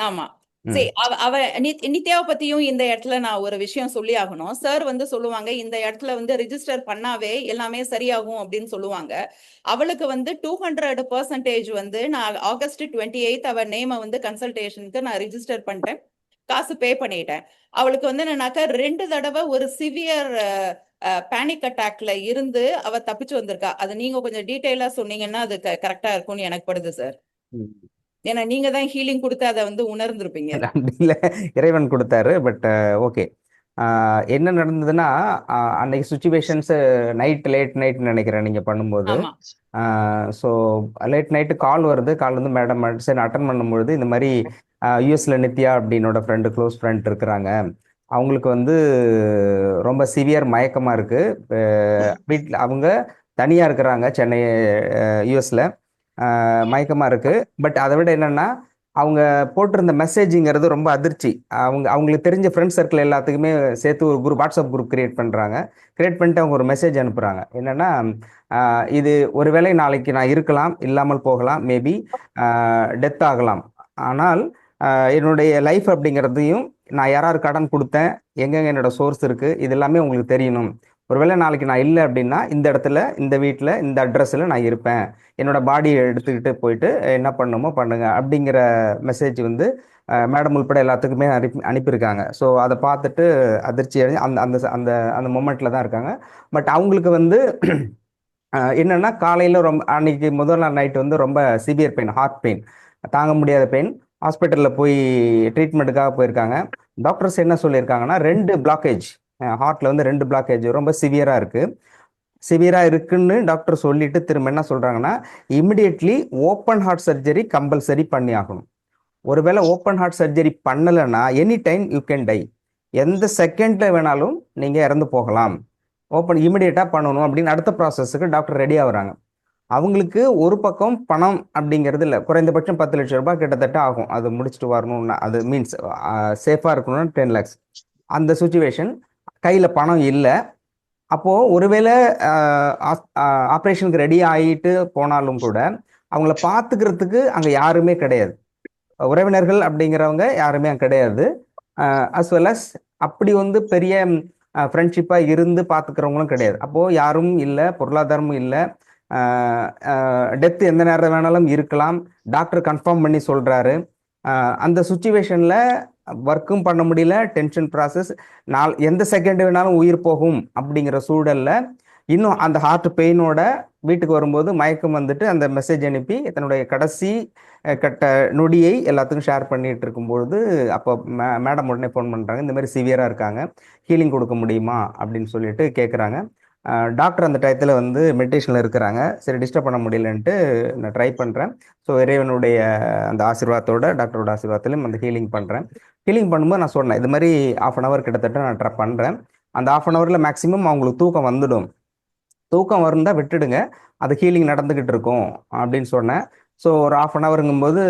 ஆமா, ம் சரி. அவ நித்யாவை பத்தியும் இந்த இடத்துல நான் ஒரு விஷயம் சொல்லி ஆகணும். சார் வந்து சொல்லுவாங்க, இந்த இடத்துல வந்து ரிஜிஸ்டர் பண்ணாவே எல்லாமே சரியாகும் அப்படின்னு சொல்லுவாங்க. அவளுக்கு வந்து 200% வந்து நான் ஆகஸ்ட் 28 அவ நேம வந்து கன்சல்டேஷனுக்கு நான் ரிஜிஸ்டர் பண்ணிட்டேன், காசு பே பண்ணிட்டேன். அவளுக்கு வந்து என்னன்னாக்கா 2 தடவை ஒரு சிவியர் பேனிக் அட்டாக்ல இருந்து அவ தப்பிச்சு வந்திருக்கா. அது நீங்க கொஞ்சம் டீட்டெயிலா சொன்னீங்கன்னா அது கரெக்டா இருக்கும்னு எனக்கு படுது சார். ம். ஏன்னா நீங்க தான் ஹீலிங் கொடுத்து அதை வந்து உணர்ந்திருப்பீங்க. அப்படி இல்லை, இறைவன் கொடுத்தாரு. பட் ஓகே, என்ன நடந்ததுன்னா அன்னைக்கு சுச்சுவேஷன்ஸ் லேட் நைட் நினைக்கிறேன் நீங்கள் பண்ணும்போது. ஆமா, ஸோ லேட் நைட்டு கால் வருது. கால் வந்து மேடம் சரி அட்டன் பண்ணும்பொழுது இந்த மாதிரி யூஎஸ்ல நித்யா அப்படின்னோட ஃப்ரெண்டு, க்ளோஸ் ஃப்ரெண்ட் இருக்கிறாங்க. அவங்களுக்கு வந்து ரொம்ப சிவியர் மயக்கமாக இருக்குது. வீட்டில் அவங்க தனியாக இருக்கிறாங்க, சென்னை யூஎஸ்ல. மயக்கமாக இருக்குது. பட் அதை விட என்னென்னா, அவங்க போட்டிருந்த மெசேஜுங்கிறது ரொம்ப அதிர்ச்சி. அவங்களுக்கு தெரிஞ்ச ஃப்ரெண்ட் சர்க்கிள் எல்லாத்துக்குமே சேர்த்து ஒரு குரூப், வாட்ஸ்அப் குரூப் கிரியேட் பண்ணுறாங்க. கிரியேட் பண்ணிட்டு அவங்க ஒரு மெசேஜ் அனுப்புகிறாங்க. என்னென்னா, இது ஒருவேளை நாளைக்கு நான் இருக்கலாம், இல்லாமல் போகலாம், மேபி டெத் ஆகலாம். ஆனால் என்னுடைய லைஃப் அப்படிங்கிறதையும், நான் யாராரு கடன் கொடுத்தேன், எங்கெங்க என்னோட சோர்ஸ் இருக்குது, இது எல்லாமே உங்களுக்கு தெரியணும். ஒருவேளை நாளைக்கு நான் இல்லை அப்படின்னா இந்த இடத்துல, இந்த வீட்டில், இந்த அட்ரஸில் நான் இருப்பேன். என்னோட பாடியை எடுத்துக்கிட்டு போயிட்டு என்ன பண்ணணுமோ பண்ணுங்க அப்படிங்கிற மெசேஜ் வந்து மேடம் உள்பட எல்லாத்துக்குமே அனுப்பியிருக்காங்க. ஸோ அதை பார்த்துட்டு அதிர்ச்சி அடைஞ்சு அந்த அந்த அந்த அந்த மொமெண்ட்டில் தான் இருக்காங்க. பட் அவங்களுக்கு வந்து என்னென்னா, காலையில் ரொம்ப அன்னைக்கு முதல் நாள் நைட்டு வந்து ரொம்ப சிவியர் பெயின், ஹார்ட் பெயின், தாங்க முடியாத பெயின். ஹாஸ்பிட்டலில் போய் ட்ரீட்மெண்ட்டுக்காக போயிருக்காங்க. டாக்டர்ஸ் என்ன சொல்லியிருக்காங்கன்னா, 2 பிளாக்கேஜ், ஹார்ட்டில் வந்து 2 பிளாக்கேஜ் ரொம்ப சிவியராக இருக்குது. சிவியராக இருக்குன்னு டாக்டர் சொல்லிட்டு திரும்ப என்ன சொல்கிறாங்கன்னா, immediately open heart surgery compulsory பண்ணி ஆகணும். ஒருவேளை ஓப்பன் ஹார்ட் சர்ஜரி பண்ணலைன்னா any time you can die, எந்த செகண்டில் வேணாலும் நீங்கள் இறந்து போகலாம். இமிடியேட்டாக பண்ணணும் அப்படின்னு அடுத்த ப்ராசஸுக்கு டாக்டர் ரெடி ஆகுறாங்க. அவங்களுக்கு ஒரு பக்கம் பணம் அப்படிங்கிறது இல்லை, குறைந்தபட்சம் 10 லட்சம் ரூபாய் கிட்டத்தட்ட ஆகும் அது முடிச்சுட்டு வரணும்னா. அது மீன்ஸ் சேஃபாக இருக்கணும்னா 10 lakhs. அந்த சுச்சுவேஷன், கையில் பணம் இல்லை. அப்போது ஒருவேளை ஆப்ரேஷனுக்கு ரெடி ஆகிட்டு போனாலும் கூட அவங்கள பார்த்துக்கிறதுக்கு அங்கே யாருமே கிடையாது, உறவினர்கள் அப்படிங்கிறவங்க யாருமே அங்கே கிடையாது. அஸ் வெல் அஸ் அப்படி வந்து பெரிய ஃப்ரெண்ட்ஷிப்பாக இருந்து பார்த்துக்கிறவங்களும் கிடையாது. அப்போது யாரும் இல்லை, பொருளாதாரமும் இல்லை, டெத் எந்த நேரம் வேணாலும் இருக்கலாம், டாக்டர் கன்ஃபார்ம் பண்ணி சொல்கிறாரு. அந்த சுச்சுவேஷனில் ஒர்க்கும் பண்ண முடியல, டென்ஷன் ப்ராசஸ், எந்த செகண்ட் வேணாலும் உயிர் போகும் அப்படிங்கிற சூழலில் இன்னும் அந்த ஹார்ட் பெயினோட வீட்டுக்கு வரும்போது மயக்கம் வந்துட்டு அந்த மெசேஜ் அனுப்பி தன்னுடைய கடைசி கட்ட நொடியை எல்லாத்துக்கும் ஷேர் பண்ணிட்டு இருக்கும்பொழுது அப்போ மேடம் உடனே ஃபோன் பண்ணுறாங்க, இந்த மாதிரி சிவியராக இருக்காங்க, ஹீலிங் கொடுக்க முடியுமா அப்படின்னு சொல்லிட்டு கேட்குறாங்க. டாக்டர் அந்த டயத்தில் வந்து மெடிடேஷனில் இருக்கிறாங்க. சரி, டிஸ்டர்ப் பண்ண முடியலன்ட்டு நான் ட்ரை பண்ணுறேன். ஸோ இறைவனுடைய அந்த ஆசீர்வாதத்தோட, டாக்டரோட ஆசீர்வாதத்திலும் அந்த ஹீலிங் பண்ணுறேன். ஹீலிங் பண்ணும்போது நான் சொன்னேன், இது மாதிரி 1/2 hour கிட்டத்தட்ட நான் ட்ரை பண்ணுறேன். அந்த 1/2 hourல மேக்ஸிமம் அவங்களுக்கு தூக்கம் வந்துடும், தூக்கம் வருந்தால் விட்டுடுங்க, அது ஹீலிங் நடந்துக்கிட்டு இருக்கும் அப்படின்னு சொன்னேன். ஸோ ஒரு 1/2 hourங்கும்போது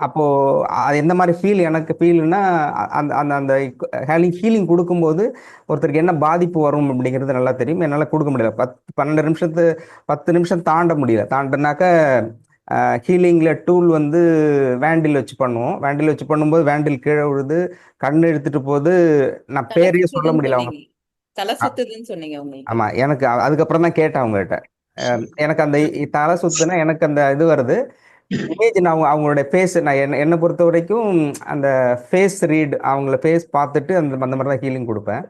அப்போது அது எந்த மாதிரி எனக்கு ஃபீல்னா, அந்த அந்த அந்த ஹீலிங் கொடுக்கும்போது ஒருத்தருக்கு என்ன பாதிப்பு வரும் அப்படிங்கிறது நல்லா தெரியும். என்னால் கொடுக்க முடியல, 10 நிமிஷம் தாண்ட முடியல. தாண்டினாக்க ஹீலிங்கில் டூல் வந்து வேண்டில் வச்சு பண்ணுவோம். வேண்டில் வச்சு பண்ணும்போது வேண்டில் கீழே விழுது, கண் எடுத்துட்டு போது, நான் பேரையே சொல்ல முடியல. அவங்க தலை சுத்துதுன்னு சொன்னீங்க உங்களுக்கு. ஆமாம், எனக்கு அதுக்கப்புறம் தான் கேட்டேன் அவங்ககிட்ட. எனக்கு அந்த தலை சுத்துனா எனக்கு அந்த இது வருது, இமேஜ் நான் அவங்களுடைய ஃபேஸ் நான் என்னை பொறுத்த வரைக்கும் அந்த ஃபேஸ் ரீட் அவங்கள ஃபேஸ் பார்த்துட்டு அந்த மாதிரி தான் ஹீலிங் கொடுப்பேன்.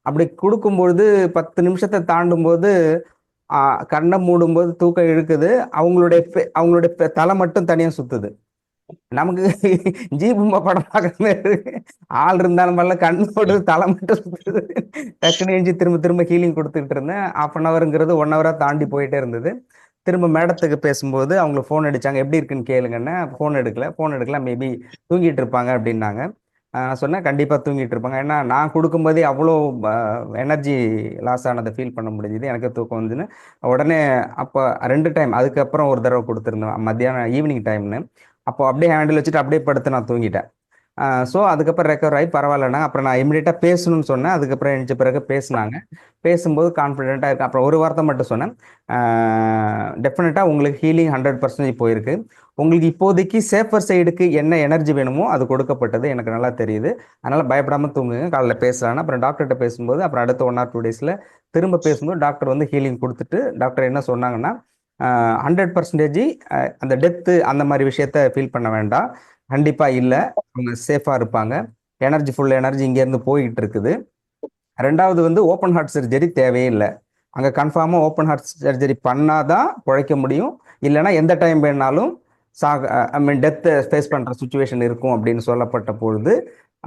அப்படி கொடுக்கும்பொழுது 10 நிமிஷத்தை தாண்டும் போது கண்ணை மூடும்போது தூக்கம் இழுக்குது. அவங்களுடைய தலை மட்டும் தனியா சுத்துது. நமக்கு ஜீபும்பா படம் பார்க்குற மாதிரி இருக்கு. ஆள் இருந்தாலும் வரல, கண்ணு போட்டு தலை மட்டும் சுத்துது. டக்குன்னு எஞ்சி திரும்ப திரும்ப ஹீலிங் கொடுத்துட்டு இருந்தேன். 1/2 ஹவருங்கிறது 1 ஹவரா தாண்டி போயிட்டே இருந்தது. திரும்ப மேடத்துக்கு பேசும்போது அவங்களுக்கு ஃபோன் அடிச்சாங்க, எப்படி இருக்குன்னு கேளுங்கன்னு. ஃபோன் எடுக்கல, மேபி தூங்கிட்டு இருப்பாங்க அப்படின்னாங்க. நான் சொன்னேன் கண்டிப்பாக தூங்கிட்டு இருப்பாங்க. ஏன்னா நான் கொடுக்கும்போதே அவ்வளோ எனர்ஜி லாஸ் ஆனதை ஃபீல் பண்ண முடிஞ்சுது. எனக்கு தூக்கம் வந்துன்னு உடனே அப்போ 2 டைம், அதுக்கப்புறம் ஒரு தடவை கொடுத்துருந்தேன் மத்தியானம் ஈவினிங் டைம்னு. அப்போ அப்படியே ஹேண்டில் வச்சுட்டு அப்படியே படுத்து நான் தூங்கிட்டேன். ஸோ அதுக்கப்புறம் ரெக்கவர் ஆகி பரவாயில்லண்ணா. அப்புறம் நான் இமிடியேட்டாக பேசணும்னு சொன்னேன். அதுக்கப்புறம் எழுந்த பிறகு பேசினாங்க. பேசும்போது கான்ஃபிடென்ட்டாக இருக்கு. அப்புறம் ஒரு வார்த்தை மட்டும் சொன்னேன், டெஃபினட்டாக உங்களுக்கு ஹீலிங் 100% போயிருக்கு. உங்களுக்கு இப்போதைக்கு சேஃபர் சைடுக்கு என்ன எனர்ஜி வேணுமோ அது கொடுக்கப்பட்டது, எனக்கு நல்லா தெரியுது. அதனால் பயப்படாமல் தூங்குங்க, காலைல பேசலான்னு. அப்புறம் டாக்டர்கிட்ட பேசும்போது அப்புறம் அடுத்த 1 or 2 டேஸில் திரும்ப பேசும்போது டாக்டர் வந்து ஹீலிங் கொடுத்துட்டு டாக்டர் என்ன சொன்னாங்கன்னா, 100% அந்த டெத்து அந்த மாதிரி விஷயத்த ஃபீல் பண்ண வேண்டாம், கண்டிப்பாக இல்லை, அவங்க சேஃபாக இருப்பாங்க, ஃபுல் எனர்ஜி இங்கேருந்து போய்கிட்டு இருக்குது. 2வது வந்து ஓப்பன் ஹார்ட் சர்ஜரி தேவையே இல்லை. அங்கே கன்ஃபார்மாக ஓப்பன் ஹார்ட் சர்ஜரி பண்ணாதான் பிழைக்க முடியும், இல்லைன்னா எந்த டைம் வேணாலும் டெத்தை ஃபேஸ் பண்ணுற சுச்சுவேஷன் இருக்கும் அப்படின்னு சொல்லப்பட்ட பொழுது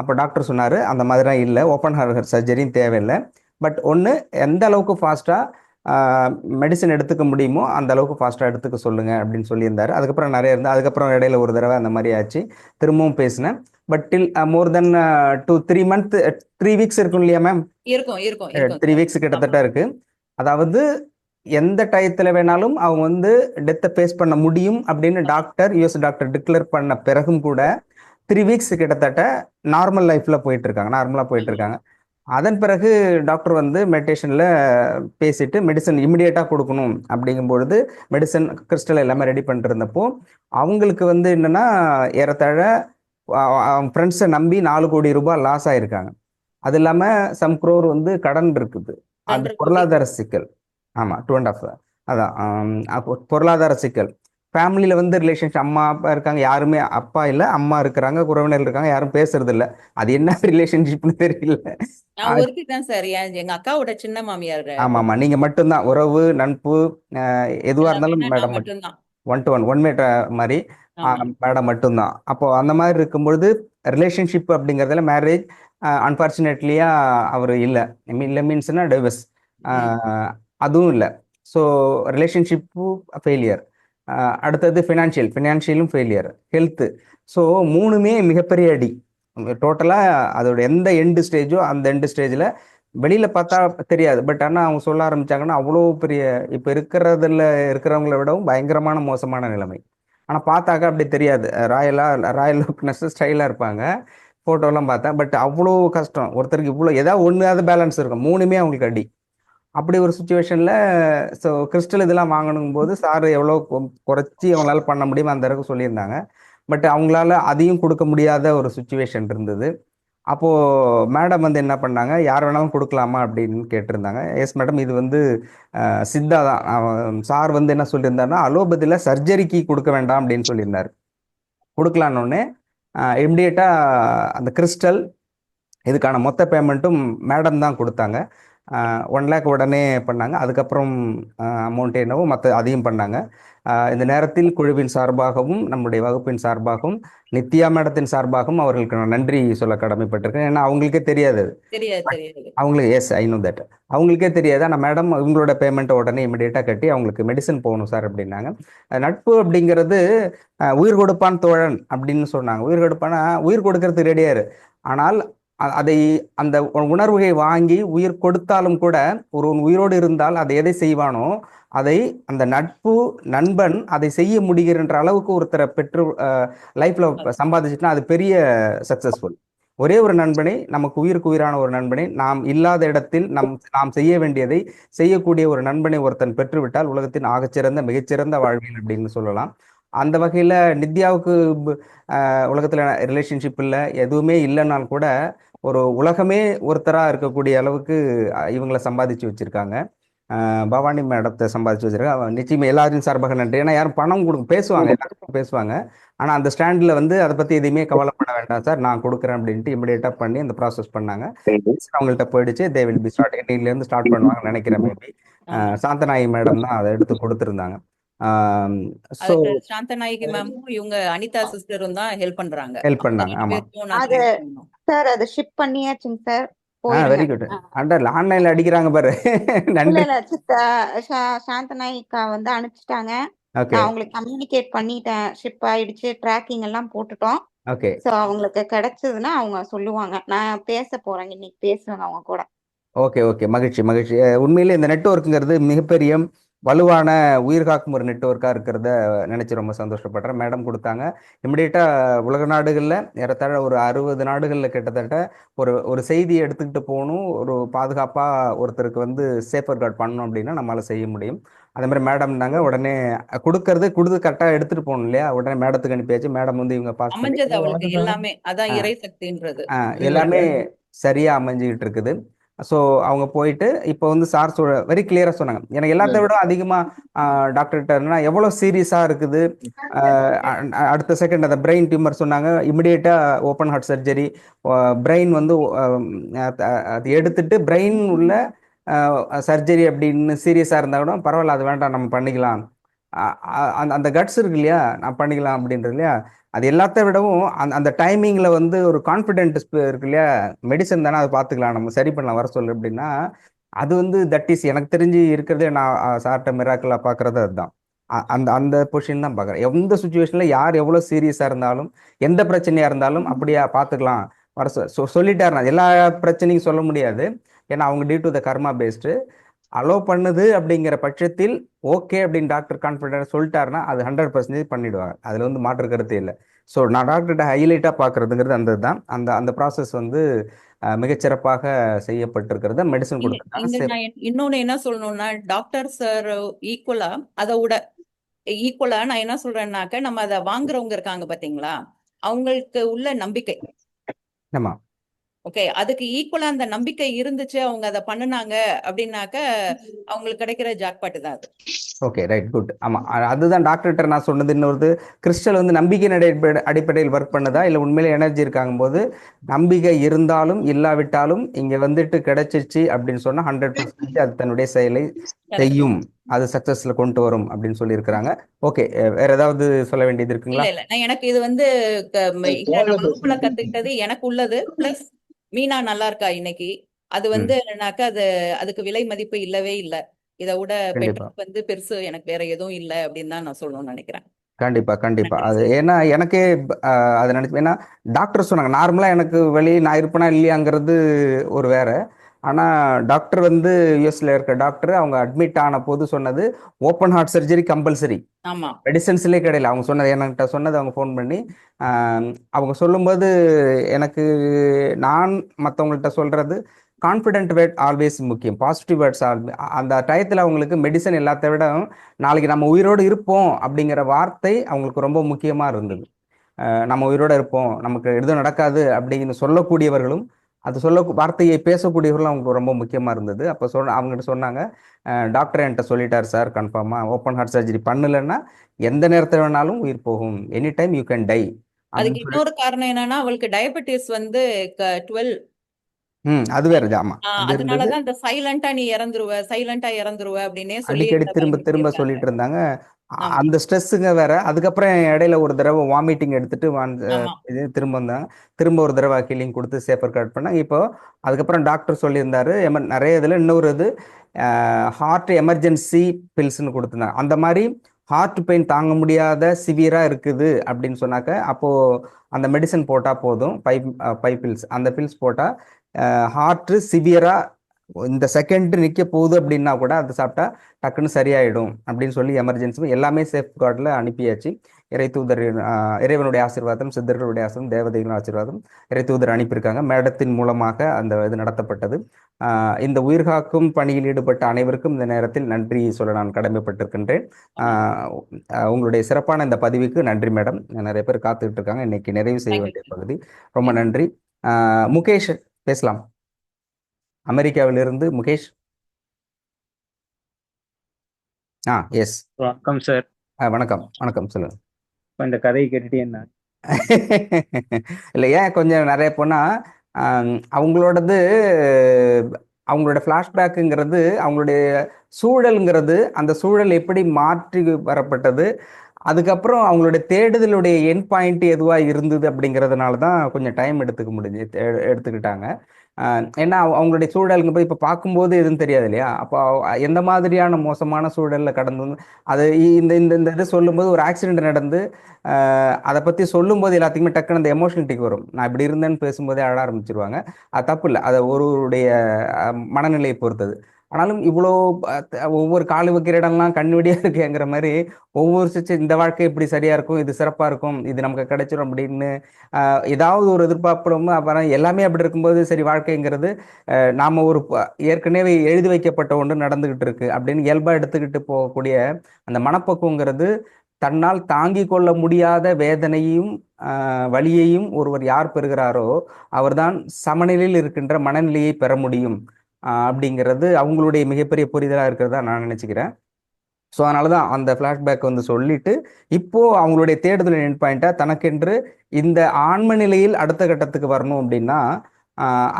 அப்போ டாக்டர் சொன்னார், அந்த மாதிரிலாம் இல்லை, ஓப்பன் ஹார்ட் சர்ஜரியும் தேவையில்லை. பட் ஒன்று, எந்த அளவுக்கு ஃபாஸ்ட்டாக மெடிசன் எடுத்துக்க முடியுமோ அந்த அளவுக்கு ஃபாஸ்ட்டாக எடுத்துக்க சொல்லுங்க அப்படின்னு சொல்லியிருந்தாரு. அதுக்கப்புறம் நிறைய இருந்து, அதுக்கப்புறம் இடையில ஒரு தடவை அந்த மாதிரி ஆச்சு, திரும்பவும் பேசினேன். But till more then 2-3 month 3 weeks இருக்கும் இல்லையா மேம்? இருக்கும் 3 வீக்ஸ் கிட்டத்தட்ட இருக்கு. அதாவது எந்த டயத்துல வேணாலும் அவங்க வந்து டெத்தை ஃபேஸ் பண்ண முடியும் அப்படின்னு யூஎஸ் டாக்டர் டிக்ளேர் பண்ண பிறகும் கூட 3 வீக்ஸ் கிட்டத்தட்ட நார்மல் லைஃப்ல நார்மலா போயிட்டு இருக்காங்க. அதன் பிறகு டாக்டர் வந்து மெடிடேஷன்ல பேசிட்டு மெடிசன் இமிடியேட்டா கொடுக்கணும் அப்படிங்கும்பொழுது மெடிசன் கிறிஸ்டல் எல்லாமே ரெடி பண்ணிட்டு இருந்தப்போ அவங்களுக்கு வந்து என்னன்னா ஏறத்தாழ ஃப்ரெண்ட்ஸை நம்பி 4 கோடி ரூபாய் லாஸ் ஆயிருக்காங்க. அது இல்லாம சம் குரோர் வந்து கடன் இருக்குது. அது பொருளாதார சிக்கல். ஆமா, 2.5. அதான் பொருளாதார சிக்கல். ஃபேமிலியில வந்து ரிலேஷன்ஷிப், அம்மா அப்பா இருக்காங்க, யாருமே அப்பா இல்லை, அம்மா இருக்கிறாங்க, உறவினர்கள் இருக்காங்க, யாரும் பேசுறது இல்லை. அது என்ன ரிலேஷன்ஷிப்னு தெரியல. நான் ஒருத்தி தான் சார், எங்க அக்காவோட சின்ன மாமியார். ஆமா, நீங்க மட்டும்தான் உறவு நட்பு எதுவா இருந்தாலும் மேடம் மட்டும்தான், 1 to 1 மாதிரி மேடம் மட்டும்தான். அப்போ அந்த மாதிரி இருக்கும்பொழுது ரிலேஷன்ஷிப் அப்படிங்கறதுல மேரேஜ் அன்பார்ச்சுனேட்லியா அவர் இல்லை மீன்ஸ்னா டைவர்ஸ், அதுவும் இல்லை. So relationship failure. அடுத்தது ஃபினான்ஷியலும் ஃபெயிலியர், ஹெல்த்து. ஸோ 3மே மிகப்பெரிய அடி. டோட்டலாக அதோட எந்த எண்டு ஸ்டேஜோ அந்த எண்டு ஸ்டேஜில் வெளியில் பார்த்தா தெரியாது. பட் ஆனால் அவங்க சொல்ல ஆரம்பிச்சாங்கன்னா அவ்வளோ பெரிய, இப்போ இருக்கிறவங்கள விடவும் பயங்கரமான மோசமான நிலைமை. ஆனால் பார்த்தாக்கா அப்படி தெரியாது, ராயல் லுக்னஸ் ஸ்டைலாக இருப்பாங்க ஃபோட்டோலாம் பார்த்தா. பட் அவ்வளோ கஷ்டம் ஒருத்தருக்கு, இவ்வளோ ஏதாவது ஒன்றாவது பேலன்ஸ் இருக்கும், 3மே அவங்களுக்கு அடி. அப்படி ஒரு சுச்சுவேஷனில் ஸோ கிறிஸ்டல் இதெல்லாம் வாங்கணும் போது சார் எவ்வளோ குறைச்சி அவங்களால பண்ண முடியுமோ அந்த அளவுக்கு சொல்லியிருந்தாங்க. பட் அவங்களால அதையும் கொடுக்க முடியாத ஒரு சுச்சுவேஷன் இருந்தது. அப்போது மேடம் வந்து என்ன பண்ணாங்க, யார் வேணாலும் கொடுக்கலாமா அப்படின்னு கேட்டிருந்தாங்க. எஸ் மேடம், இது வந்து சித்தா தான். சார் வந்து என்ன சொல்லியிருந்தாருன்னா, அலோபதியில் சர்ஜரிக்கு கொடுக்க வேண்டாம் அப்படின்னு சொல்லியிருந்தார். கொடுக்கலான்னொன்னே இம்மிடியேட்டாக அந்த கிறிஸ்டல் இதுக்கான மொத்த பேமெண்ட்டும் மேடம் தான் கொடுத்தாங்க. 1 lakh உடனே பண்ணாங்க. அதுக்கப்புறம் அமௌண்ட் என்னவோ மற்ற அதையும் பண்ணாங்க. இந்த நேரத்தில் குழுவின் சார்பாகவும் நம்முடைய வகுப்பின் சார்பாகவும் நித்யா மேடத்தின் சார்பாகவும் அவர்களுக்கு நான் நன்றி சொல்ல கடமைப்பட்டிருக்கேன். ஏன்னா அவங்களுக்கே தெரியாது, அவங்களுக்கு எஸ் ஐ நோ தட், அவங்களுக்கே தெரியாது. ஆனால் மேடம் இவங்களோட பேமெண்ட்டை உடனே இமிடியேட்டாக கட்டி அவங்களுக்கு மெடிசன் போகணும் சார் அப்படின்னாங்க. நட்பு அப்படிங்கிறது உயிர் கொடுப்பான் தோழன் அப்படின்னு சொன்னாங்க. உயிர் கொடுப்பானா உயிர் கொடுக்கறதுக்கு ரெடியாரு, ஆனால் அதை அந்த உணர்வுகளை வாங்கி உயிர் கொடுத்தாலும் கூட ஒரு உயிரோடு இருந்தால் அதை எதை செய்வானோ அதை அந்த நண்பன் அதை செய்ய முடிகின்ற அளவுக்கு ஒருத்தரை பெற்று லைஃப்ல சம்பாதிச்சுட்டுனா அது பெரிய சக்சஸ்ஃபுல். ஒரே ஒரு நண்பனை, நமக்கு உயிருக்கு உயிரான ஒரு நண்பனை, நாம் இல்லாத இடத்தில் நாம் செய்ய வேண்டியதை செய்யக்கூடிய ஒரு நண்பனை ஒருத்தன் பெற்றுவிட்டால் உலகத்தின் ஆகச்சிறந்த மிகச்சிறந்த வாழ்வியல் அப்படின்னு சொல்லலாம். அந்த வகையில நித்யாவுக்கு உலகத்துல ரிலேஷன்ஷிப் இல்லை, எதுவுமே இல்லைன்னால் கூட ஒரு உலகமே ஒருத்தரா இருக்கக்கூடிய அளவுக்கு இவங்களை சம்பாதிச்சு வச்சிருக்காங்க. பவானி மேடத்தை சம்பாதிச்சு வச்சிருக்கேன். நிச்சயமா எல்லாரையும் சார்பாக நன்றி. ஏன்னா யாரும் பணம் பேசுவாங்க, எல்லாருக்கும் பேசுவாங்க. ஆனால் அந்த ஸ்டாண்டில் வந்து அதை பற்றி எதுவுமே கவலைப்பட வேண்டாம் சார், நான் கொடுக்குறேன் அப்படின்ட்டு இமிடியேட்டாக பண்ணி அந்த ப்ராசஸ் பண்ணாங்க. அவங்கள்ட்ட போயிடுச்சு. தே வில் பி ஸ்டார்ட் இன்னிலேருந்து ஸ்டார்ட் பண்ணுவாங்கன்னு நினைக்கிறேன். மேபி சாந்தநாயகி மேடம் தான் அதை எடுத்து கொடுத்துருந்தாங்க. ஸோ அதுக்கு சாந்தநாயகி மேமும் இவங்க அனிதா சிஸ்டரும் தான் ஹெல்ப் பண்றாங்க. ஹெல்ப் பண்ணாங்க. ரெண்டு ஆமாம். பேருக்கும் நான் அது thanks சொல்லணும். சார் அது ஷிப் பண்ணியாச்சுங்க சார், போயிடுங்க. Very good. ஆன்லைனில் அடிக்கிறாங்க பாரு. இல்ல நன்றி. இல்ல சாந்தநாயிகா வந்து அனுப்பிச்சிட்டாங்க. ஓகே நான் அவங்களுக்கு கம்யூனிகேட் பண்ணிட்டேன், ஷிப் ஆயிடுச்சு, ட்ராக்கிங் எல்லாம் போட்டுட்டோம். ஓகே ஸோ அவங்களுக்கு கிடைச்சதுன்னா அவங்க சொல்லுவாங்க. நான் பேச போறேங்க, இன்னைக்கு பேசுவேங்க அவங்க கூட. ஓகே ஓகே மகிழ்ச்சி மகிழ்ச்சி. உண்மையிலே இந்த நெட்வொர்க்குங்கிறது மிகப்பெரிய வலுவான உயிர்காக்கும் ஒரு நெட்வொர்க்காக இருக்கிறத நினச்சி ரொம்ப சந்தோஷப்படுறேன். மேடம் கொடுத்தாங்க. இமிடியேட்டாக உலக நாடுகளில் ஏறத்தாழ ஒரு 60 நாடுகளில் கிட்டத்தட்ட ஒரு செய்தியை எடுத்துக்கிட்டு போகணும், ஒரு பாதுகாப்பாக ஒருத்தருக்கு வந்து சேஃபர் கார்டு பண்ணணும் அப்படின்னா நம்மளால் செய்ய முடியும். அதே மாதிரி மேடம்னாங்க உடனே கொடுத்து கரெக்டாக எடுத்துகிட்டு போகணும் இல்லையா, உடனே மேடத்துக்கு அனுப்பியாச்சு. மேடம் வந்து இவங்க பாஸ் பண்ணி அமைஞ்சது அவளுக்கு எல்லாமே. அதான் இறை சக்தின்றது. எல்லாமே சரியாக அமைஞ்சிக்கிட்டு இருக்குது. ஸோ அவங்க போயிட்டு இப்போ வந்து சார் வெரி கிளியராக சொன்னாங்க. எனக்கு எல்லாத்த விட அதிகமாக டாக்டர்கிட்ட எவ்வளோ சீரியஸாக இருக்குது. அடுத்த செகண்ட் அந்த பிரெயின் டியூமர் சொன்னாங்க. இமிடியேட்டாக ஓப்பன் ஹார்ட் சர்ஜரி, பிரெயின் வந்து அது எடுத்துட்டு பிரெயின் உள்ள சர்ஜரி அப்படின்னு சீரியஸாக இருந்தால் கூட பரவாயில்ல, அது வேண்டாம், நம்ம பண்ணிக்கலாம். அந்த கட்ஸ் இருக்கு இல்லையா, நான் பண்ணிக்கலாம் அப்படின்றது இல்லையா, அது எல்லாத்த விடவும் அந்த டைமிங்கில் வந்து ஒரு கான்ஃபிடென்ட் இருக்கு இல்லையா, மெடிசன் தானே, அதை பார்த்துக்கலாம், நம்ம சரி பண்ணலாம், வர சொல்லு அப்படின்னா அது வந்து தட் இஸ் எனக்கு தெரிஞ்சு இருக்கிறதே நான் சார்ட்ட மிராக்கலாக பார்க்குறது அதுதான். அந்த அந்த பொசிஷன் தான் பார்க்குறேன். எந்த சுச்சுவேஷனில் யார் எவ்வளோ சீரியஸாக இருந்தாலும் எந்த பிரச்சனையாக இருந்தாலும் அப்படியா பார்த்துக்கலாம் வர சொல்லிட்டாருனா எல்லா பிரச்சனையும் சொல்ல முடியாது. ஏன்னா அவங்க due to the karma based allow பண்ணுது அப்படிங்கிற பட்சத்தில் ஓகே அப்படின்னு டாக்டர் கான்ஃபிடென்ட் சொல்லிட்டாருன்னா அது 100% பண்ணிடுவாங்க. அதில் வந்து மாற்று கருத்தே இல்லை. ஸோ நான் டாக்டர்கிட்ட ஹைலைட்டாக பார்க்குறதுங்கிறது அந்த தான் அந்த ப்ராசஸ் வந்து மிகச்சிறப்பாக செய்யப்பட்டிருக்கிறத மெடிசன் கொடுத்துருக்காங்க. நான் இன்னொன்னு என்ன சொல்லணும்னா, டாக்டர் சார் அதை விட ஈக்குவலா நான் என்ன சொல்றேன்னாக்க, நம்ம அதை வாங்குறவங்க இருக்காங்க பாத்தீங்களா, அவங்களுக்கு உள்ள நம்பிக்கை. ஆமா ஓகே, அதுக்கு ஈக்குவலா அந்த நம்பிக்கை இருந்துச்சு, அவங்க அதை பண்ணுனாங்க அப்படின்னாக்க அவங்களுக்கு கிடைக்கிற ஜாக்பாட்டு தான் அது. Okay right good. ஆமாம், அதுதான் டாக்டர்கிட்ட நான் சொன்னது. இன்னொரு கிறிஸ்டல் வந்து நம்பிக்கையின் அடிப்படையில் ஒர்க் பண்ணுதா இல்லை உண்மையிலே எனர்ஜி இருக்காங்கும் போது, நம்பிக்கை இருந்தாலும் இல்லாவிட்டாலும் இங்கே வந்துட்டு கிடைச்சிச்சு அப்படின்னு சொன்னால் 100% அது தன்னுடைய செயலை செய்யும், அது சக்சஸ்ல கொண்டு வரும் அப்படின்னு சொல்லி இருக்கிறாங்க. ஓகே, வேற ஏதாவது சொல்ல வேண்டியது இருக்குங்களா? இல்ல நான் எனக்கு இது வந்து வகுப்புல கத்துக்கிட்டது எனக்கு உள்ளது. பிளஸ் மீனா நல்லா இருக்கா இன்னைக்கு, அது வந்து என்னன்னாக்கா அதுக்கு விலை மதிப்பு இல்லவே இல்லை. இதை விட பெட்ரோல் வந்து பெருசு எனக்கு வேற எதுவும் இல்லை அப்படின்னு தான் நான் சொல்லணும்னு நினைக்கிறேன். கண்டிப்பா அது ஏன்னா எனக்கே அதை நினைச்சு, ஏன்னா டாக்டர் சொன்னாங்க நார்மலா எனக்கு வெளியே நான் இருப்பேனா இல்லையாங்கிறது ஒரு வேற. ஆனால் டாக்டர் வந்து யூஎஸ்ல இருக்க டாக்டர் அவங்க அட்மிட் ஆன போது சொன்னது ஓப்பன் ஹார்ட் சர்ஜரி கம்பல்சரி, மெடிசன்ஸ்லேயே கிடையாது. அவங்க சொன்னது என்கிட்ட சொன்னது, அவங்க ஃபோன் பண்ணி அவங்க சொல்லும்போது எனக்கு நான் மற்றவங்கள்ட்ட சொல்றது கான்ஃபிடென்ட் வேர்ட் ஆல்வேஸ் முக்கியம், பாசிட்டிவ் வேர்ட்ஸ் அந்த டயத்தில் அவங்களுக்கு மெடிசன் எல்லாத்த விட நாளைக்கு நம்ம உயிரோடு இருப்போம் அப்படிங்கிற வார்த்தை அவங்களுக்கு ரொம்ப முக்கியமாக இருந்தது. நம்ம உயிரோடு இருப்போம், நமக்கு எதுவும் நடக்காது அப்படின்னு சொல்லக்கூடியவர்களும் அது வார்த்தையை பேசக்கூடியவர்களும் அவங்களுக்கு ரொம்ப முக்கியமாக இருந்தது. அப்போ அவங்ககிட்ட சொன்னாங்க, டாக்டர் என்கிட்ட சொல்லிட்டார் சார் கன்ஃபார்மாக ஓப்பன் ஹார்ட் சர்ஜரி பண்ணலைன்னா எந்த நேரத்தில் வேணாலும் உயிர் போகும், any time you can die. அதுக்கு இன்னொரு காரணம் என்னன்னா, அவளுக்கு டயபெட்டிஸ் வந்து 12. அது வேற. ஆமா, அதனாலதான் இந்த சைலண்டா இறந்துருவ அப்படின்னே சொல்லி அடிக்கடி திரும்ப சொல்லிட்டு இருந்தாங்க. அந்த ஸ்ட்ரெஸ்ஸுங்க வேற. அதுக்கப்புறம் இடையில ஒரு தடவை வாமிட்டிங் எடுத்துட்டு திரும்ப வந்தாங்க, திரும்ப ஒரு தடவை ஹீலிங் கொடுத்து சேஃபர் கார்ட் பண்ணாங்க. இப்போ அதுக்கப்புறம் டாக்டர் சொல்லியிருந்தாரு நிறைய இதில் இன்னொரு இது ஹார்ட் எமர்ஜென்சி பில்ஸ்ன்னு கொடுத்துருந்தாங்க. அந்த மாதிரி ஹார்ட் பெயின் தாங்க முடியாத சிவியரா இருக்குது அப்படின்னு சொன்னாக்க அப்போ அந்த மெடிசன் போட்டா போதும், 5 பில்ஸ். அந்த பில்ஸ் போட்டா ஹார்ட் சிவியரா இந்த செகண்ட் நிற்க போகுது அப்படின்னா கூட அது சாப்பிட்டா டக்குன்னு சரியாயிடும் அப்படின்னு சொல்லி எமர்ஜென்சி எல்லாமே சேஃப் கார்டில் அனுப்பியாச்சு. இறைவனுடைய ஆசீர்வாதம், சித்தர்களுடைய ஆசீர்வாதம், தேவதைகளின் ஆசீர்வாதம், இறைத்தூதர் அனுப்பியிருக்காங்க. மேடத்தின் மூலமாக அந்த இது நடத்தப்பட்டது. இந்த உயிர்காக்கும் பணியில் ஈடுபட்ட அனைவருக்கும் இந்த நேரத்தில் நன்றி சொல்ல நான் கடமைப்பட்டிருக்கின்றேன். உங்களுடைய சிறப்பான இந்த பதிவுக்கு நன்றி மேடம். நிறைய பேர் காத்துக்கிட்டு இருக்காங்க, இன்னைக்கு நிறைவு செய்ய வேண்டிய பகுதி. ரொம்ப நன்றி. முகேஷ் பேசலாம், அமெரிக்காவிலிருந்து முகேஷ். எஸ். வணக்கம் சார். வணக்கம் வணக்கம், சொல்லுங்க. இப்போ இந்த கதையை கேட்டுட்டு என்ன இல்லை, ஏன் கொஞ்சம் நிறைய போனா அவங்களோடது, அவங்களோட ஃப்ளாஷ்பேக்குங்கிறது, அவங்களுடைய சூழலுங்கிறது, அந்த சூழல் எப்படி மாற்றி வரப்பட்டது, அதுக்கப்புறம் அவங்களுடைய தேடுதலுடைய எண்ட் பாயிண்ட் எதுவாக இருந்தது அப்படிங்கிறதுனால தான் கொஞ்சம் டைம் எடுத்துக்க முடிஞ்சு எடுத்துக்கிட்டாங்க. ஏன்னா அவங்களுடைய சூழலுங்க போய் இப்போ பார்க்கும்போது எதுவும் தெரியாது இல்லையா? அப்போ எந்த மாதிரியான மோசமான சூழலில் கடந்து வந்து அது இந்த இந்த இந்த இது சொல்லும்போது ஒரு ஆக்சிடென்ட் நடந்து அதை பற்றி சொல்லும்போது எல்லாத்துக்குமே டக்குன்னு அந்த எமோஷனலிட்டிக்கு வரும். நான் இப்படி இருந்தேன்னு பேசும்போதே அழ ஆரம்பிச்சிருவாங்க. அது தப்பு இல்லை, அது ஒருவருடைய மனநிலையை பொறுத்தது. ஆனாலும் இவ்வளோ ஒவ்வொரு காலு வைக்கிற இடம்லாம் கண்ணுவடியாக இருக்குங்கிற மாதிரி ஒவ்வொரு இந்த வாழ்க்கை இப்படி சரியா இருக்கும், இது சிறப்பாக இருக்கும், இது நமக்கு கிடைச்சிரும் அப்படின்னு ஏதாவது ஒரு எதிர்பார்ப்படும். அப்புறம் எல்லாமே அப்படி இருக்கும்போது சரி வாழ்க்கைங்கிறது நாம ஒரு ஏற்கனவே எழுதி வைக்கப்பட்ட ஒன்று நடந்துகிட்டு இருக்கு அப்படின்னு இயல்பாக எடுத்துக்கிட்டு போகக்கூடிய அந்த மனப்பக்குவங்கிறது, தன்னால் தாங்கி கொள்ள முடியாத வேதனையும் வலியையும் ஒருவர் யார் பெறுகிறாரோ அவர்தான் சமநிலையில் இருக்கின்ற மனநிலையை பெற முடியும் அப்படிங்கிறது அவங்களுடைய மிகப்பெரிய புரிதலாக இருக்கிறதா நான் நினச்சிக்கிறேன். ஸோ அதனால தான் அந்த ஃப்ளாஷ்பேக் வந்து சொல்லிட்டு இப்போ அவங்களுடைய தேடுதல் எண்ட் பாயிண்ட்டாக தனக்கென்று இந்த ஆன்ம நிலையில் அடுத்த கட்டத்துக்கு வரணும் அப்படின்னா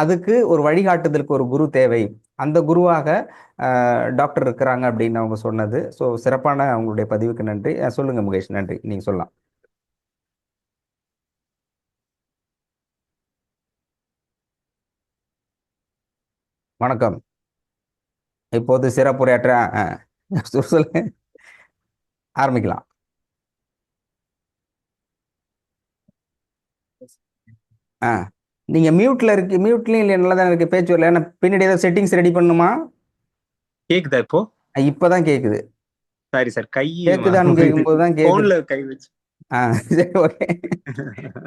அதுக்கு ஒரு வழிகாட்டுதலுக்கு ஒரு குரு தேவை. அந்த குருவாக டாக்டர் இருக்கிறாங்க அப்படின்னு அவங்க சொன்னது. ஸோ சிறப்பான அவங்களுடைய பதிவுக்கு நன்றி. சொல்லுங்க முகேஷ், நன்றி. நீங்க சொல்லலாம். வணக்கம். இப்போது சிறப்புரையாற்ற சொல்லுங்க, ஆரம்பிக்கலாம். நீங்க மியூட்ல இருக்கு, மியூட்லயும் இல்லை, நல்லா தான் இருக்கு, பேச்சு வரல. ஏன்னா பின்னாடி ஏதாவது செட்டிங்ஸ் ரெடி பண்ணுமா? கேக்குதா இப்போ? இப்பதான் கேக்குது. சாரி சார், கை கேக்குதான்னு கேட்கும்போது தான் கேக்குது. போன்ல கை வச்சு. சரி, ஓகே.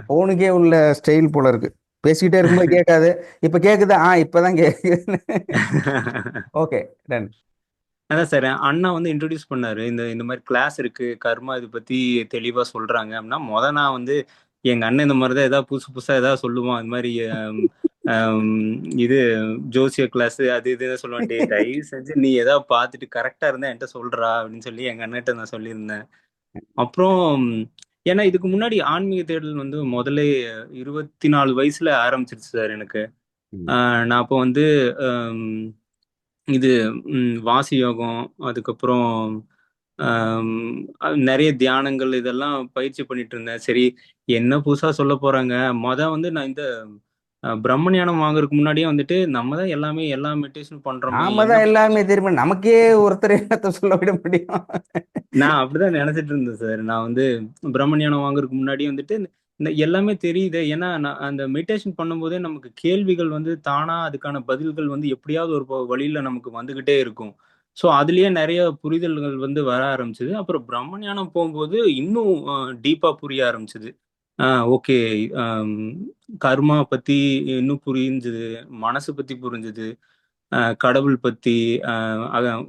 போனுக்கே உள்ள ஸ்டைல் போல இருக்கு. பேசிக்கிட்டே இருக்கும்போது கேட்காது, இப்ப கேக்குதா? இப்பதான் கேக்குது. Okay, done. அதான் சார், அண்ணா வந்து இன்ட்ரடியூஸ் பண்ணாரு, இந்த இந்த மாதிரி கிளாஸ் இருக்கு, கர்மா இது பத்தி தெளிவா சொல்றாங்க அப்படின்னா, நான் வந்து எங்க அண்ணன் இந்த மாதிரிதான் ஏதாவது புதுசு புதுசா ஏதாவது சொல்லுவான், இந்த மாதிரி இது ஜோசிய கிளாஸ் அது இதுன்னு சொல்லுவான். தயவு செஞ்சு நீ ஏதாவது பார்த்துட்டு கரெக்டா இருந்தா என்கிட்ட சொல்றா அப்படின்னு சொல்லி எங்க அண்ணன்ட்ட நான் சொல்லியிருந்தேன். அப்புறம் ஏன்னா இதுக்கு முன்னாடி ஆன்மீக தேடல் வந்து முதல்ல 24 வயசுல ஆரம்பிச்சிருச்சு சார் எனக்கு. நான் அப்போ வந்து இது வாசி யோகம், அதுக்கப்புறம் நிறைய தியானங்கள் இதெல்லாம் பயிற்சி பண்ணிட்டு இருந்தேன். சரி, என்ன புதுசா சொல்ல போறாங்க. வந்து நான் இந்த பிரம்ம ஞானம் வாங்குறதுக்கு முன்னாடியே வந்துட்டு நம்ம தான் எல்லாமே எல்லா மெடிடேஷன் பண்றோமே, நாம தான் எல்லாமே தெரியுமா, நமக்கே ஒருத்தர் என்னத்த சொல்ல விட முடியும். நான் அப்படிதான் நினைச்சிட்டு இருந்தேன் சார். நான் வந்து பிரம்ம ஞானம் வாங்குறதுக்கு முன்னாடியே வந்துட்டு இந்த எல்லாமே தெரியுது. ஏன்னா நான் அந்த மெடிடேஷன் பண்ணும்போதே நமக்கு கேள்விகள் வந்து தானா அதுக்கான பதில்கள் வந்து எப்படியாவது ஒரு வழியில நமக்கு வந்துகிட்டே இருக்கும். ஸோ அதுலயே நிறைய புரிதல்கள் வந்து வர ஆரம்பிச்சது. அப்புறம் பிரம்ம ஞானம் போகும்போது இன்னும் டீப்பா புரிய ஆரம்பிச்சது. ஓகே, கர்மா பத்தி இன்னும் புரிஞ்சுது, மனசு பத்தி புரிஞ்சுது, கடவுள் பத்தி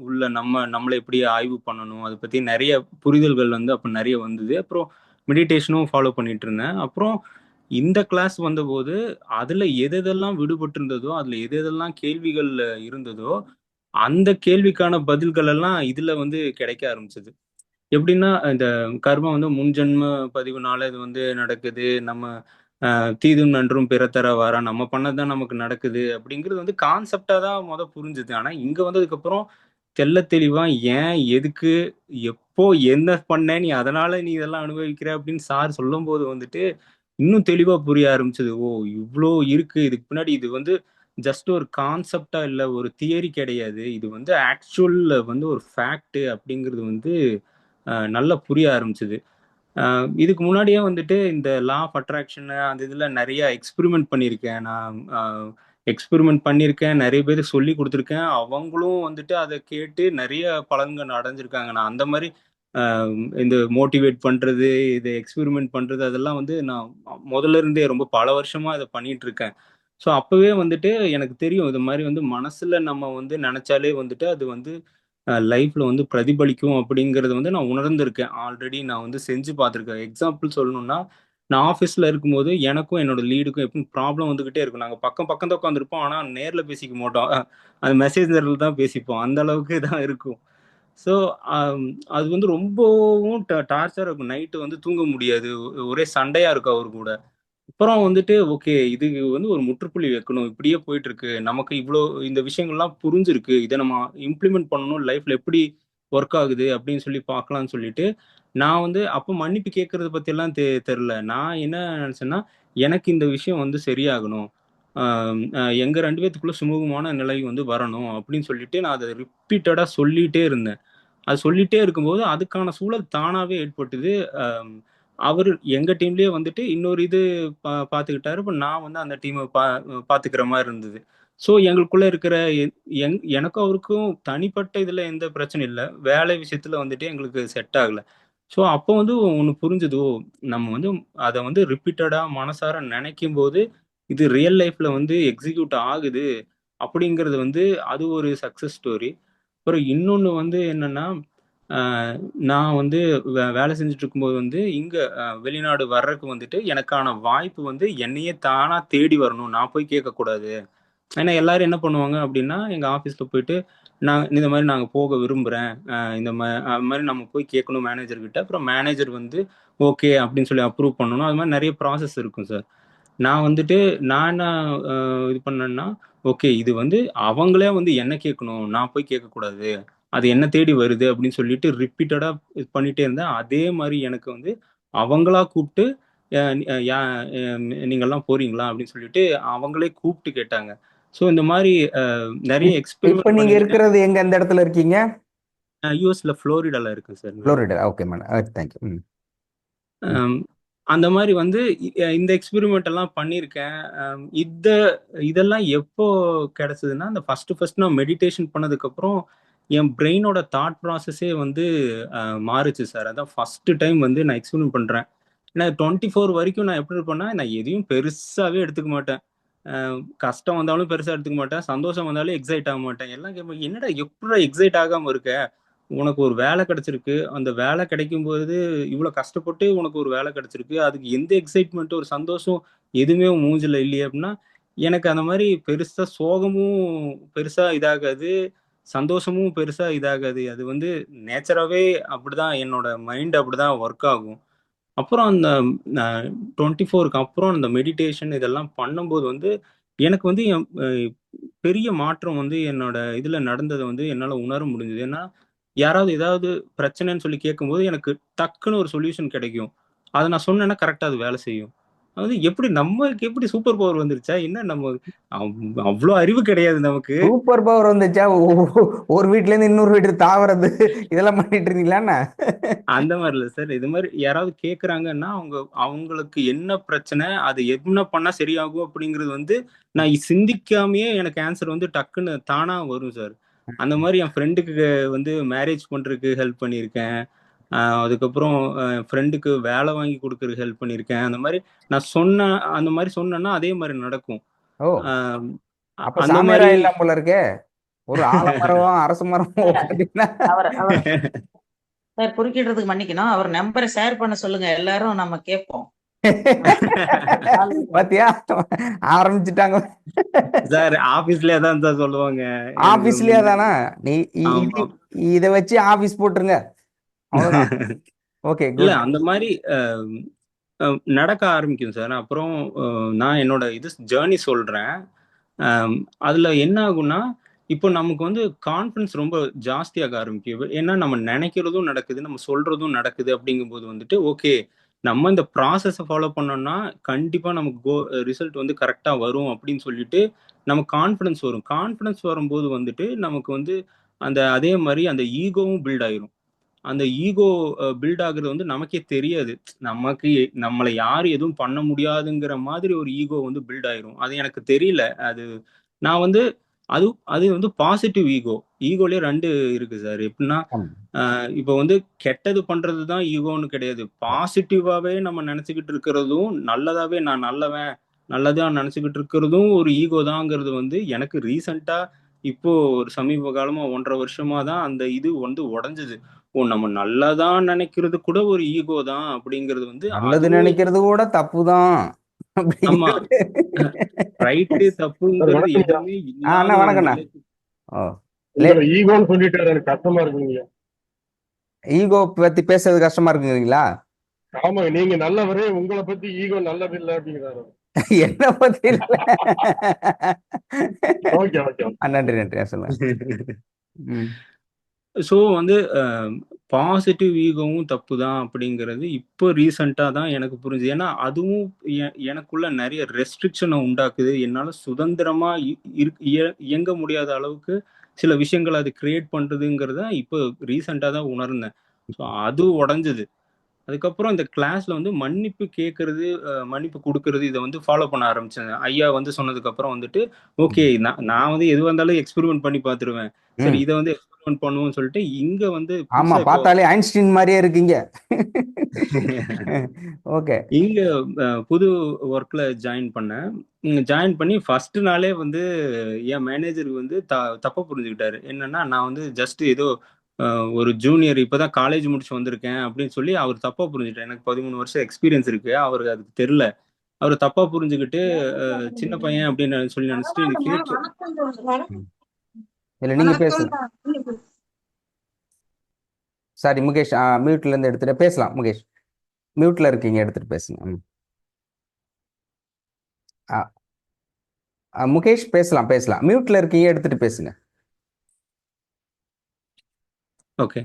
உள்ள நம்மளை எப்படி ஆய்வு பண்ணணும் அதை பத்தி நிறைய புரிதல்கள் வந்து அப்போ நிறைய வந்தது. அப்புறம் மெடிடேஷனும் ஃபாலோ பண்ணிட்டு இருந்தேன். அப்புறம் இந்த கிளாஸ் வந்தபோது அதுல எதெல்லாம் விடுபட்டு இருந்ததோ, அதுல எதெல்லாம் கேள்விகள் இருந்ததோ, அந்த கேள்விக்கான பதில்கள் எல்லாம் இதுல வந்து கிடைக்க ஆரம்பிச்சது. எப்படின்னா, இந்த கர்மம் வந்து முன்ஜென்ம பதிவுனால இது வந்து நடக்குது, நம்ம தீதும் நன்றும் பிறத்தர வாரா, நம்ம பண்ணதுதான் நமக்கு நடக்குது அப்படிங்கிறது வந்து கான்செப்டா தான் புரிஞ்சுது. ஆனா இங்க வந்ததுக்கு தெள்ள தெளிவா ஏன், எதுக்கு, எப்போ, என்ன பண்ண நீ, அதனால நீ இதெல்லாம் அனுபவிக்கிற அப்படின்னு சார் சொல்லும் போது வந்துட்டு இன்னும் தெளிவா புரிய ஆரம்பிச்சது. ஓ, இவ்வளோ இருக்கு இதுக்கு பின்னாடி. இது வந்து ஜஸ்ட் ஒரு கான்செப்டா இல்ல, ஒரு தியரி கிடையாது, இது வந்து ஆக்சுவல் வந்து ஒரு ஃபேக்ட் அப்படிங்கிறது வந்து நல்லா புரிய ஆரம்பிச்சது. இதுக்கு முன்னாடியே வந்துட்டு இந்த லா ஆஃப் அட்ராக்ஷன் அந்த இதுல நிறைய எக்ஸ்பெரிமெண்ட் பண்ணியிருக்கேன். நான் எக்ஸ்பெரிமெண்ட் பண்ணியிருக்கேன், நிறைய பேர் சொல்லி கொடுத்துருக்கேன். அவங்களும் வந்துட்டு அதை கேட்டு நிறைய பலன்கள் அடைஞ்சிருக்காங்க. நான் அந்த மாதிரி இந்த மோட்டிவேட் பண்றது, இது எக்ஸ்பெரிமெண்ட் பண்றது, அதெல்லாம் வந்து நான் முதல்ல இருந்தே ரொம்ப பல வருஷமா இதை பண்ணிட்டு இருக்கேன். ஸோ அப்பவே வந்துட்டு எனக்கு தெரியும், இது மாதிரி வந்து மனசுல நம்ம வந்து நினைச்சாலே வந்துட்டு அது வந்து லைஃப்ல வந்து பிரதிபலிக்கும் அப்படிங்கறது வந்து நான் உணர்ந்திருக்கேன். ஆல்ரெடி நான் வந்து செஞ்சு பார்த்துருக்கேன். எக்ஸாம்பிள் சொல்லணும்னா, நான் ஆஃபீஸ்ல இருக்கும்போது எனக்கும் என்னோட லீடுக்கும் எப்பவும் ப்ராப்ளம் வந்துகிட்டே இருக்கும். நாங்க பக்கம் பக்கம் தான் உட்காந்துருப்போம், ஆனா நேர்ல பேசிக்க மாட்டோம். அந்த மெசேஜர்ல தான் பேசிப்போம். அந்த அளவுக்கு தான் இருக்கும். ஸோ அது வந்து ரொம்பவும் டார்ச்சராக இருக்கும். நைட்டு வந்து தூங்க முடியாது, ஒரே சண்டையாக இருக்கும் அவர் கூட. அப்புறம் வந்துட்டு ஓகே, இது வந்து ஒரு முற்றுப்புள்ளி வைக்கணும், இப்படியே போயிட்டு இருக்கு, நமக்கு இவ்வளோ இந்த விஷயங்கள்லாம் புரிஞ்சிருக்கு, இதை நம்ம இம்ப்ளிமெண்ட் பண்ணணும், லைஃப்ல எப்படி ஒர்க் ஆகுது அப்படின்னு சொல்லி பார்க்கலாம்னு சொல்லிட்டு நான் வந்து அப்போ மன்னிப்பு கேட்கறத பற்றியெல்லாம் தெரில. நான் என்ன நினச்சேன்னா, எனக்கு இந்த விஷயம் வந்து சரியாகணும், எங்கள் 2 பேத்துக்குள்ள சுமூகமான நிலை வந்து வரணும் அப்படின்னு சொல்லிட்டு நான் அதை ரிப்பீட்டடாக சொல்லிகிட்டே இருந்தேன். அது சொல்லிட்டே இருக்கும்போது அதுக்கான சூழல் தானாகவே ஏற்பட்டுது. அவர் எங்கள் டீம்லேயே வந்துட்டு இன்னொரு இது பார்த்துக்கிட்டாரு. இப்போ நான் வந்து அந்த டீமை பார்த்துக்கிற மாதிரி இருந்தது. ஸோ எங்களுக்குள்ள இருக்கிற எனக்கும் அவருக்கும் தனிப்பட்ட இதில் எந்த பிரச்சனையும் இல்லை, வேலை விஷயத்தில் வந்துட்டு எங்களுக்கு செட் ஆகலை. ஸோ அப்போ வந்து ஒன்று புரிஞ்சுது, ஓ நம்ம வந்து அதை வந்து ரிப்பீட்டடாக மனசார நினைக்கும் போது இது ரியல் லைஃப்பில் வந்து எக்ஸிக்யூட் ஆகுது அப்படிங்கிறது வந்து அது ஒரு சக்ஸஸ் ஸ்டோரி. அப்புறம் இன்னொன்று வந்து என்னன்னா, நான் வந்து வேலை செஞ்சுட்டு இருக்கும்போது வந்து இங்கே வெளிநாடு வர்றதுக்கு வந்துட்டு எனக்கான வாய்ப்பு வந்து என்னையே தானாக தேடி வரணும், நான் போய் கேட்கக்கூடாது. ஏன்னா எல்லாரும் என்ன பண்ணுவாங்க அப்படின்னா, எங்கள் ஆஃபீஸில் போயிட்டு இந்த மாதிரி நாங்கள் போக விரும்புகிறேன், இந்த மாதிரி நம்ம போய் கேட்கணும் மேனேஜர்கிட்ட. அப்புறம் மேனேஜர் வந்து ஓகே அப்படின்னு சொல்லி அப்ரூவ் பண்ணணும். அது மாதிரி நிறைய ப்ராசஸ் இருக்கும் சார். நான் வந்துட்டு நான் என்ன இது பண்ணேன்னா, ஓகே இது வந்து அவங்களே வந்து என்ன கேட்கணும், நான் போய் கேட்கக்கூடாது, அது என்ன தேடி வருது அப்படின்னு சொல்லிட்டு ரிப்பீட்டடாக இது பண்ணிகிட்டே இருந்தேன். அதே மாதிரி எனக்கு வந்து அவங்களா கூப்பிட்டு நீங்கள்லாம் போறீங்களா அப்படின்னு சொல்லிட்டு அவங்களே கூப்பிட்டு கேட்டாங்க. ஸோ இந்த மாதிரி நிறைய இப்போ எக்ஸ்பெரிமெண்ட் நீங்க பண்ணியிருக்கேன். இருக்கிறது எங்க, எந்த இடத்துல இருக்கீங்க? யூஎஸ்ல ஃப்ளோரிடால இருக்கு sir. Florida, okay madam, thank you. அந்த மாதிரி வந்து இந்த எக்ஸ்பெரிமெண்ட் எல்லாம் பண்ணியிருக்கேன். இதெல்லாம் எப்போ கிடைச்சதுன்னா, அந்த ஃபர்ஸ்ட் நான் மெடிடேஷன் பண்ணதுக்கப்புறம் என் பிரெயினோட தாட் ப்ராசஸே வந்து மாறுச்சு சார். அதான் ஃபர்ஸ்ட் டைம் வந்து நான் எக்ஸ்பெரிமெண்ட் பண்ணுறேன். ஏன்னா 24 வரைக்கும் நான் எப்படி இருப்பேன்னா, நான் எதையும் பெருசாகவே எடுத்துக்க மாட்டேன். கஷ்டம் வந்தாலும் பெருசாக எடுத்துக்க மாட்டேன், சந்தோஷம் வந்தாலும் எக்ஸைட் ஆக மாட்டேன். எல்லாம் கேட்பேன், என்னடா எப்படா எக்ஸைட் ஆகாமல் இருக்க, உனக்கு ஒரு வேலை கிடைச்சிருக்கு, அந்த வேலை கிடைக்கும்போது இவ்வளோ கஷ்டப்பட்டு உனக்கு ஒரு வேலை கிடைச்சிருக்கு, அதுக்கு எந்த எக்ஸைட்மெண்ட்டு ஒரு சந்தோஷம் எதுவுமே உன் மூஞ்சில இல்லையே அப்படின்னா, எனக்கு அந்த மாதிரி பெருசாக சோகமும் பெருசாக இதாகாது, சந்தோஷமும் பெருசாக இதாகாது. அது வந்து நேச்சராகவே அப்படிதான், என்னோட மைண்ட் அப்படிதான் ஒர்க் ஆகும். அப்புறம் அந்த 24க்கு அப்புறம் அந்த மெடிடேஷன் இதெல்லாம் பண்ணும்போது வந்து எனக்கு வந்து பெரிய மாற்றம் வந்து என்னோட இதில் நடந்ததை வந்து என்னால் உணர முடிஞ்சது. ஏன்னா யாராவது ஏதாவது பிரச்சனைன்னு சொல்லி கேட்கும்போது எனக்கு டக்குன்னு ஒரு சொல்யூஷன் கிடைக்கும். அதை நான் சொன்னேன்னா கரெக்டாக அது வேலை செய்யும். அது எப்படி நமக்கு எப்படி சூப்பர் பவர் வந்துருச்சா என்ன, நம்ம அவ்வளோ அறிவு கிடையாது நமக்கு. சூப்பர் பவர் வந்துச்சா? ஒரு வீட்ல இருந்து இன்னொரு வீட்டுக்கு தாவறது இதெல்லாம் பண்ணிட்டு இருக்கீங்களா? அந்த மாதிரி இல்லை சார். இது மாதிரி யாராவது கேட்குறாங்கன்னா அவங்களுக்கு என்ன பிரச்சனை, அது என்ன பண்ணா சரியாகும் அப்படிங்கிறது வந்து நான் சிந்திக்காமையே எனக்கு ஆன்சர் வந்து டக்குன்னு தானா வரும் சார். அந்த மாதிரி என் ஃப்ரெண்டுக்கு வந்து மேரேஜ் பண்றதுக்கு ஹெல்ப் பண்ணியிருக்கேன். அதுக்கப்புறம் ஃப்ரெண்டுக்கு வேலை வாங்கி கொடுக்கறதுக்கு ஹெல்ப் பண்ணியிருக்கேன். அந்த மாதிரி நான் அந்த மாதிரி சொன்னேன்னா அதே மாதிரி நடக்கும். ஓ, அப்ப அந்த சாமியாரா மாதிரி இல்லாம போல இருக்கே. ஒரு ஆலமரம் அரச மரம் உட்காந்தீங்கன்னா அவர் சார் குறுக்கிடுறதுக்கு மன்னிக்கணும். அவர் நம்பரை ஷேர் பண்ண சொல்லுங்க, எல்லாரும் நம்ம கேட்போம். பாத்தியா, ஆரம்பிச்சுட்டாங்க சார். ஆபீஸ்லயே தான் சார் சொல்லுவாங்க. ஆபீஸ்லயே தானா? நீ இத வச்சு ஆபீஸ் போட்டுருங்க, அவ்வளவுதான். ஓகே, இல்ல அந்த மாதிரி நடக்க ஆரம்பிக்கும் சார். அப்புறம் நான் என்னோட இது ஜேர்னி சொல்றேன். அதுல என்ன ஆகும்னா, இப்போ நமக்கு வந்து கான்ஃபிடன்ஸ் ரொம்ப ஜாஸ்தியாக ஆரம்பிக்கும். ஏன்னா நம்ம நினைக்கிறதும் நடக்குது, நம்ம சொல்றதும் நடக்குது. அப்படிங்கும்போது வந்துட்டு ஓகே, நம்ம இந்த ப்ராசஸை ஃபாலோ பண்ணோம்னா கண்டிப்பா நமக்கு ரிசல்ட் வந்து கரெக்டா வரும் அப்படின்னு சொல்லிட்டு நமக்கு கான்ஃபிடன்ஸ் வரும். கான்ஃபிடன்ஸ் வரும்போது வந்துட்டு நமக்கு வந்து அதே மாதிரி அந்த ஈகோவும் பில்ட் ஆயிரும். அந்த ஈகோ பில்ட் ஆகுறது வந்து நமக்கே தெரியாது. நம்மளை யாரும் எதுவும் பண்ண முடியாதுங்கிற மாதிரி ஒரு ஈகோ வந்து பில்ட் ஆயிரும். அது எனக்கு தெரியல. நான் வந்து அது வந்து பாசிட்டிவ் ஈகோ. ஈகோலயே 2 இருக்கு சார். எப்படின்னா இப்போ வந்து கெட்டது பண்றது தான் ஈகோன்னு கிடையாது. பாசிட்டிவாவே நம்ம நினைச்சுக்கிட்டு இருக்கிறதும், நல்லதாவே நான் நல்லவன், நல்லதா நினைச்சுக்கிட்டு இருக்கிறதும் ஒரு ஈகோ தாங்கிறது வந்து எனக்கு ரீசெண்டா இப்போ ஒரு சமீப காலமா 1.5 வருஷமா தான் அந்த இது வந்து உடைஞ்சது. ஓ, நம்ம நல்லதா நினைக்கிறது கூட ஒரு ஈகோ தான் அப்படிங்கிறது வந்து நல்லது நினைக்கிறது கூட தப்புதான். ஆமா, ரைட்டு தப்புங்கிறது எதுவுமே அண்ணா வணக்கண்ணா. ஈகோன்னு சொல்லிட்டு எனக்கு கஷ்டமா இருக்குங்க. ஈகோ பத்தி பேசுறது கஷ்டமா இருக்குங்களா? ஆமாங்க, நீங்க நல்லவரே, உங்களை பத்தி ஈகோ நல்லது இல்லை அப்படிங்கிறாரு. என்ன பத்தி இல்ல. Okay okay. நன்றி நன்றி சொல்லுங்க. ஸோ வந்து பாசிட்டிவ் ஈகோவும் தப்பு தான் அப்படிங்கிறது இப்போ ரீசண்டாக தான் எனக்கு புரிஞ்சுது. ஏன்னா அதுவும் எனக்குள்ள நிறைய ரெஸ்ட்ரிக்ஷனை உண்டாக்குது. என்னால் சுதந்திரமாக இயங்க முடியாத அளவுக்கு சில விஷயங்கள் அது கிரியேட் பண்ணுறதுங்கிறத இப்போ ரீசண்டாக தான் உணர்ந்தேன். ஸோ அது உடஞ்சது. அதுக்கப்புறம் இந்த கிளாஸ்ல வந்து மன்னிப்பு கேட்கறது, மன்னிப்பு கொடுக்கறது, இதை வந்து ஃபாலோ பண்ண ஆரம்பிச்சேன். ஐயா வந்து சொன்னதுக்கு அப்புறம் வந்துட்டு ஓகே, நான் வந்து எதுவாக இருந்தாலும் எக்ஸ்பெரிமெண்ட் பண்ணி பார்த்துருவேன். சரி, இதை வந்து எக்ஸ்பெரிமெண்ட் பண்ணுவோம்னு சொல்லிட்டு இங்க வந்து ஆமா, பார்த்தாலே ஐன்ஸ்டீன் மாதிரியே இருக்கீங்க. ஓகே. இங்க புது ஒர்க்ல ஜாயின் பண்ணேன். ஜாயின் பண்ணி ஃபர்ஸ்ட் நாளே வந்து என் மேனேஜர் வந்து தப்பா புரிஞ்சுக்கிட்டாரு. என்னன்னா நான் வந்து ஜஸ்ட் ஏதோ ஒரு ஜூனியர் இப்பதான் காலேஜ் முடிச்சு வந்திருக்கேன் அப்படின்னு சொல்லி அவர் தப்பா புரிஞ்சுட்டார். எனக்கு 13 வருஷம் எக்ஸ்பீரியன்ஸ் இருக்கு, அவருக்கு அதுக்கு தெரியல. அவர் தப்பா புரிஞ்சுக்கிட்டு சின்ன பையன் அப்படின்னு சொல்லி நினைச்சிட்டு இல்ல நீங்க பேசுங்க. சாரி முகேஷ், மியூட்ல இருந்து எடுத்துட்டு பேசலாம். முகேஷ் மியூட்ல இருக்கீங்க, எடுத்துட்டு பேசுங்க. முகேஷ் பேசலாம் பேசலாம், மியூட்ல இருக்கீங்க, எடுத்துட்டு பேசுங்க. ஓகே.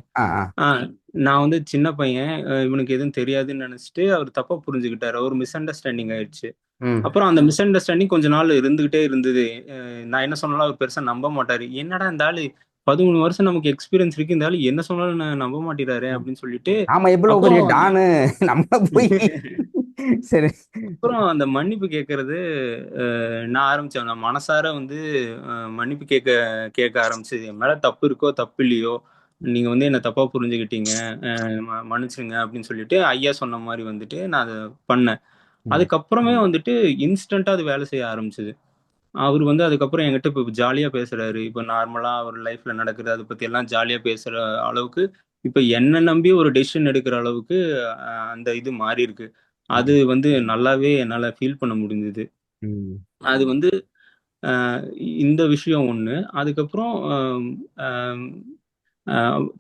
நான் வந்து சின்ன பையன், இவனுக்கு எதுவும் தெரியாதுன்னு நினைச்சிட்டு அவர் தப்பா புரிஞ்சுக்கிட்டாரு. ஒரு மிஸ் அண்டர்ஸ்டாண்டிங் ஆயிடுச்சு. அப்புறம் அந்த மிஸ் அண்டர்ஸ்டாண்டிங் கொஞ்ச நாள் இருந்துகிட்டே இருந்தது. நான் என்ன சொன்னாலும் அவர் பெருசா நம்ப மாட்டாரு. என்னடா இந்த ஆளு 13 வருஷம் நமக்கு எக்ஸ்பீரியன்ஸ் இருக்கு, இந்த ஆளு என்ன சொன்னாலும் நான் நம்ப மாட்டேறாரு அப்படின்னு சொல்லிட்டு ஆமா, எவ்வளவு பெரிய டானு நம்ம போய் சரி. அப்புறம் அந்த மன்னிப்பு கேட்கறது நான் ஆரம்பிச்சேன். நான் மனசார வந்து மன்னிப்பு கேட்க ஆரம்பிச்சது. என் மேல தப்பு இருக்கோ தப்பு இல்லையோ, நீங்க வந்து என்ன தப்பா புரிஞ்சுக்கிட்டீங்க, மன்னிச்சுங்க அப்படின்னு சொல்லிட்டு ஐயா சொன்ன மாதிரி வந்துட்டு நான் அதை பண்ணேன். அதுக்கப்புறமே வந்துட்டு இன்ஸ்டன்டா அது வேலை செய்ய ஆரம்பிச்சது. அவர் வந்து அதுக்கப்புறம் என்கிட்ட இப்போ ஜாலியா பேசுறாரு. இப்போ நார்மலா அவர் லைஃப்ல நடக்குது அதை பத்தி எல்லாம் ஜாலியா பேசுற அளவுக்கு இப்ப என்ன நம்பி ஒரு டெசிஷன் எடுக்கிற அளவுக்கு அந்த இது மாறி இருக்கு. அது வந்து நல்லாவே என்னால ஃபீல் பண்ண முடிஞ்சது. அது வந்து இந்த விஷயம் ஒண்ணு. அதுக்கப்புறம்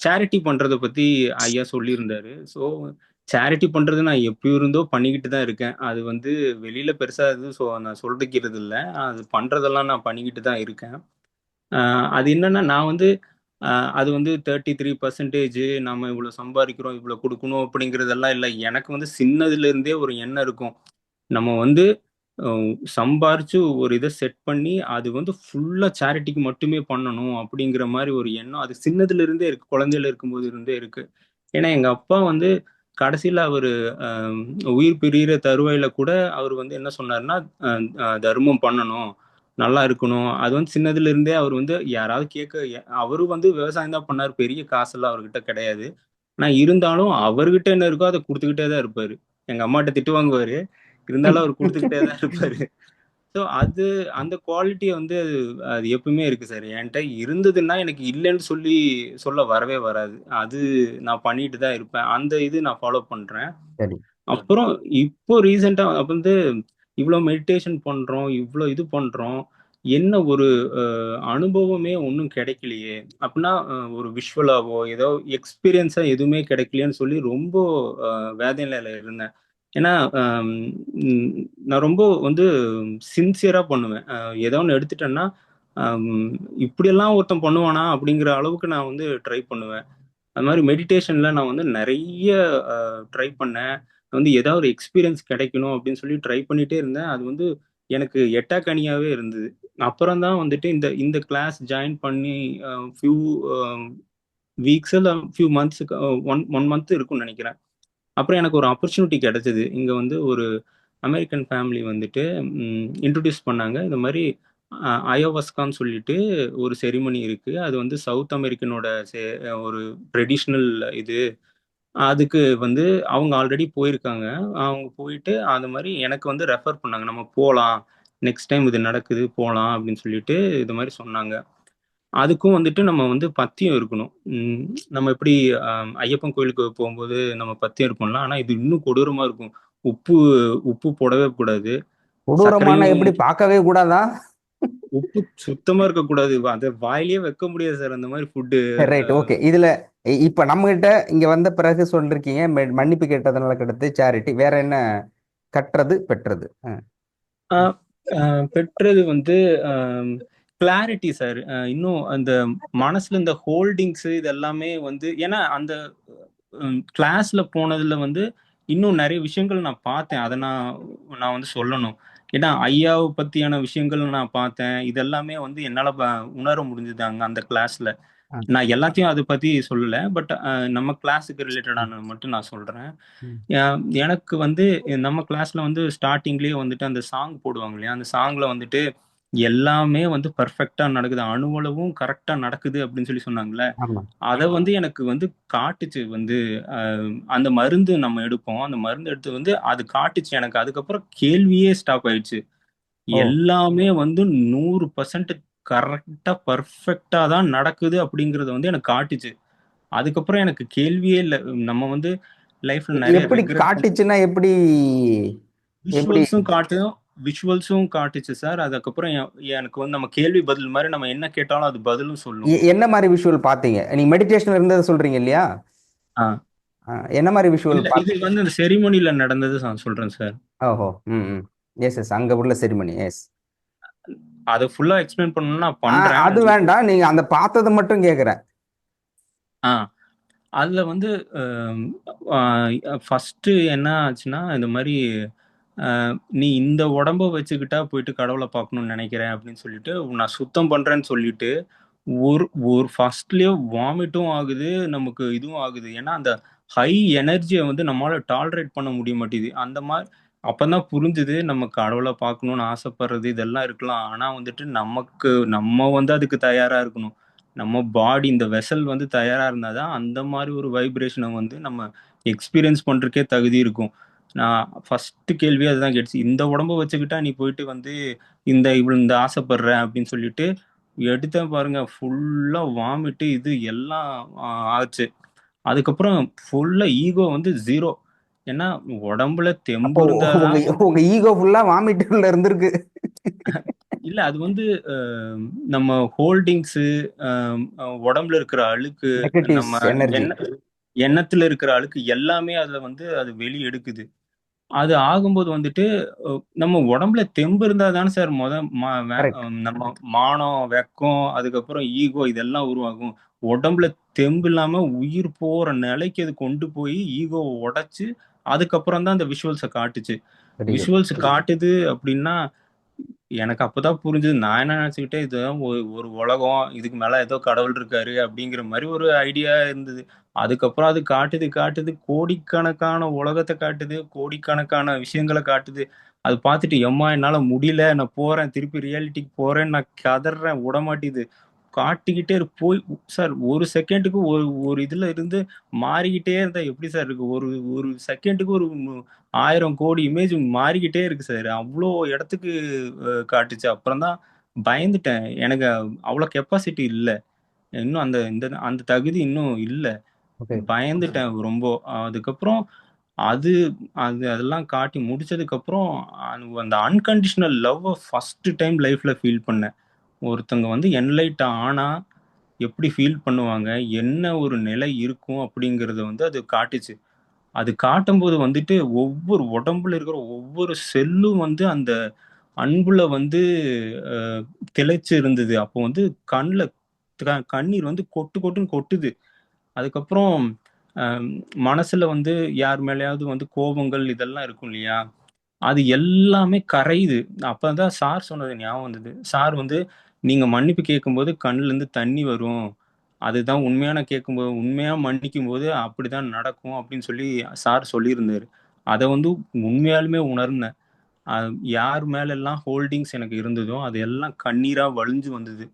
சேரிட்டி பண்றதை பத்தி ஐயா சொல்லியிருந்தாரு. ஸோ சேரிட்டி பண்றது நான் எப்பயும் இருந்தோ பண்ணிக்கிட்டு தான் இருக்கேன். அது வந்து வெளியில பெருசா நான் சொல்லிக்கிறது இல்லை. அது பண்றதெல்லாம் நான் பண்ணிக்கிட்டு தான் இருக்கேன். அது என்னன்னா நான் வந்து அது வந்து 33% நம்ம இவ்வளவு சம்பாதிக்கிறோம், இவ்வளவு கொடுக்கணும் அப்படிங்கிறதெல்லாம் இல்லை. எனக்கு வந்து சின்னதுல இருந்தே ஒரு எண்ணம் இருக்கும். நம்ம வந்து சம்பாரிச்சு ஒரு இதை செட் பண்ணி அது வந்து ஃபுல்லா சேரிட்டிக்கு மட்டுமே பண்ணணும் அப்படிங்கிற மாதிரி ஒரு எண்ணம் அது சின்னதுல இருந்தே இருக்கு, குழந்தையில இருக்கும்போது இருந்தே இருக்கு. ஏன்னா எங்க அப்பா வந்து கடைசியில அவரு உயிர் பிரியிற தருவாயில கூட அவர் வந்து என்ன சொன்னாருன்னா, தர்மம் பண்ணணும், நல்லா இருக்கணும். அது வந்து சின்னதுல இருந்தே அவர் வந்து யாராவது அவரு வந்து விவசாயம் தான் பண்ணாரு, பெரிய காசெல்லாம் அவர்கிட்ட கிடையாது. ஆனா இருந்தாலும் அவர்கிட்ட என்ன இருக்கோ அதை கொடுத்துக்கிட்டே தான் இருப்பாரு. எங்க அம்மாட்ட திட்டு வாங்குவாரு, இருந்தாலும் அவர் கொடுத்துக்கிட்டே தான் இருப்பாரு. ஸோ அது அந்த குவாலிட்டியை வந்து அது எப்பவுமே இருக்கு சார். என்கிட்ட இருந்ததுன்னா எனக்கு இல்லைன்னு சொல்ல வரவே வராது. அது நான் பண்ணிட்டு தான் இருப்பேன். அந்த இது நான் ஃபாலோ பண்றேன். அப்புறம் இப்போ ரீசெண்டா வந்து இவ்வளவு மெடிடேஷன் பண்றோம், இவ்வளவு இது பண்றோம், என்ன ஒரு அனுபவமே ஒன்றும் கிடைக்கலையே அப்படின்னா, ஒரு விஷுவலாவோ ஏதோ எக்ஸ்பீரியன்ஸா எதுவுமே கிடைக்கலையேன்னு சொல்லி ரொம்ப வேதனையில இருந்தேன். ஏன்னா நான் ரொம்ப வந்து சின்சியரா பண்ணுவேன். ஏதோ ஒன்று எடுத்துட்டேன்னா இப்படியெல்லாம் ஒருத்தன் பண்ணுவானா அப்படிங்கிற அளவுக்கு நான் வந்து ட்ரை பண்ணுவேன். அது மாதிரி மெடிடேஷன்ல நான் வந்து நிறைய ட்ரை பண்ணேன். வந்து ஏதாவது ஒரு எக்ஸ்பீரியன்ஸ் கிடைக்கணும் அப்படின்னு சொல்லி ட்ரை பண்ணிட்டே இருந்தேன். அது வந்து எனக்கு எட்டாக்கனியாவே இருந்தது. அப்புறம் தான் வந்துட்டு இந்த கிளாஸ் ஜாயின் பண்ணி ஃபியூ வீக்ஸ் இல்லை ஃபியூ மந்த்ஸுக்கு ஒன் மந்த் இருக்கும்னு நினைக்கிறேன். அப்புறம் எனக்கு ஒரு ஆப்பர்ச்சுனிட்டி கிடைச்சது. இங்க வந்து ஒரு அமெரிக்கன் ஃபேமிலி வந்துட்டு இன்ட்ரடியூஸ் பண்ணாங்க. இந்த மாதிரி அயோவஸ்கான்னு சொல்லிட்டு ஒரு செரிமனி இருக்கு. அது வந்து சவுத் அமெரிக்கனோட ஒரு ட்ரெடிஷ்னல் இது. அதுக்கு வந்து அவங்க ஆல்ரெடி போயிருக்காங்க. அவங்க போயிட்டு அது மாதிரி எனக்கு வந்து ரெஃபர் பண்ணாங்க, நம்ம போகலாம், நெக்ஸ்ட் டைம் இது நடக்குது போகலாம் அப்படின்னு சொல்லிட்டு இது மாதிரி சொன்னாங்க. அதுக்கும் வந்துட்டு நம்ம வந்து பத்தியம் இருக்கணும். நம்ம எப்படி ஐயப்பன் கோயிலுக்கு போகும்போது நம்ம பத்தியம் இருப்போம்ல, ஆனா இது இன்னும் கொடூரமா இருக்கும். உப்பு போடவே கூடாது. கொடூரமான எப்படி பார்க்கவே கூடாதா? உப்பு சுத்தமா இருக்கக்கூடாது. அதை வாயிலேயே வைக்க முடியாது சார் அந்த மாதிரி ஃபுட்டு. Right, okay. இதுல இப்ப நம்ம கிட்ட இங்க வந்த பிறகு சொல்லிருக்கீங்க மன்னிப்பு கேட்டதுனால கிடைத்தது சேரிட்டி, வேற என்ன கற்றது பெற்றது? ஆஹ் பெற்றது வந்து கிளாரிட்டி சார். இன்னும் அந்த மனசுல இந்த ஹோல்டிங்ஸ் இது எல்லாமே வந்து, ஏன்னா அந்த கிளாஸ்ல போனதுல வந்து இன்னும் நிறைய விஷயங்கள் நான் பார்த்தேன். அதை நான் வந்து சொல்லணும். ஏன்னா ஐயாவை பத்தியான விஷயங்கள் நான் பார்த்தேன். இதெல்லாமே வந்து என்னால உணர முடிஞ்சது அங்க அந்த கிளாஸ்ல. ஆ. நான் எல்லாத்தையும் அதை பத்தி சொல்லல, பட் நம்ம கிளாஸுக்கு ரிலேட்டடானது மட்டும் நான் சொல்றேன். ம். எனக்கு வந்து நம்ம கிளாஸ்ல வந்து ஸ்டார்டிங்லயே வந்துட்டு அந்த சாங் போடுவாங்க இல்லையா, அந்த சாங்ல வந்துட்டு எல்லாமே வந்து பர்ஃபெக்டா நடக்குது, அணுவளவும் கரெக்டா நடக்குது அப்படின்னு சொல்லி சொன்னாங்கல்ல. ஆமா. அதை வந்து எனக்கு வந்து காட்டுச்சு வந்து அந்த மருந்து நம்ம எடுப்போம், அந்த மருந்து எடுத்து வந்து அது காட்டுச்சு எனக்கு. அதுக்கப்புறம் கேள்வியே ஸ்டாப் ஆயிடுச்சு. ஓ. எல்லாமே வந்து 100% கரெக்டா பர்ஃபெக்டா தான் நடக்குது அப்படிங்கறத வந்து எனக்கு காட்டுச்சு. அதுக்கப்புறம் எனக்கு கேள்வியே இல்லை. நம்ம வந்து லைஃப்ல நிறைய எப்படி ரிக்ரெட் காட்டுச்சுன்னா எப்படி? எப்படி? விஷுவல்ஸும் காட்டுச்சு சார். அதுக்கப்புறம் எனக்கு வந்து நம்ம கேள்வி பதில் மாதிரி நம்ம என்ன கேட்டாலும் அது பதிலும் சொல்லும். என்ன மாதிரி விஷுவல் பார்த்தீங்க? நீங்க மெடிடேஷன்ல இருந்ததை சொல்றீங்க இல்லையா? என்ன மாதிரி விஷுவல் இல்ல, இது வந்து அந்த செரிமோனில நடந்தது நான் சொல்றேன் சார். ஓஹோ. ம். எஸ் எஸ், அங்க உள்ள செரிமனி. எஸ். அதை ஃபுல்லா எக்ஸ்பிளைன் பண்ணணும்னா நான் பண்றேன். அது வேண்டாம், நீங்க அந்த பார்த்ததை மட்டும் கேக்குறேன். அதுல வந்து ஃபர்ஸ்ட் என்ன ஆச்சுன்னா, இந்த மாதிரி நீ இந்த உடம்ப வச்சுக்கிட்டா போயிட்டு கடவுளை பார்க்கணும்னு நினைக்கிறேன் அப்படின்னு சொல்லிட்டு நான் சுத்தம் பண்றேன்னு சொல்லிட்டு ஒரு ஒரு ஃபர்ஸ்ட்லயே வாமிட்டும் ஆகுது, நமக்கு இதுவும் ஆகுது. ஏன்னா அந்த ஹை எனர்ஜியை வந்து நம்மளால டாலரேட் பண்ண முடிய மாட்டேங்குது. அந்த மாதிரி அப்பதான் புரிஞ்சுது, நம்ம கடவுளை பார்க்கணும்னு ஆசைப்படுறது இதெல்லாம் இருக்கலாம், ஆனா வந்துட்டு நம்ம வந்து அதுக்கு தயாரா இருக்கணும். நம்ம பாடி, இந்த வெசல் வந்து தயாரா இருந்தாதான் அந்த மாதிரி ஒரு வைப்ரேஷனை வந்து நம்ம எக்ஸ்பீரியன்ஸ் பண்றதுக்கே தகுதி இருக்கும். நான் ஃபர்ஸ்ட் கேள்வி அதுதான் கேட்டுச்சு. இந்த உடம்ப வச்சுக்கிட்டா நீ போயிட்டு வந்து இந்த ஆசைப்படுற அப்படின்னு சொல்லிட்டு எடுத்தேன் பாருங்க. ஃபுல்லா வாமிட்டு இது எல்லாம் ஆச்சு. அதுக்கப்புறம் ஃபுல்லா ஈகோ வந்து ஜீரோ. ஏன்னா உடம்புல தெம்பு இருந்தாதான் உங்க ஈகோ ஃபுல்லா வாமிட்டுல இருந்திருக்கு. இல்ல, அது வந்து நம்ம ஹோல்டிங்ஸ், உடம்புல இருக்கிற அழுக்கு, நம்ம எனர்ஜி. எண்ணத்துல இருக்கிற அழுக்கு எல்லாமே அதுல வந்து அது வெளியே எடுக்குது. அது ஆகும்போது வந்துட்டு நம்ம உடம்புல தெம்பு இருந்தா தானே சார் நம்ம மானம், வெக்கம், அதுக்கப்புறம் ஈகோ இதெல்லாம் உருவாகும். உடம்புல தெம்பு இல்லாம உயிர் போற நிலைக்கு அது கொண்டு போய் ஈகோவை உடைச்சு அதுக்கப்புறம் தான் அந்த விஷுவல்ஸை காட்டுச்சு. விஷுவல்ஸ் காட்டுது அப்படின்னா எனக்கு அப்பதான் புரிஞ்சது. நான் என்ன நினைச்சுக்கிட்டே, இதுதான் ஒரு உலகம், இதுக்கு மேல ஏதோ கடவுள் இருக்காரு அப்படிங்கிற மாதிரி ஒரு ஐடியா இருந்தது. அதுக்கப்புறம் அது காட்டுது காட்டுது கோடிக்கணக்கான உலகத்தை காட்டுது, கோடிக்கணக்கான விஷயங்களை காட்டுது. அது பார்த்துட்டு எம்மா என்னால முடியல, நான் போறேன், திருப்பி ரியாலிட்டிக்கு போறேன்னு நான் கதறேன், விட மாட்டேது. காட்டிக்கிட்டே போய் சார் ஒரு செகண்டுக்கு ஒரு ஒரு இதுல இருந்து மாறிக்கிட்டே இருந்தா எப்படி சார் இருக்கு? ஒரு ஒரு செகண்டுக்கு ஒரு 1000 கோடி இமேஜ் மாறிக்கிட்டே இருக்கு சார். அவ்வளோ இடத்துக்கு காட்டுச்சு. அப்புறம் தான் பயந்துட்டேன். எனக்கு அவ்வளோ கெப்பாசிட்டி இல்ல. இன்னும் அந்த தகுதி இன்னும் இல்ல. பயந்துட்டேன் ரொம்ப. அதுக்கப்புறம் அது அது அதெல்லாம் காட்டி முடிச்சதுக்கப்புறம் அந்த அன்கண்டிஷனல் லவ் ஃபர்ஸ்ட் டைம் லைஃப்ல ஃபீல் பண்ணேன். ஒருத்தங்க வந்து என்லைட் ஆனா எப்படி ஃபீல் பண்ணுவாங்க, என்ன ஒரு நிலை இருக்கும் அப்படிங்கிறத வந்து அது காட்டுச்சு. அது காட்டும்போது வந்துட்டு ஒவ்வொரு உடம்புல இருக்கிற ஒவ்வொரு செல்லும் வந்து அந்த அன்புல வந்து திளைச்சு இருந்தது. அப்போ வந்து கண்ணீர் வந்து கொட்டு கொட்டுன்னு கொட்டுது. அதுக்கப்புறம் மனசுல வந்து யார் மேலயாவது வந்து கோபங்கள் இதெல்லாம் இருக்கும் இல்லையா, அது எல்லாமே கரையுது. அப்பதான் சார் சொன்னது ஞாபகம் வந்தது. சார் வந்து நீங்க மன்னிப்பு கேட்கும்போது கண்ணுல இருந்து தண்ணி வரும், அதுதான் உண்மையான கேட்கும்போது உண்மையா மன்னிக்கும் போது அப்படிதான் நடக்கும் அப்படின்னு சொல்லி சார் சொல்லியிருந்தாரு. அதை வந்து உண்மையாலுமே உணர்ந்தேன். யார் மேலெல்லாம் ஹோல்டிங்ஸ் எனக்கு இருந்ததோ அது எல்லாம் கண்ணீரா வழிஞ்சு வந்தது.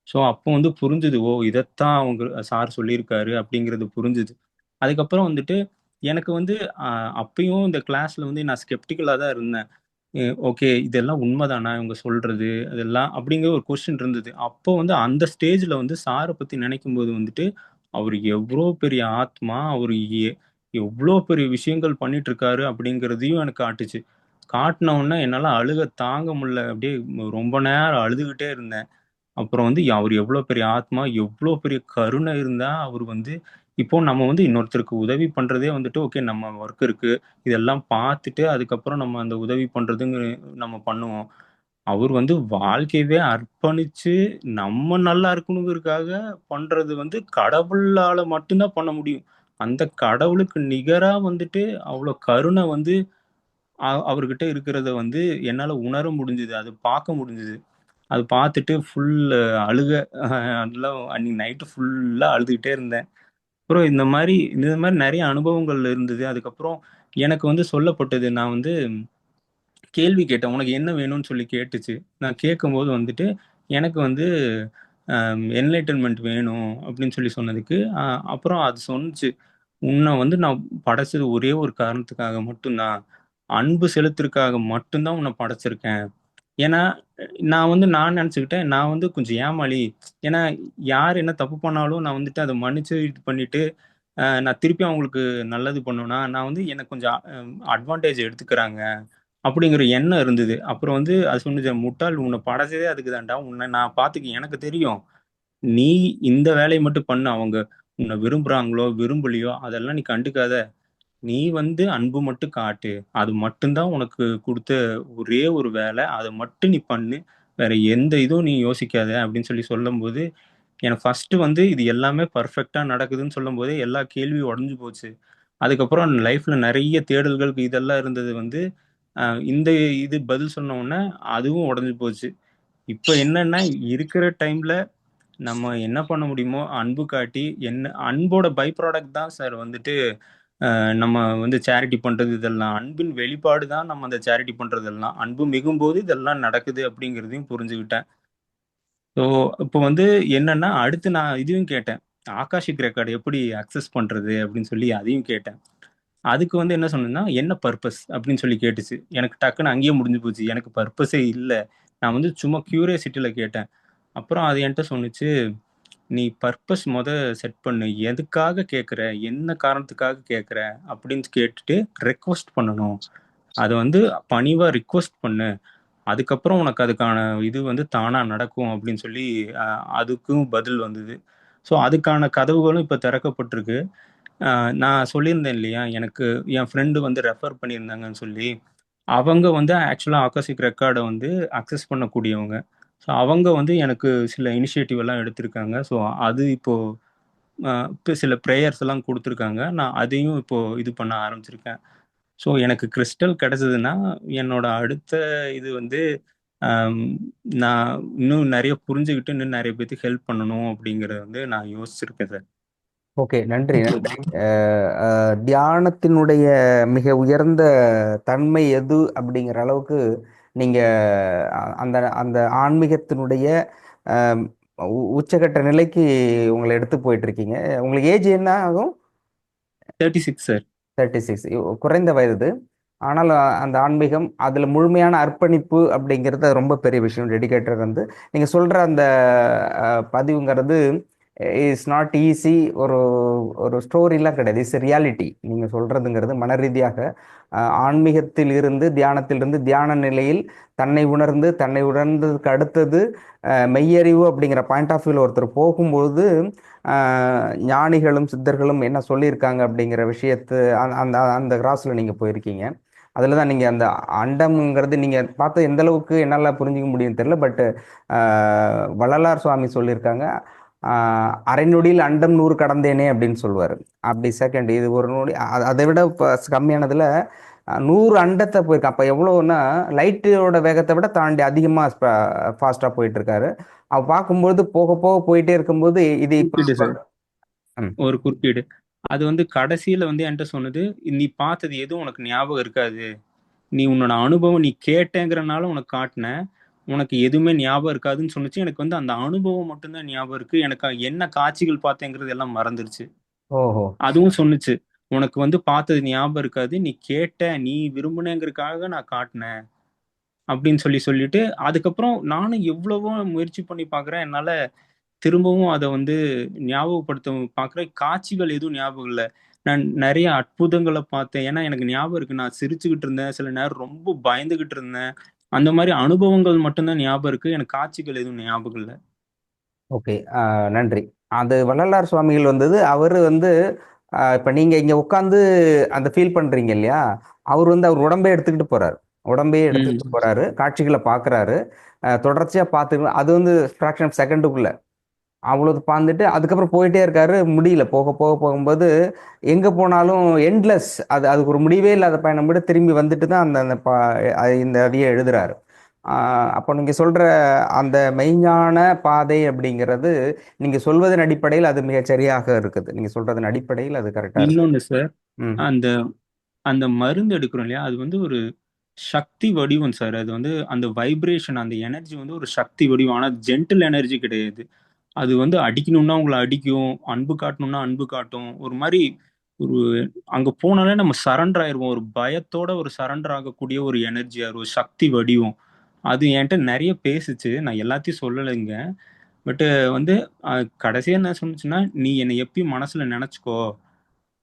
ஸோ அப்போ வந்து புரிஞ்சுது, ஓ இதைத்தான் அவங்க சார் சொல்லியிருக்காரு அப்படிங்கிறது புரிஞ்சுது. அதுக்கப்புறம் வந்துட்டு எனக்கு வந்து அப்பயும் இந்த கிளாஸ்ல வந்து நான் ஸ்கெப்டிக்கலா தான் இருந்தேன். ஓகே, இதெல்லாம் உண்மைதானா இவங்க சொல்றது அதெல்லாம் அப்படிங்கிற ஒரு கொஸ்டின் இருந்தது. அப்போ வந்து அந்த ஸ்டேஜ்ல வந்து சாரை பத்தி நினைக்கும் போது வந்துட்டு அவர் எவ்வளோ பெரிய ஆத்மா, அவர் எவ்வளோ பெரிய விஷயங்கள் பண்ணிட்டு இருக்காரு அப்படிங்கிறதையும் எனக்கு காட்டுச்சு. காட்டின உடனே என்னால அழுக தாங்க முடியல. அப்படியே ரொம்ப நேரம் அழுதுகிட்டே இருந்தேன். அப்புறம் வந்து அவர் எவ்வளோ பெரிய ஆத்மா, எவ்வளோ பெரிய கருணை இருந்தா அவர் வந்து இப்போ நம்ம வந்து இன்னொருத்தருக்கு உதவி பண்றதே வந்துட்டு ஓகே நம்ம ஒர்க் இருக்கு இதெல்லாம் பார்த்துட்டு அதுக்கப்புறம் நம்ம அந்த உதவி பண்றதுங்க நம்ம பண்ணுவோம். அவர் வந்து வாழ்க்கையவே அர்ப்பணிச்சு நம்ம நல்லா இருக்கணுங்கிறதுக்காக பண்றது வந்து கடவுளால மட்டும்தான் பண்ண முடியும். அந்த கடவுளுக்கு நிகரா வந்துட்டு அவ்வளோ கருணை வந்து அவர்கிட்ட இருக்கிறத வந்து என்னால உணர முடிஞ்சுது. அது பார்க்க முடிஞ்சுது. அது பார்த்துட்டு ஃபுல் அழுக அதெல்லாம் அன்னைக்கு நைட்டு ஃபுல்லா அழுதுகிட்டே இருந்தேன். அப்புறம் இந்த மாதிரி நெறைய அனுபவங்கள் இருந்தது. அதுக்கப்புறம் எனக்கு வந்து சொல்லப்பட்டது. நான் வந்து கேள்வி கேட்டேன். "உனக்கு என்ன வேணும்னு?" சொல்லி கேட்டுச்சு. நான் கேட்கும்போது வந்துட்டு, "எனக்கு வந்து என்லைட்டன்மென்ட் வேணும்." அப்படின்னு சொல்லி சொன்னதுக்கு, அப்புறம் அது சொன்னுச்சு, "உன்ன வந்து நான் படைச்சது ஒரே ஒரு காரணத்துக்காக மட்டும் தான். அன்பு செலுத்துறதுக்காக மட்டும் தான் உன்ன படைச்சிருக்கேன்." ஏன்னா, நான் நெனச்சுக்கிட்டேன், நான் வந்து கொஞ்சம் ஏமாளி. ஏன்னா, யார் என்ன தப்பு பண்ணாலும் நான் வந்துட்டு அத மன்னிச்சு இது பண்ணிட்டு, நான் திருப்பி அவங்களுக்கு நல்லது பண்ணுவேனா, நான் வந்து எனக்கு கொஞ்சம் அட்வான்டேஜ் எடுத்துக்கிறாங்க. அப்படிங்கிற எண்ணம் இருந்தது. அப்புறம் வந்து அது சொன்னுச்சு, "முட்டாள் உன்ன படைச்சதே அதுக்கு தான்டா. உன்ன நான் பார்த்துக்க எனக்கு தெரியும். நீ இந்த வேலைய மட்டும் பண்ணு. அவங்க உன்ன விரும்புறாங்களோ, விரும்பலையோ அதெல்லாம் நீ கண்டுக்காத. நீ வந்து அன்பு மட்டும் காட்டு. அது மட்டும் தான் உனக்கு குடுத்த ஒரே ஒரு வேலை. அத மட்டும் நீ பண்ணு. வேற எந்த இதுவும் நீ யோசிக்காத." அப்படின்னு சொல்லி சொல்லும்போது, எனக்கு ஃபர்ஸ்ட்டு வந்து இது எல்லாமே பெர்ஃபெக்ட்டா நடக்குதுன்னு சொல்லும்போதே எல்லா கேள்வியும் உடைஞ்சு போச்சு. அதுக்கப்புறம் லைஃப்ல நெறைய தேடல்கள் இதெல்லாம் இருந்தது வந்து, அ இந்த இது பதில் சொன்ன உடனே அதுவும் உடைஞ்சு போச்சு. இப்ப என்னன்னா, இருக்கிற டைம்ல நம்ம என்ன பண்ண முடியுமோ அன்பு காட்டி அன்போட பை ப்ராடக்ட் தான் சார் வந்துட்டு நம்ம வந்து சேரிட்டி பண்றது இதெல்லாம். அன்பின் வெளிப்பாடு தான் நம்ம அந்த சேரிட்டி பண்றதெல்லாம். அன்பு மிகும்போது இதெல்லாம் நடக்குது அப்படிங்கிறதையும் புரிஞ்சுக்கிட்டேன். ஸோ, இப்போ வந்து என்னன்னா, அடுத்து நான் இதையும் கேட்டேன். ஆகாஷிக் ரெக்கார்ட் எப்படி அக்சஸ் பண்றது? அப்படின்னு சொல்லி அதையும் கேட்டேன். அதுக்கு வந்து என்ன சொன்னேன்னா, "என்ன பர்ப்பஸ்?" அப்படின்னு சொல்லி கேட்டுச்சு. எனக்கு டக்குனு அங்கேயே முடிஞ்சு போச்சு. எனக்கு பர்ப்பஸே இல்ல. நான் வந்து சும்மா கியூரியாசிட்டில கேட்டேன். அப்புறம் அது என்ட்ட சொன்னுச்சு, "நீ பர்ப்பஸ் செட் பண்ணு. எதுக்காக கேட்குற? என்ன காரணத்துக்காக கேட்குற?" அப்படின்னு கேட்டுட்டு ரெக்வெஸ்ட் பண்ணணும். அத வந்து பணிவா ரிக்வெஸ்ட் பண்ணு. அதுக்கப்புறம் உனக்கு அதுக்கான இது வந்து தானா நடக்கும் அப்படின்னு சொல்லி அதுக்கும் பதில் வந்தது. ஸோ அதுக்கான கதவுகளும் இப்ப திறக்கப்பட்டிருக்கு. நான் சொல்லியிருந்தேன் இல்லையா? எனக்கு என் ஃப்ரெண்டு வந்து ரெஃபர் பண்ணியிருந்தாங்கன்னு சொல்லி. அவங்க வந்து ஆக்சுவலா ஆகாஷிக் ரெக்கார்ட வந்து அக்சஸ் பண்ணக்கூடியவங்க. ஸோ அவங்க வந்து எனக்கு சில இனிஷியேட்டிவ் எல்லாம் எடுத்திருக்காங்க. ஸோ அது இப்போ இப்ப சில பிரேயர்ஸ் எல்லாம் குடுத்துருக்காங்க. நான் அதையும் இப்போ இது பண்ண ஆரம்பிச்சிருக்கேன். ஸோ எனக்கு கிறிஸ்டல் கிடைச்சதுன்னா, என்னோட அடுத்த இது வந்து அம் நான் இன்னும் நெறைய புரிஞ்சுகிட்டு, இன்னும் நெறைய பேத்துக்கு ஹெல்ப் பண்ணணும் அப்படிங்கிறத வந்து நான் யோசிச்சிருக்கேன் சார். ஓகே. நன்றி, நன்றி. தியானத்தினுடைய மிக உயர்ந்த தன்மை எது அப்படிங்கிற அளவுக்கு நீங்க அந்த அந்த ஆன்மீகத்தினுடைய அம் உச்சகட்ட நிலைக்கு உங்கள எடுத்து போயிட்டுருக்கீங்க. உங்களுக்கு ஏஜ் என்ன ஆகும்? 36 சார். 36 குறைந்த வயது. ஆனால் அந்த ஆன்மீகம், அதில முழுமையான அர்ப்பணிப்பு அப்படிங்கிறது ரொம்ப பெரிய விஷயம். டெடிகேட்டட் வந்து நீங்க சொல்ற அந்த பதிவுங்கிறது இஸ் நாட் ஈஸி. ஒரு ஒரு ஸ்டோரிலாம் கிடையாது. It's reality. நீங்க சொல்றதுங்கிறது மனரீதியாக ஆன்மீகத்தில் இருந்து தியானத்திலிருந்து தியான நிலையில் தன்னை உணர்ந்து தன்னை உணர்ந்ததுக்கு அடுத்தது மெய்யறிவு அப்படிங்கிற பாயிண்ட் ஆஃப் வியூவில் ஒருத்தர் போகும்போது ஞானிகளும் சித்தர்களும் என்ன சொல்லியிருக்காங்க அப்படிங்கிற விஷயத்து அந்த அந்த கிராஸில் நீங்கள் போயிருக்கீங்க. அதில் தான் நீங்கள் அந்த அண்டம்ங்கிறது நீங்கள் பார்த்து எந்த அளவுக்கு என்னால் புரிஞ்சிக்க முடியும்னு தெரியல. பட்டு வள்ளலார் சுவாமி சொல்லியிருக்காங்க, அரை நொடியில் அண்டம் 100 கடந்தேனே அப்படின்னு சொல்லுவார். அப்படி செகண்ட் இது ஒரு நொடி அதை விட இப்போ கம்மியானதில் 100 அண்டத்தை போயிருக்கேன். அப்போ எவ்வளோன்னா லைட்டோட வேகத்தை விட தாண்டி அதிகமாக ஃபாஸ்ட்டாக போயிட்டு இருக்காரு. அவ பார்க்கும்போது போக போக போயிட்டே இருக்கும்போது இது குறுக்கீடு சார். ம். ஒரு குறுக்கீடு. அது வந்து கடைசியில வந்து என்ட்ட சொன்னது, "நீ பார்த்தது எதுவும் உனக்கு ஞாபகம் இருக்காது. நீ உன்னோட அனுபவம் நீ கேட்டேங்கிறனால உனக்கு காட்டுனேன். உனக்கு எதுவுமே ஞாபகம் இருக்காதுன்னு" சொன்னுச்சு. எனக்கு வந்து அந்த அனுபவம் மட்டும் தான் ஞாபகம் இருக்கு. எனக்கு என்ன காட்சிகள் பார்த்தேங்கிறது எல்லாம் மறந்துருச்சு. ஓஹோ! அதுவும் சொன்னுச்சு, "உனக்கு வந்து பார்த்தது ஞாபகம் இருக்காது. நீ கேட்ட, நீ விரும்புனேங்கிறதுக்காக நான் காட்டுனேன்." அப்படின்னு சொல்லிட்டு, அதுக்கப்புறம் நானும் எவ்வளவோ முயற்சி பண்ணி பார்க்குறேன். என்னால திரும்பவும் அத வந்து ஞாபகப்படுத்த பார்க்குறேன். காட்சிகள் எதுவும் ஞாபகம் இல்ல. நான் நெறைய அற்புதங்கள பார்த்தேன். ஏன்னா எனக்கு ஞாபகம் இருக்கு. நான் சிரிச்சுக்கிட்டு இருந்தேன். சில நேரம் ரொம்ப பயந்துகிட்டு இருந்தேன். அந்த மாரி அனுபவங்கள் மட்டும் தான் ஞாபகம் இருக்கு. எனக்கு காட்சிகள் எதுவும் ஞாபகம் இல்ல. ஓகே. நன்றி. அது வள்ளலார் சுவாமிகள் வந்தது. அவரு வந்து இப்ப நீங்க இங்க உட்காந்து அந்த ஃபீல் பண்றீங்க இல்லையா? அவர் வந்து அவர் உடம்பே எடுத்துக்கிட்டு போறாரு. உடம்பையே எடுத்துக்கிட்டு போறாரு. காட்சிகள பார்க்குறாரு. தொடர்ச்சியா பார்த்து அது வந்து ஃபிராக்ஷன் ஆஃப் செகண்டுக்குள்ள. அவ்வளவு பார்த்துட்டு அதுக்கப்புறம் போயிட்டே இருக்காரு. முடியல. போகும்போது எங்க போனாலும் எண்ட்லெஸ். அதுக்கு ஒரு முடிவே இல்லாத பயணம் விட திரும்பி வந்துட்டு தான் அந்த அந்த இந்த அதையே எழுதுறாரு. அப்போ நீங்க சொல்ற அந்த மெய்ஞான பாதை அப்படிங்கிறது நீங்க சொல்வதன் அடிப்படையில் அது மிகச் சரியாக இருக்குது. நீங்க சொல்றதன் அடிப்படையில் அது கரெக்டா இருக்கு. இன்னொன்னு சார், ம். அந்த அந்த மருந்து எடுக்கிறோம் இல்லையா, அது வந்து ஒரு சக்தி வடிவம் சார். அது வந்து அந்த வைப்ரேஷன், அந்த எனர்ஜி வந்து ஒரு சக்தி வடிவம். ஆனா ஜென்டில் எனர்ஜி கிடையாது. அது வந்து அடிக்கணும்னா உங்களை அடிக்கும், அன்பு காட்டணும்னா அன்பு காட்டும். ஒரு மாதிரி ஒரு அங்க போனாலே நம்ம சரண்டர் ஆயிருவோம். ஒரு பயத்தோட ஒரு சரண்டர் ஆகக்கூடிய ஒரு எனர்ஜி, ஒரு சக்தி வடிவம். அது என்கிட்ட நிறைய பேசுச்சு. நான் எல்லாத்தையும் சொல்லலைங்க. பட் வந்து கடைசியா என்ன சொன்னுச்சுன்னா, நீ என்னை எப்பயும் மனசுல நினைச்சுக்கோ,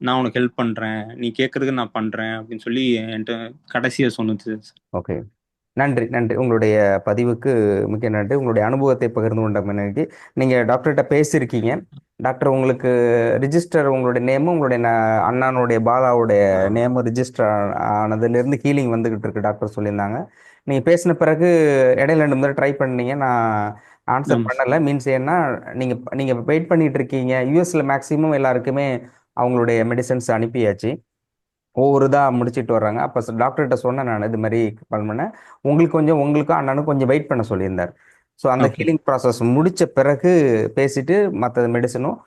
நான் உனக்கு ஹெல்ப் பண்றேன், நீ கேட்கறதுக்கு நான் பண்றேன் அப்படின்னு சொல்லி என்கிட்ட கடைசியா சொன்னுச்சு. ஓகே, நன்றி நன்றி. உங்களுடைய பதிவுக்கு மிக்க நன்றி. உங்களுடைய அனுபவத்தை பகிர்ந்து கொண்டமைக்கு. நீங்கள் டாக்டர்கிட்ட பேசியிருக்கீங்க. டாக்டர் உங்களுக்கு ரிஜிஸ்டர், உங்களுடைய நேமும் உங்களுடைய அண்ணானுடைய பாலாவுடைய நேமும் ரிஜிஸ்டர் ஆனதுலேருந்து ஹீலிங் வந்துக்கிட்டு இருக்கு டாக்டர் சொல்லியிருந்தாங்க. நீங்கள் பேசின பிறகு இடையில 2 முறை ட்ரை பண்ணீங்க, நான் ஆன்சர் பண்ணலை. மீன்ஸ் ஏன்னா நீங்கள் வெயிட் பண்ணிட்டு இருக்கீங்க. யூஎஸில் மேக்ஸிமம் எல்லாருக்குமே அவங்களுடைய மெடிசன்ஸ் அனுப்பியாச்சு. ஒவ்வொரு இதாக முடிச்சுட்டு வர்றாங்க. அப்போ டாக்டர்கிட்ட சொன்னேன் நான், இது மாதிரி கால் பண்ணேன். உங்களுக்கும் அண்ணனுக்கும் கொஞ்சம் வெயிட் பண்ண சொல்லியிருந்தார். ஸோ அந்த ஹீலிங் ப்ராசஸ் முடிச்ச பிறகு பேசிட்டு மற்ற மெடிசனும்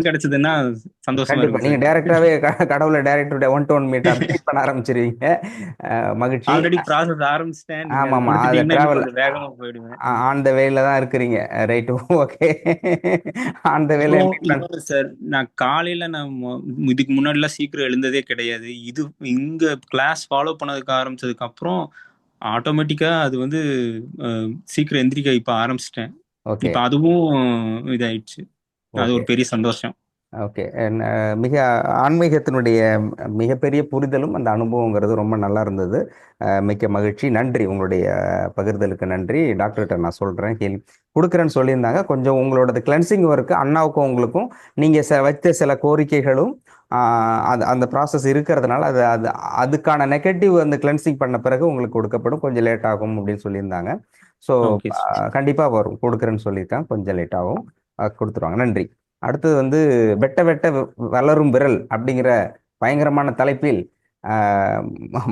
கிடைச்சதுன்னா சந்தோஷமா கண்டிப்பா இருக்கும். நீங்க டைரக்டாவே கடவுளை டைரக்டர் 1-to-1 மீட் மீட் பண்ண ஆரம்பிச்சிருவீங்க. மகிழ்ச்சி. ஆல்ரெடி ப்ராசஸ் ஆரம்பிச்சிட்டேன். ஆமாமா, அது டிராவல் வேகமா போயிடுவேன். ஆன் த வேல தான் இருக்கிறீங்க. Right, okay. ஆன் த வேல. சார், நான் காலையில இதுக்கு முன்னாடி எல்லாம் சீக்கிரம் எழுந்ததே கிடையாது. இது இங்க கிளாஸ் ஃபாலோ பண்ணதுக்கு ஆரம்பிச்சதுக்கு அப்புறம் ஆட்டோமேட்டிக்கா அது வந்து சீக்கிரம் எந்திரிக்க இப்ப ஆரம்பிச்சிட்டேன். இப்ப அதுவும் இதாயிடுச்சு. அது ஒரு பெரிய சந்தோஷம். ஓகே, மிக ஆன்மீகத்தினுடைய மிகப்பெரிய புரிதலும் அந்த அனுபவங்கிறது ரொம்ப நல்லா இருந்தது. மிக்க மகிழ்ச்சி. நன்றி, உங்களுடைய பகிர்தலுக்கு நன்றி. டாக்டர்கிட்ட நான் சொல்கிறேன், கேள்வி கொடுக்குறேன்னு சொல்லியிருந்தாங்க. கொஞ்சம் உங்களோட கிளென்சிங் ஒர்க்கு அண்ணாவுக்கும் உங்களுக்கும் நீங்கள் வைத்த சில கோரிக்கைகளும் அந்த ப்ராசஸ் இருக்கிறதுனால அதுக்கான நெகட்டிவ் அந்த கிளென்சிங் பண்ண பிறகு உங்களுக்கு கொடுக்கப்படும். கொஞ்சம் லேட் ஆகும் அப்படின்னு சொல்லியிருந்தாங்க. ஸோ கண்டிப்பாக வரும், கொடுக்குறேன்னு சொல்லியிருக்காங்க. கொஞ்சம் லேட் ஆகும், கொடுத்துருவாங்க. நன்றி. அடுத்தது வந்து வெட்ட வெட்ட வளரும் விரல் அப்படிங்கிற பயங்கரமான தலைப்பில்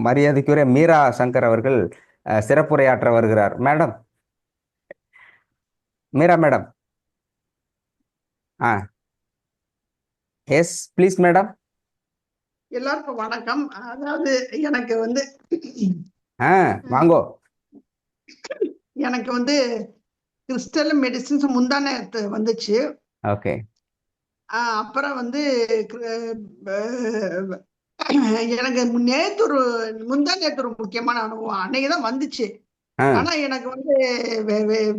மரியாதைக்குரிய மீரா சங்கர் அவர்கள் சிறப்புரையாற்ற வருகிறார். Madam, Meera madam. Yes please madam. எல்லாருக்கும் வணக்கம். அதாவது எனக்கு வந்து வாங்கோ. எனக்கு வந்து கிறிஸ்டல் மெடிசின்ஸ் முந்தானத்து வந்துச்சு. ஓகே. அப்புறம் வந்து எனக்கு முந்தா நேத்து ஒரு முக்கியமான அனுபவம். அன்னைக்குதான் வந்துச்சு. ஆனா எனக்கு வந்து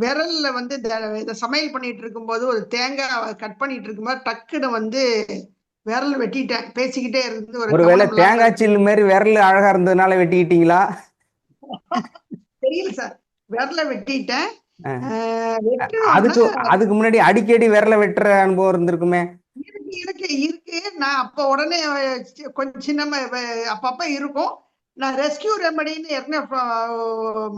விரல்ல வந்து இத சமையல் பண்ணிட்டு இருக்கும்போது ஒரு தேங்காய் கட் பண்ணிட்டு இருக்கும்போது டக்குன்னு வந்து விரல் வெட்டிட்டேன். பேசிக்கிட்டே இருந்து ஒருவேளை தேங்காய் சில்லு மாதிரி விரல் அழகா இருந்ததுனால வெட்டிக்கிட்டீங்களா? தெரியல சார், விரல வெட்டிட்டேன். அதுக்கு முன்னாடி அடிக்கடி விரல வெட்டுற அனுபவம் இருந்திருக்குமே? இருக்கு. நான் அப்ப உடனே கொஞ்சம் சின்ன அப்பப்ப இருக்கும். நான் ரெஸ்கியூ ரெமடின்னு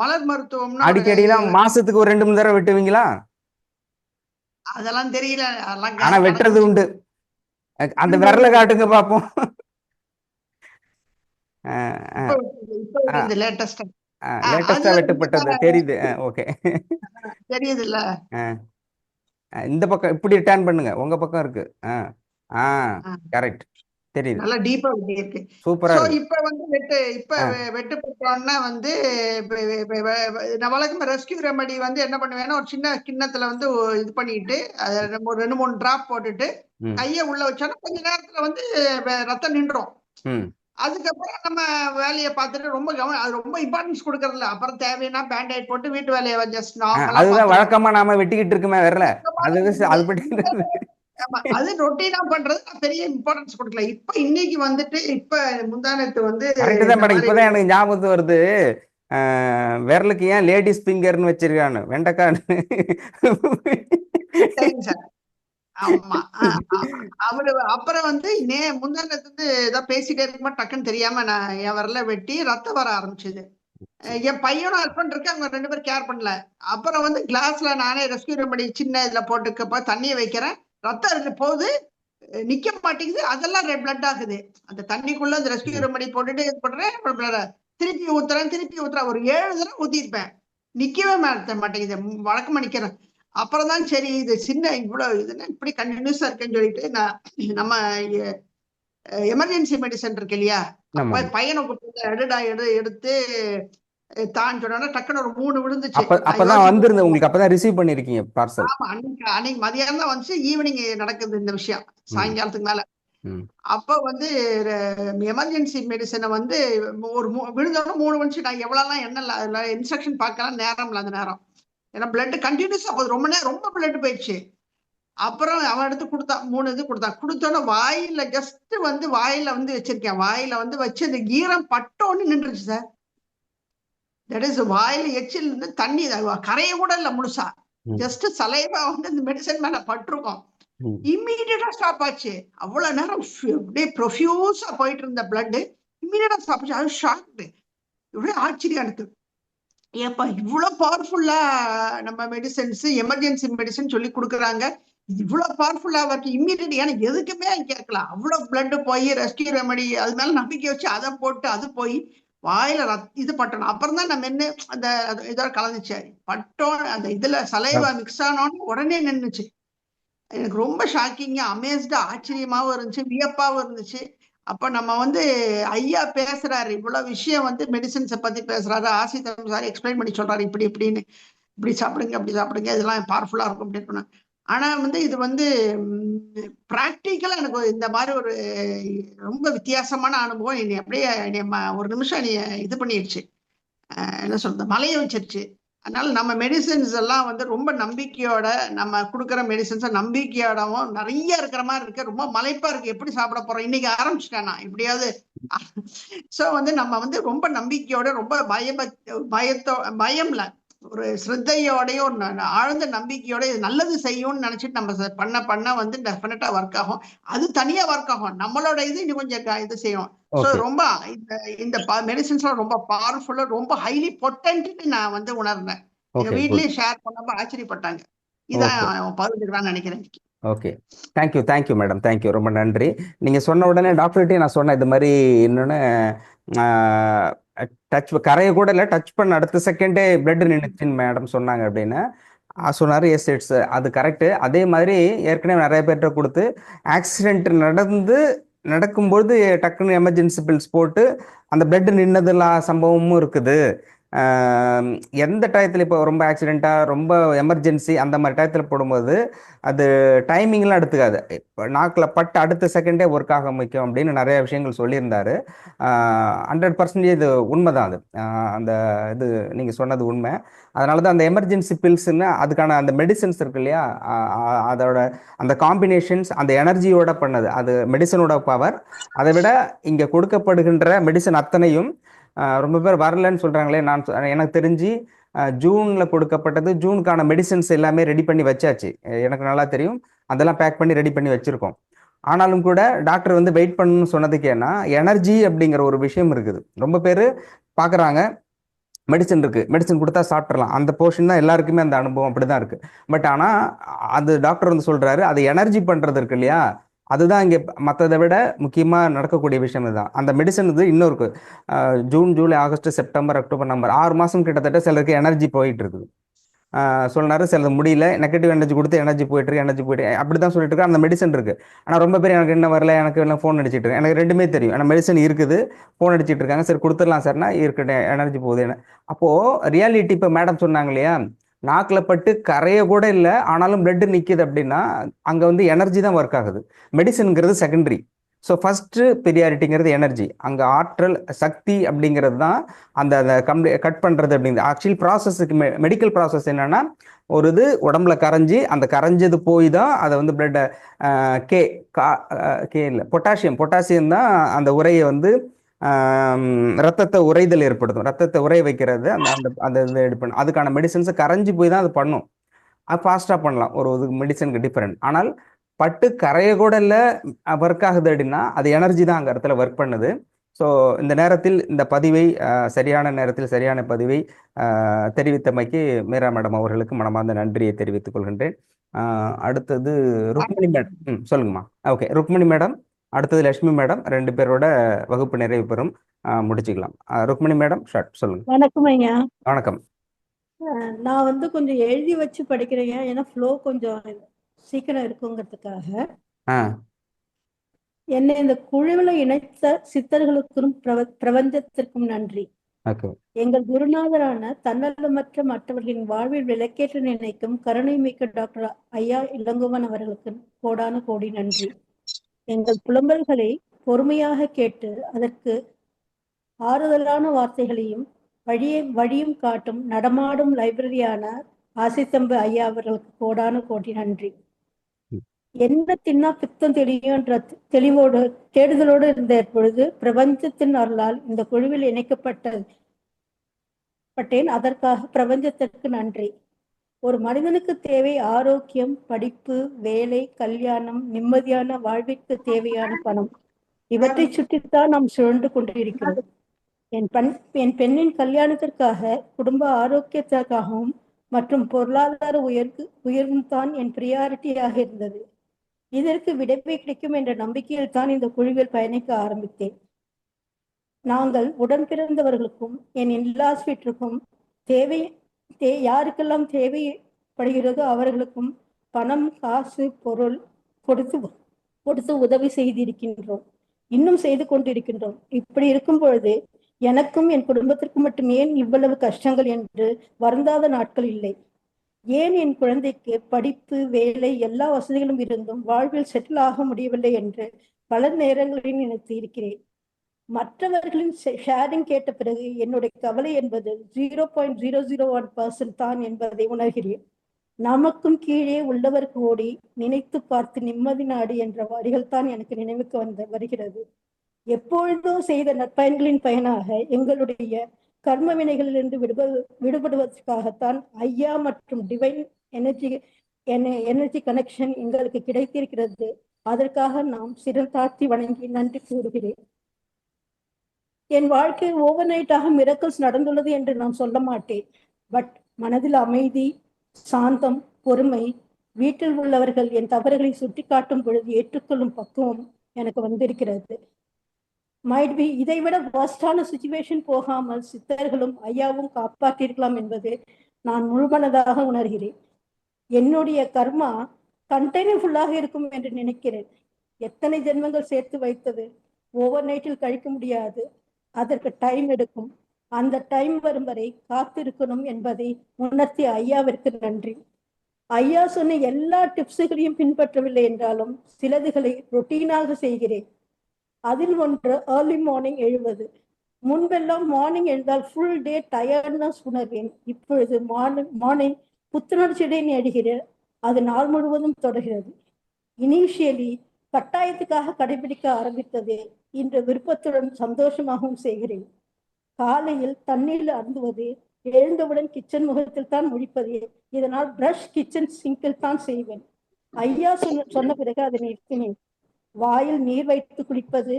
மலர் மருத்துவம் அடிக்கடிலாம் மாசத்துக்கு ஒரு 2-3 தடவை வெட்டுவீங்களா? அதெல்லாம் தெரியல. ஆனா வெட்டுறது உண்டு. அந்த விரல காட்டுங்க பாப்போம். லேட்டஸ்டா வெட்டப்பட்டது தெரியுது. ஓகே, தெரியுது இல்ல? இந்த பக்கம் இப்படி டர்ன் பண்ணுங்க, உங்க பக்கம் இருக்கு. கரெக்ட், தெரியுது. நல்லா டீப்பா இருக்கு. சூப்பரா இருக்கு. இப்ப வந்து வெட்டுப்பட்டோம்னா வந்து நான் வழக்கமா ரெஸ்கியூ ரெமடி வந்து என்ன பண்ணுவேன்னா, ஒரு சின்ன கிண்ணத்துல வந்து இது பண்ணிட்டு 2-3 டிராப் போட்டுட்டு கைய உள்ள வச்சோன்னா கொஞ்ச நேரத்துல வந்து ரத்தம் நின்றும். அதுக்கப்புறம் நம்ம வேலையை பார்த்துட்டு அது ரொம்ப இம்பார்ட்டன்ஸ் கொடுக்கறது இல்ல. அப்புறம் தேவைன்னா பேண்டைட் போட்டு வீட்டு வேலையை ஜஸ்ட் நார்மலா அதுதான் வழக்கமா நாம வெட்டிக்கிட்டு இருக்குமே வரல. அது ரொட்டீனா பண்றது பெரிய இம்பார்ட்டன்ஸ் கொடுக்கல. இப்ப இன்னைக்கு வந்துட்டு முந்தானத்து வந்து இப்பதான் எனக்கு ஞாபகத்து வருது. விரலுக்கு ஏன் லேடிஸ் ஃபிங்கர்னு வச்சிருக்கானு, வெண்டைக்கான்னு. ஆமா. அவரு அப்புறம் வந்து முந்தானத்து வந்து ஏதோ பேசிட்டே இருக்கும்போது டக்குன்னு தெரியாம நான் என் விரல வெட்டி ரத்தம் வர ஆரம்பிச்சது. என் பையனும் ஹஸ்பண்ட் இருக்கு, அவங்க 2 பேரும் கேர் பண்ணல. அப்புறம் வந்து கிளாஸ்ல நானே ரெஸ்கியூ ரெமடி சின்ன இதுல போட்டுக்கப்ப தண்ணியை வைக்கிறேன், ரத்தம் அதுல போகுது, நிக்க மாட்டேங்குது, அதெல்லாம் ரெட் பிளட் ஆகுது. அந்த தண்ணிக்குள்ள அந்த ரெஸ்கியூ ரெமடி போட்டுட்டு இது பண்றேன், திருப்பி ஊத்துறேன், ஒரு 7 தடவை ஊத்திருப்பேன், நிக்கவே மாட்டேங்குது, வழக்கமா நிக்கிறேன். அப்புறம் தான் சரி இது சின்ன இவ்வளவு இதுன்னு இப்படி கண்டினியூஸா இருக்குன்னு சொல்லிட்டு நான் நம்ம எமர்ஜென்சி மெடிசன் இருக்கு இல்லையா, ஆமா. அப்ப பையனை கூப்பிட்டு எடுத்து தான் சொன்னா டக்குன்னு ஒரு 3 விழுந்துச்சு. அப்பதான் வந்திருந்தேன் உங்களுக்கு, அப்பதான் ரிசீவ் பண்ணிருக்கீங்க பார்சல். ஆமா, அன்னைக்கு மதியானம் தான் வந்துச்சு, ஈவினிங் நடக்குது இந்த விஷயம், சாயங்காலத்துக்கு மேல. அப்ப வந்து எமர்ஜென்சி மெடிசனை வந்து ஒரு விழுந்தோட 3 வந்துச்சு. நான் எவ்வளவுலாம் என்ன இன்ஸ்ட்ரக்ஷன் பார்க்கலாம் நேரம் இல்லை அந்த நேரம், ஏன்னா பிளட் கண்டினியூஸா போகுது, ரொம்ப நேரம் ரொம்ப பிளட் போயிடுச்சு. அப்புறம் அவன் எடுத்து கொடுத்தான், 3 இது கொடுத்தோன்னே வாயில ஜஸ்ட் வந்து வாயில வந்து வச்சிருக்கேன், வாயில வந்து வச்சு அந்த ஈரம் பட்டோன்னு நின்றுச்சு சார். தட் இஸ் வாயில எச்சில் இருந்து தண்ணி கரைய கூட இல்ல முழுசா, ஜஸ்ட் சலைவா வந்து இந்த மெடிசன் மேல பட்டிருக்கோம். இம்மீடியட்டா ஸ்டாப் ஆச்சு. அவ்வளவு நேரம் அப்படியே ப்ரொஃபியூஸா போயிட்டு இருந்த பிளட் இம்மீடியட்டா ஸ்டாப் ஆச்சு. அது ஷாக்டு, இவ்வளவு ஆச்சரியம் எனக்கு. ஏப்பா இவ்வளவு பவர்ஃபுல்லா நம்ம மெடிசன்ஸ் எமர்ஜென்சி மெடிசன் சொல்லி கொடுக்குறாங்க, இவ்வளவு பவர்ஃபுல்லா இருக்கு இம்மீடியட், எனக்கு எதுக்குமே கேட்கலாம். அவ்வளவு பிளட் போய் ரெஸ்கியூ ரெமடி அது மேல நம்பிக்கை வச்சு அதை போட்டு அது போய் வாயில இது பட்டணும். அப்புறம் தான் நம்ம என்ன அந்த இதோட கலந்துச்சு, பட்டோம் அந்த இதுல சலைவா மிக்ஸ் ஆனோன்னு உடனே நின்றுச்சு. எனக்கு ரொம்ப ஷாக்கிங்கா அமேஸ்டா ஆச்சரியமாவும் இருந்துச்சு, வியப்பாவும் இருந்துச்சு. அப்ப நம்ம வந்து ஐயா பேசுறாரு, இவ்வளவு விஷயம் வந்து மெடிசன்ஸை பத்தி பேசுறாரு, ஆசிதம் சார் எக்ஸ்பிளைன் பண்ணி சொல்றாரு, இப்படி சாப்பிடுங்க அப்படி சாப்பிடுங்க, இதெல்லாம் பவர்ஃபுல்லா இருக்கும் அப்படின்னு. ஆனா வந்து இது வந்து பிராக்டிக்கலா எனக்கு இந்த மாதிரி ஒரு ரொம்ப வித்தியாசமான அனுபவம் என்னை அப்படியே ஒரு நிமிஷம் இது பண்ணிடுச்சு, என்ன சொல்றது, மலைய வச்சிருச்சு. அதனால நம்ம மெடிசன்ஸ் எல்லாம் வந்து ரொம்ப நம்பிக்கையோட நம்ம கொடுக்குற மெடிசன்ஸை நம்பிக்கையோடவும் நிறைய இருக்கிற மாதிரி இருக்கு, ரொம்ப மலைப்பா இருக்கு, எப்படி சாப்பிட போறோம், இன்னைக்கு ஆரம்பிச்சுட்டேன் நான் இப்படியாவது. சோ வந்து நம்ம வந்து ரொம்ப நம்பிக்கையோட, ரொம்ப பயம்ல ஒரு ஸ்ரத்தையோடையும் ஆழ்ந்த நம்பிக்கையோட இது நல்லது செய்யும்னு நினைச்சிட்டு நம்ம பண்ண வந்து டெஃபினட்டா ஒர்க் ஆகும். அது தனியா ஒர்க் ஆகும், நம்மளோட இது இன்னும் கொஞ்சம் இது செய்யும். ஸோ ரொம்ப இந்த மெடிசன்ஸ்லாம் ரொம்ப பவர்ஃபுல்லா, ரொம்ப ஹைலி பொட்டன்ட்னு நான் வந்து உணர்ந்தேன். எங்க வீட்லயும் ஷேர் பண்ணப்ப ஆச்சரியப்பட்டாங்க. இதான் பகிர்ந்துக்கலாம்னு நினைக்கிறேன். ஓகே, தேங்க்யூ மேடம், தேங்க்யூ, ரொம்ப நன்றி. நீங்கள் சொன்ன உடனே டாக்டர்கிட்டையும் நான் சொன்னேன் இது மாதிரி இன்னொன்று, கரையை கூட இல்லை, டச் பண்ண அடுத்த செகண்டே பிளட் நின்றுச்சின்னு மேடம் சொன்னாங்க அப்படின்னு சொன்னார். எஸ், இட்ஸ் அது கரெக்டு. அதே மாதிரி ஏற்கனவே நிறைய பேர்கிட்ட கொடுத்து ஆக்சிடென்ட் நடக்கும்போது டக்குன்னு எமர்ஜென்சி பில்ஸ் போட்டு அந்த பிளட் நின்னதெல்லாம் சம்பவமும் இருக்குது. எந்த டயத்தில் இப்போ ரொம்ப ஆக்சிடெண்ட்டாக ரொம்ப எமர்ஜென்சி அந்த மாதிரி டயத்தில் போடும்போது அது டைமிங்லாம் எடுத்துக்காது, இப்போ நாக்கில் பட்டு அடுத்த செகண்டே ஒர்க் ஆக முடிக்கும் அப்படின்னு நிறைய விஷயங்கள் சொல்லியிருந்தாரு. 100% இது உண்மைதான். அது அந்த இது நீங்கள் சொன்னது உண்மை. அதனால தான் அந்த எமர்ஜென்சி பில்ஸ்ன்னு அதுக்கான அந்த மெடிசன்ஸ் இருக்கு இல்லையா, அதோட அந்த காம்பினேஷன்ஸ் அந்த எனர்ஜியோட பண்ணது, அது மெடிசனோட பவர். அதை விட இங்கே கொடுக்கப்படுகின்ற மெடிசன் அத்தனையும் ரொம்ப பேர் வரலன்னு சொல்கிறாங்களே, எனக்கு தெரிஞ்சு ஜூனில் கொடுக்கப்பட்டது, ஜூனுக்கான மெடிசன்ஸ் எல்லாமே ரெடி பண்ணி வச்சாச்சு, எனக்கு நல்லா தெரியும், அதெல்லாம் பேக் பண்ணி ரெடி பண்ணி வச்சுருக்கோம். ஆனாலும் கூட டாக்டர் வந்து வெயிட் பண்ணணும்னு சொன்னதுக்கு ஏன்னா எனர்ஜி அப்படிங்கிற ஒரு விஷயம் இருக்குது. ரொம்ப பேர் பார்க்குறாங்க மெடிசன் இருக்குது, மெடிசன் கொடுத்தா சாப்பிட்றலாம், அந்த போர்ஷன் தான் எல்லாருக்குமே அந்த அனுபவம் அப்படி தான் இருக்குது. பட் ஆனால் அது டாக்டர் வந்து சொல்கிறாரு, அது எனர்ஜி பண்ணுறது இருக்கு இல்லையா, அதுதான் இங்கே மற்றதை விட முக்கியமாக நடக்கக்கூடிய விஷயம். இதுதான் அந்த மெடிசன். இது இன்னொரு June, July, August, September, October, November 6 மாதம் கிட்டத்தட்ட சிலருக்கு எனர்ஜி போயிட்டு இருக்குது சொன்னார். சிலது முடியல, நெகட்டிவ் எனர்ஜி கொடுத்து எனர்ஜி போயிட்டு அப்படி தான் சொல்லிட்டு இருக்கு. அந்த மெடிசன் இருக்குது. ஆனால் ரொம்ப பேர் எனக்கு என்ன வரல, எனக்கு எல்லாம் ஃபோன் அடிச்சிட்டு இருக்கேன், எனக்கு ரெண்டுமே தெரியும், ஆனால் மெடிசன் இருக்குது, ஃபோன் அடிச்சிட்டு இருக்காங்க, சரி கொடுத்துடலாம் சார்னா இருக்கட்டும் எனர்ஜி போகுது. அப்போது ரியாலிட்டி இப்போ மேடம் சொன்னாங்க இல்லையா, நாக்கில் பட்டு கரைய கூட இல்லை ஆனாலும் பிளட் நிற்கிது அப்படின்னா அங்கே வந்து எனர்ஜி தான் ஒர்க் ஆகுது, மெடிசனுங்கிறது செகண்டரி. ஸோ ஃபஸ்ட்டு ப்ரியாரிட்டிங்கிறது எனர்ஜி, அங்கே ஆற்றல் சக்தி அப்படிங்கிறது தான் அந்த கட் பண்ணுறது அப்படிங்கிறது. ஆக்சுவலி ப்ராசஸுக்கு மெடிக்கல் ப்ராசஸ் என்னென்னா, ஒரு இது உடம்புல கரைஞ்சி அந்த கரைஞ்சது போய் தான் அதை வந்து பிளட்டை கே இல்லை பொட்டாசியம் தான் அந்த உரையை வந்து ரத்தத்தை உறைதல் ஏற்படுத்தும், ரத்தத்தை உரைய வைக்கிறது, அந்த இதை எடுப்பணும். அதுக்கான மெடிசன்ஸை கரைஞ்சி போய் தான் அது பண்ணும். அது ஃபாஸ்ட்டாக பண்ணலாம், ஒரு மெடிசனுக்கு டிஃப்ரெண்ட். ஆனால் பட்டு கரைய கூட இல்லை ஒர்க் ஆகுது அப்படின்னா அது எனர்ஜி தான் அங்கே இடத்துல ஒர்க் பண்ணுது. ஸோ இந்த நேரத்தில் இந்த பதிவை சரியான நேரத்தில் சரியான பதிவை தெரிவித்தமைக்கு மீரா மேடம் அவர்களுக்கு மனமார்ந்த நன்றியை தெரிவித்துக் கொள்கின்றேன். அடுத்தது ருக்மணி மேடம். சொல்லுங்கம்மா. ஓகே, ருக்மணி மேடம், அடுத்தது லட்சுமி மேடம், 2 பேரோட வகுப்பு நிறைவு பெறும். முடிச்சுக்கலாம். ருக்மணி மேடம் ஷார்ட் சொல்லுங்க. வணக்கம் ஐயா. வணக்கம். நான் வந்து கொஞ்சம் எழுதி வச்சு படிக்கிறேன், ஏன்னா ஃப்ளோ கொஞ்சம் சீக்கிரம் இருக்குங்கிறதுக்காக. என்னை இந்த குழுவில் இணைத்த சித்தர்களுக்கும் பிரபஞ்சத்திற்கும் நன்றி. எங்கள் குருநாதரான தன்னலமற்ற மற்றவர்களின் வாழ்வில் விளக்கேற்ற நினைக்கும் கருணை மிக்க டாக்டர் ஐயா இளங்கோவன் அவர்களுக்கு கோடான கோடி நன்றி. எங்கள் புலம்பல்களை பொறுமையாக கேட்டு அதற்கு ஆறுதலான வார்த்தைகளையும் வழியும் காட்டும் நடமாடும் லைப்ரரியான ஆசித்தம்பு ஐயா அவர்களுக்கு கோடான கோடி நன்றி. என்ன தின்னா பித்தம் தெளியுன்ற தெளிவோடு தேடுதலோடு இருந்த பொழுது பிரபஞ்சத்தின் அருளால் இந்த குழுவில் இணைக்கப்பட்டேன். அதற்காக பிரபஞ்சத்திற்கு நன்றி. ஒரு மனிதனுக்கு தேவை ஆரோக்கியம், படிப்பு, வேலை, கல்யாணம், நிம்மதியான வாழ்விற்கு தேவையான பணம். இவற்றை சுற்றித்தான் நாம் சுழன்று கொண்டிருக்கிறோம். என் பெண்ணின் கல்யாணத்திற்காக, குடும்ப ஆரோக்கியத்திற்காகவும் மற்றும் பொருளாதார உயர்வும் தான் என் பிரியாரிட்டியாக இருந்தது. இதற்கு விடைப்பை கிடைக்கும் என்ற நம்பிக்கையில் தான் இந்த குழுவில் பயணிக்க ஆரம்பித்தேன். நாங்கள் உடன் பிறந்தவர்களுக்கும் என் இன்லாஸ் வீட்டிற்கும் யாருக்கெல்லாம் தேவைப்படுகிறதோ அவர்களுக்கும் பணம், காசு, பொருள் கொடுத்து உதவி செய்திருக்கின்றோம். இன்னும் செய்து கொண்டிருக்கின்றோம். இப்படி இருக்கும் பொழுது எனக்கும் என் குடும்பத்திற்கும் மட்டும் ஏன் இவ்வளவு கஷ்டங்கள் என்று வருந்தாத நாட்கள் இல்லை. ஏன் என் குழந்தைக்கு படிப்பு, வேலை, எல்லா வசதிகளும் இருந்தும் வாழ்வில் செட்டில் ஆக முடியவில்லை என்று பல நேரங்களில் நினைத்து இருக்கிறேன். மற்றவர்களின் ஷேரிங் கேட்ட பிறகு என்னுடைய கவலை என்பது 0.001% தான் என்பதை உணர்கிறேன். நமக்கும் கீழே உள்ளவர் கோடி, நினைத்து பார்த்து நிம்மதி நாடு என்ற வரிகள் தான் எனக்கு நினைவுக்கு வருகிறது. எப்பொழுதோ செய்த நற்பயன்களின் பயனாக எங்களுடைய கர்ம வினைகளிலிருந்து விடுபடுவதற்காகத்தான் ஐயா மற்றும் டிவைன் எனர்ஜி கனெக்ஷன் எங்களுக்கு கிடைத்திருக்கிறது. அதற்காக நாம் சிறந்தாழ்த்தி வணங்கி நன்றி கூறுகிறேன். என் வாழ்க்கை ஓவர் நைட்டாக மிரக்கல்ஸ் நடந்துள்ளது என்று நான் சொல்ல மாட்டேன். பட் மனதில் அமைதி, சாந்தம், பொறுமை, வீட்டில் உள்ளவர்கள் என் தவறுகளை சுட்டி காட்டும் பொழுது ஏற்றுக்கொள்ளும் பக்குவம் எனக்கு வந்திருக்கிறது. மைட் பி இதைவிட வர்ஸ்டான சிச்சுவேஷன் போகாமல் சித்தர்களும் ஐயாவும் காப்பாற்றிருக்கலாம் என்பது நான் முழுமனதாக உணர்கிறேன். என்னுடைய கர்மா கண்டெய்னர் ஃபுல்லாக இருக்கும் என்று நினைக்கிறேன். எத்தனை ஜென்மங்கள் சேர்த்து வைத்தது ஓவர் நைட்டில் கழிக்க முடியாது. அதற்கு டைம் எடுக்கும். அந்த டைம் வரும் வரை காத்திருக்கணும் என்பதை உணர்த்திய ஐயாவிற்கு நன்றி. ஐயா சொன்ன எல்லா டிப்ஸுகளையும் பின்பற்றவில்லை என்றாலும் சிலதுகளை ரொட்டீனாக செய்கிறேன். அதில் ஒன்று ஏர்லி மார்னிங் எழுவது. முன்பெல்லாம் மார்னிங் எழுந்தால் ஃபுல் டே டயர்ட்னஸ் உணர்வேன். இப்பொழுது மார்னிங் புத்துணர்ச்சியுடன் எழுகிறேன். அது நாள் முழுவதும் தொடர்கிறது. இனிஷியலி கட்டாயத்துக்காக கடைபிடிக்க ஆரம்பித்தது. இன்று விருப்பத்துடன் சந்தோஷமாகவும் செய்கிறேன். காலையில் தண்ணீரில் அருந்துவது, எழுந்தவுடன் கிச்சன் முகத்தில் தான் முடிப்பது. இதனால் பிரஷ் கிச்சன் சிங்கில் தான் செய்வேன். ஐயா சொன்ன பிறகு அதை நிறுத்தினேன். வாயில் நீர் வைத்து குளிப்பது,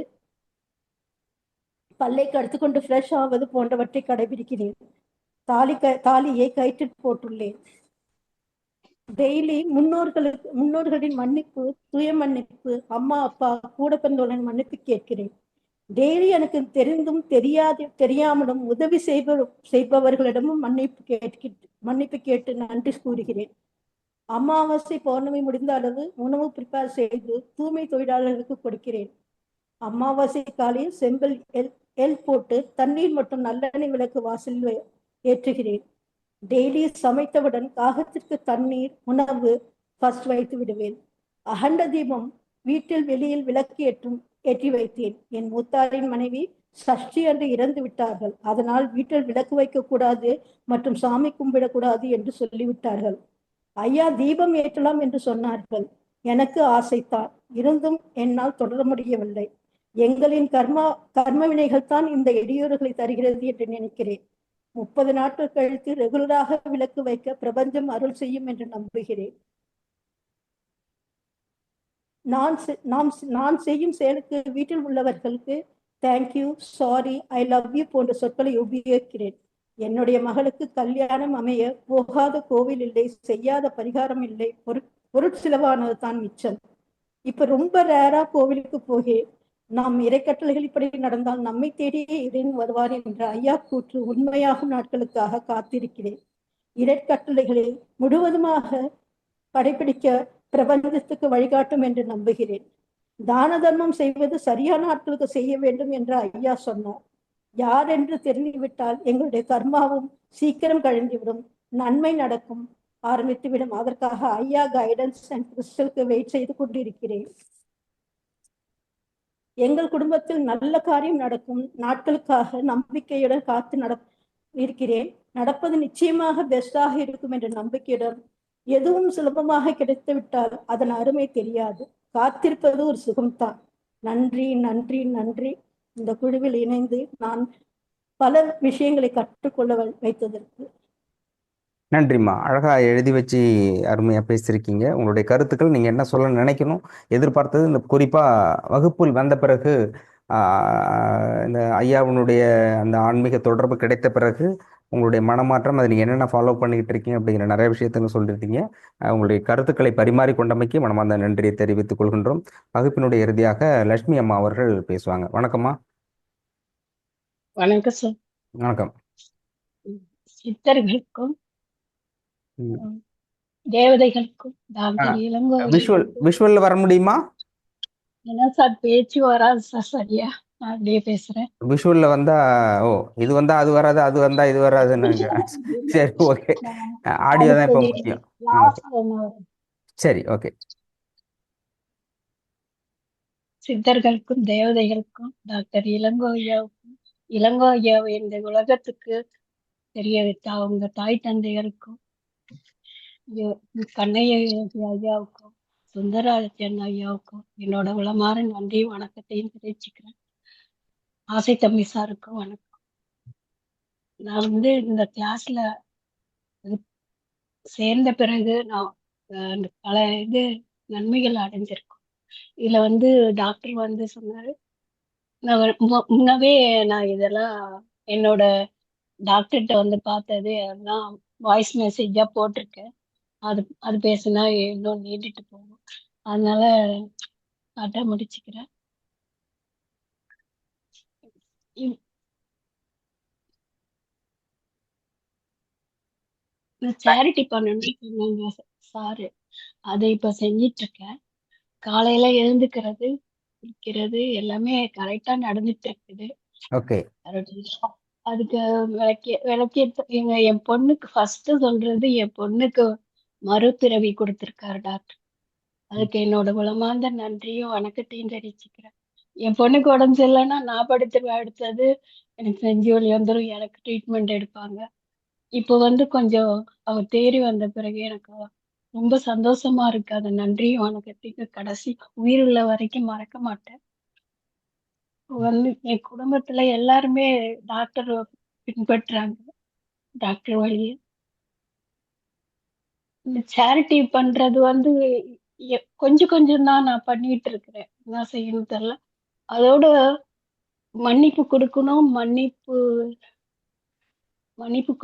பல்லை கடுத்துக்கொண்டு ஃப்ரெஷ் ஆவது போன்றவற்றை கடைபிடிக்கிறேன். தாலியை கயிற்றில் போட்டுள்ளேன். டெய்லி முன்னோர்களின் மன்னிப்பு, சுய மன்னிப்பு, அம்மா அப்பா கூட பிறந்தவர்களின் மன்னிப்பு கேட்கிறேன். டெய்லி எனக்கு தெரிந்தும் தெரியாமலும் உதவி செய்பவர்களிடமும் மன்னிப்பு கேட்டு நன்றி கூறுகிறேன். அமாவாசை பௌர்ணமி முடிந்த அளவு உணவு ப்ரிப்பேர் செய்து தூய்மை தொழிலாளர்களுக்கு கொடுக்கிறேன். அமாவாசை காலையில் செம்பல் எல் போட்டு தண்ணீர் மற்றும் நல்லெண்ணெய் விளக்கு வாசலில் ஏற்றுகிறேன். டெய்லி சமைத்தவுடன் காகத்திற்கு தண்ணீர், உணவு ஃபர்ஸ்ட் வைத்து விடுவேன். அகண்ட தீபம் வீட்டில் வெளியில் விளக்கு ஏற்றி வைத்தேன். என் மூத்தாரின் மனைவி சஷ்டி அன்று இறந்து விட்டார்கள். அதனால் வீட்டில் விளக்கு வைக்கக்கூடாது மற்றும் சாமி கும்பிடக்கூடாது என்று சொல்லிவிட்டார்கள். ஐயா தீபம் ஏற்றலாம் என்று சொன்னார்கள். எனக்கு ஆசைத்தான், இருந்தும் என்னால் தொடர முடியவில்லை. எங்களின் கர்ம வினைகள் தான் இந்த இடையூறுகளை தருகிறது என்று நினைக்கிறேன். 30 நாட்கள் கழித்து ரெகுலராக விளக்கு வைக்க பிரபஞ்சம் அருள் செய்யும் என்று நம்புகிறேன். நான் செய்யும் செயலுக்கு வீட்டில் உள்ளவர்களுக்கு thank you, sorry, I love you போன்ற சொற்களை உபயோகிக்கிறேன். என்னுடைய மகளுக்கு கல்யாணம் அமைய போகாத கோவில் இல்லை, செய்யாத பரிகாரம் இல்லை, பொருட்செலவானது தான் மிச்சம். இப்ப ரொம்ப ரேரா கோவிலுக்கு போகே நாம் இறைக்கட்டளைகள் இப்படி நடந்தால் நம்மை தேடியே இறைவன் வருவார் என்ற ஐயா கூற்று உண்மையாகும் நாட்களுக்காக காத்திருக்கிறேன். இறைக்கட்டளைகளை முழுவதுமாக கடைபிடிக்க பிரபஞ்சத்துக்கு வழிகாட்டும் என்று நம்புகிறேன். தான தர்மம் செய்வது சரியான ஆட்களுக்கு செய்ய வேண்டும் என்று ஐயா சொன்னார். யார் என்று தெரிந்துவிட்டால் எங்களுடைய கர்மாவும் சீக்கிரம் கழிந்துவிடும், நன்மை நடக்கும் ஆரம்பித்துவிடும். அதற்காக ஐயா கைடன்ஸ் அண்ட் கிறிஸ்டலுக்கு வெயிட் செய்து கொண்டிருக்கிறேன். எங்கள் குடும்பத்தில் நல்ல காரியம் நடக்கும் நாட்களுக்காக நம்பிக்கையுடன் காத்து இருக்கிறேன். நடப்பது நிச்சயமாக பெஸ்டாக இருக்கும் என்ற நம்பிக்கையுடன். எதுவும் சுலபமாக கிடைத்துவிட்டால் அதன் அருமை தெரியாது. காத்திருப்பது ஒரு சுகம்தான். நன்றி, நன்றி, நன்றி. இந்த குழுவில் இணைந்து நான் பல விஷயங்களை கற்றுக்கொள்ள வைத்ததற்கு. நன்றிம்மா. அழகா எழுதி வச்சு அருமையா பேசியிருக்கீங்க. உங்களுடைய கருத்துக்கள் நீங்க என்ன சொல்ல நினைக்கணும், எதிர்பார்த்தது இந்த குறிப்பா வகுப்பில் வந்த பிறகு இந்த ஐயாவினுடைய அந்த ஆன்மீக தொடர்பு கிடைத்த பிறகு உங்களுடைய மனமாற்றம், அதை நீங்கள் என்னென்ன ஃபாலோ பண்ணிக்கிட்டு இருக்கீங்க அப்படிங்கிற நிறைய விஷயத்த சொல்லியிருக்கீங்க. உங்களுடைய கருத்துக்களை பரிமாறிக்கொண்டமைக்கு மனமார்ந்த நன்றியை தெரிவித்துக் கொள்கின்றோம். வகுப்பினுடைய இறுதியாக லட்சுமி அம்மா அவர்கள் பேசுவாங்க. வணக்கம்மா. வணக்கம் சார். வணக்கம். சித்தர்களுக்கும் தேவதைகளுக்கும் டாக்டர் இளங்கோ விஷுவல்ல வர முடியுமா? என்ன சார் பேச்சு வராது சார் சரியா, நான் அப்படியே பேசுறேன். விஷுவல்ல வந்தா இது வந்தா அது வராது, அது வந்தா இது வராதுன்னு. சரி, ஓகே. ஆடியோ தான் இப்போ முக்கியம். சரி, ஓகே. சித்தர்களுக்கும் தேவதைகளுக்கும் டாக்டர் இளங்கோ ஐயாவை இந்த உலகத்துக்கு தெரிய வைத்த அவங்க தாய் தந்தைகளுக்கும் கண்ணையா ஐயாவுக்கும் சுந்தரராஜன் ஐயாவுக்கும் என்னோட உளமாற நன்றியும் வணக்கத்தையும் தெரிவிச்சுக்கிறேன். ஆசை தம்பி சாருக்கும் வணக்கம். நான் இந்த கிளாஸ்ல சேர்ந்த பிறகு நான் பல நன்மைகள் அடைஞ்சிருக்கோம். இதுல டாக்டர் சொன்னாரு, நான் முன்னவே நான் இதெல்லாம் என்னோட டாக்டர்கிட்ட பார்த்தது அதெல்லாம் வாய்ஸ் மெசேஜா போட்டிருக்கேன். அது பேசுனா இன்னும் நீண்டிட்டு போகும். அதனால அட்டை முடிச்சுக்கிறேன். சேரிட்டி பண்ணணும்னு சொன்னாங்க சாரு. அதை இப்ப செஞ்சிட்டு இருக்கேன். காலையில எழுந்துக்கிறது, குளிக்கிறது எல்லாமே கரெக்டா நடந்துட்டு இருக்குது. அதுக்கு விளக்கி என் பொண்ணுக்கு ஃபர்ஸ்ட் சொல்றது, என் பொண்ணுக்கு மறுபிறவி கொடுத்திருக்காரு டாக்டர். அதுக்கு என்னோட உளமார்ந்த நன்றியும் வணக்கத்தையும் தெரிவிச்சுக்கிறேன். என் பொண்ணுக்கு உடம்பு சரியில்லைன்னா நான் படுத்துருவேன். அடுத்தது எனக்கு செஞ்சு வழி வந்துடும், எனக்கு ட்ரீட்மெண்ட் எடுப்பாங்க. இப்போ கொஞ்சம் அவ தேறி வந்த பிறகு எனக்கு ரொம்ப சந்தோஷமா இருக்கு. அந்த நன்றியும் வணக்கத்தையும் கடைசி உயிர் உள்ள வரைக்கும் மறக்க மாட்டேன். என் குடும்பத்துல எல்லாருமே டாக்டர் பின்பற்றாங்க, டாக்டர் வழிய. இந்த சேரிட்டி பண்றது கொஞ்சம் கொஞ்சம் தான் நான் பண்ணிட்டு இருக்கிறேன். என்ன செய்யணும் தெரியல. அதோட மன்னிப்பு கொடுக்கணும், மன்னிப்பு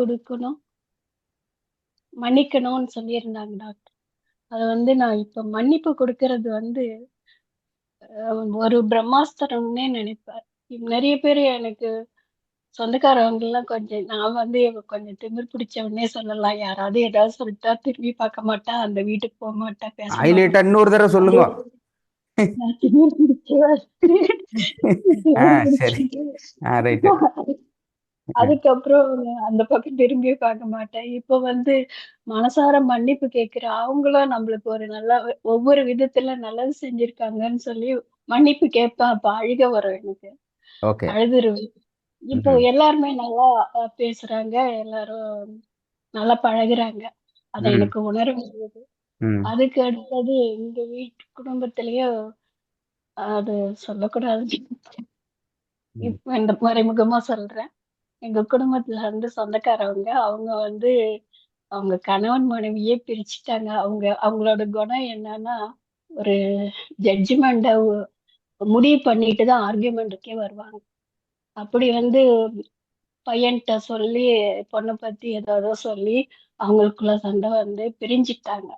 கொடுக்கணும், மன்னிக்கணும்னு சொல்லியிருந்தாங்க டாக்டர். அது நான் இப்ப மன்னிப்பு கொடுக்கறது ஒரு பிரம்மாஸ்திரம்னே நினைப்பேன். நிறைய பேர் எனக்கு சொந்தக்காரவங்க எல்லாம் கொஞ்சம் நான் கொஞ்சம் திமிர் பிடிச்சவனே சொல்லலாம். யாராவது ஏதாவது சொல்லிட்டா திரும்பி பார்க்க மாட்டா, அந்த வீட்டுக்கு போக மாட்டா, பேச மாட்டா. இன்னொரு தடவை சொல்லுங்க. திமிர் பிடிச்சவன். அதுக்கப்புறம் அந்த பக்கம் திரும்பியே பார்க்க மாட்டேன். இப்போ மனசார மன்னிப்பு கேட்கிற அவங்களும் நம்மளுக்கு ஒரு நல்ல ஒவ்வொரு விதத்துல நல்லது செஞ்சிருக்காங்கன்னு சொல்லி மன்னிப்பு கேட்பேன். அப்ப அழுக வரும் எனக்கு, அழுதுருவேன். இப்போ எல்லாருமே நல்லா பேசுறாங்க, எல்லாரும் நல்லா பழகுறாங்க. அதை எனக்கு உணர முடியுது. அதுக்கு அடுத்தது எங்க வீட்டு குடும்பத்திலயே அது சொல்லக்கூடாது, இப்ப இந்த மறைமுகமா சொல்றேன். எங்க குடும்பத்துல சொந்தக்காரவங்க அவங்க அவங்க கணவன் மனைவியே பிரிச்சுட்டாங்க. அவங்களோட குணம் என்னன்னா, ஒரு ஜட்ஜ்மெண்ட முடிவு பண்ணிட்டு தான் ஆர்கியூமெண்ட்டுக்கே வருவாங்க. அப்படி வந்து பையன்கிட்ட சொல்லி பொண்ணை பத்தி ஏதோ சொல்லி அவங்களுக்குள்ள சண்டை வந்து பிரிஞ்சிட்டாங்க.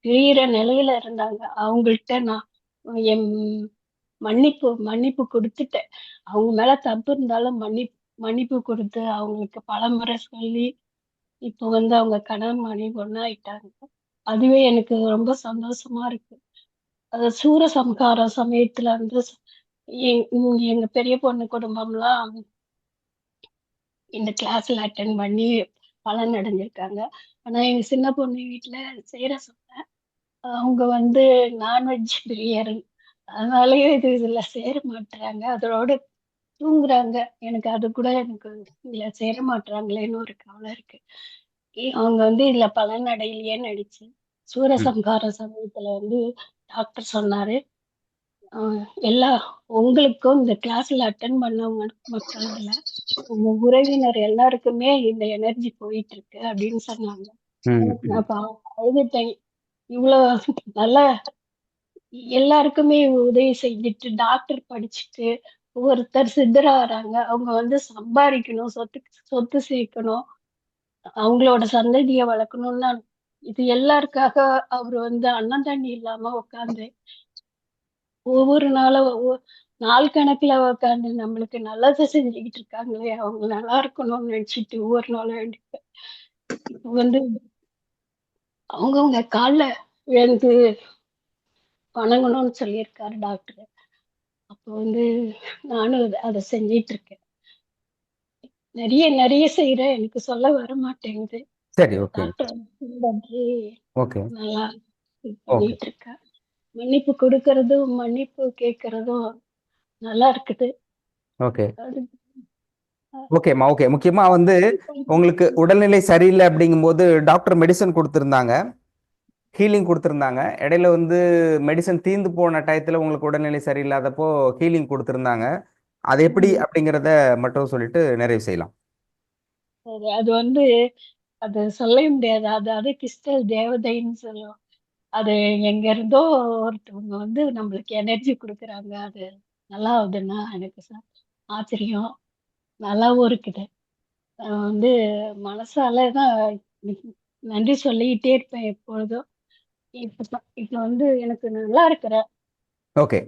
பிரியிற நிலையில இருந்தாங்க. அவங்கள்ட்ட நான் என் மன்னிப்பு மன்னிப்பு கொடுத்துட்டேன். அவங்க மேல தப்பு இருந்தாலும் மன்னிப்பு கொடுத்து அவங்களுக்கு பலமுறை சொல்லி இப்போ வந்து அவங்க கணவன் மனைவி ஒண்ணாயிட்டாங்க. அதுவே எனக்கு ரொம்ப சந்தோஷமா இருக்கு. அது சூரசம்ஹார சமயத்துல வந்து எங்க பெரிய பொண்ணு குடும்பம்லாம் இந்த கிளாஸ்ல அட்டென்ட் பண்ணி பலன் அடைஞ்சிருக்காங்க. ஆனா எங்க சின்ன பொண்ணு வீட்டுல சேர சொன்னேன். அவங்க வந்து நான்வெஜ் பிரியர். அதனாலயே இதுல சேர மாட்டுறாங்க. அதோட தூங்குறாங்க. எனக்கு அது கூட எனக்கு இதுல சேர மாட்டுறாங்களேன்னு ஒரு கவலை இருக்கு. அவங்க வந்து இதுல பலன் அடையலையேன்னு நடிச்சு ம். சூரசம்ஹார சமயத்துல வந்து டாக்டர் சொன்னாரு, எல்லா உங்களுக்கும் இந்த கிளாஸ்ல அட்டன் பண்ணவங்க மட்டும் இல்ல, உங்க உறவினர் எல்லாருக்குமே இந்த எனர்ஜி போயிட்டு இருக்கு அப்படின்னு சொன்னாங்க. ம். எனக்கு ம். நான் அழுதுட்டேன். இவ்வளவு நல்ல எல்லாருக்குமே உதவி செஞ்சுட்டு டாக்டர் படிச்சுட்டு ஒருத்தர் சித்தராகிறாங்க. அவங்க வந்து சம்பாதிக்கணும், சொத்து சேர்க்கணும், அவங்களோட சந்ததியை வளர்க்கணும்னா இது எல்லாருக்காக அவர் வந்து அண்ணன் தண்ணி இல்லாம உட்காந்து ஒவ்வொரு நாளும் நாள் கணக்குல உட்காந்து நம்மளுக்கு நல்லது செஞ்சுக்கிட்டு இருக்காங்களே, அவங்க நல்லா இருக்கணும்னு நினைச்சிட்டு ஒவ்வொரு நாளும் வேண்டிப்பேன். இப்போ வந்து அவங்கவுங்க கால்ல விழுந்து வணங்கணும்னு சொல்லியிருக்காரு டாக்டர். அப்போ வந்து நானும் அதை செஞ்சிட்டு இருக்கேன். நிறைய நிறைய செய்யறேன், எனக்கு சொல்ல வர மாட்டேங்குது. சரி, ஓகே. டாக்டர் வந்து ஓகே. நல்லா இது ஓகே. பண்ணிட்டு இருக்கா. மன்னிப்பு கொடுக்கறதும் மன்னிப்பு கேட்கறதும் நல்லா இருக்குது. ஓகே. அது ஓகேம்மா, ஓகே. முக்கியமா வந்து உங்களுக்கு உடல்நிலை சரியில்லை அப்படிங்கும்போது டாக்டர் மெடிசன் கொடுத்துருந்தாங்க, ஹீலிங் கொடுத்துருந்தாங்க. இடையில வந்து மெடிசன் தீர்ந்து போன டயத்துல உங்களுக்கு உடல்நிலை சரியில்லாதப்போ ஹீலிங் கொடுத்துருந்தாங்க. அது எப்படி அப்படிங்கிறத மட்டும் சொல்லிட்டு நிறைவு செய்யலாம். அது வந்து அது சொல்ல முடியாது. அது கிறிஸ்டல் தேவதைன்னு சொல்லுவோம். அது எங்க இருந்தோ ஒருத்தவங்க வந்து நம்மளுக்கு எனர்ஜி கொடுக்குறாங்க. அது நல்லா ஆகுதுன்னா எனக்கு ஆச்சரியம். நல்லாவும் இருக்குது. வந்து மனசால தான் நன்றி சொல்லிக்கிட்டே இருப்பேன் எப்பொழுதும். இப்ப வந்து எனக்கு நல்லா இருக்கிறேன். ஓகே.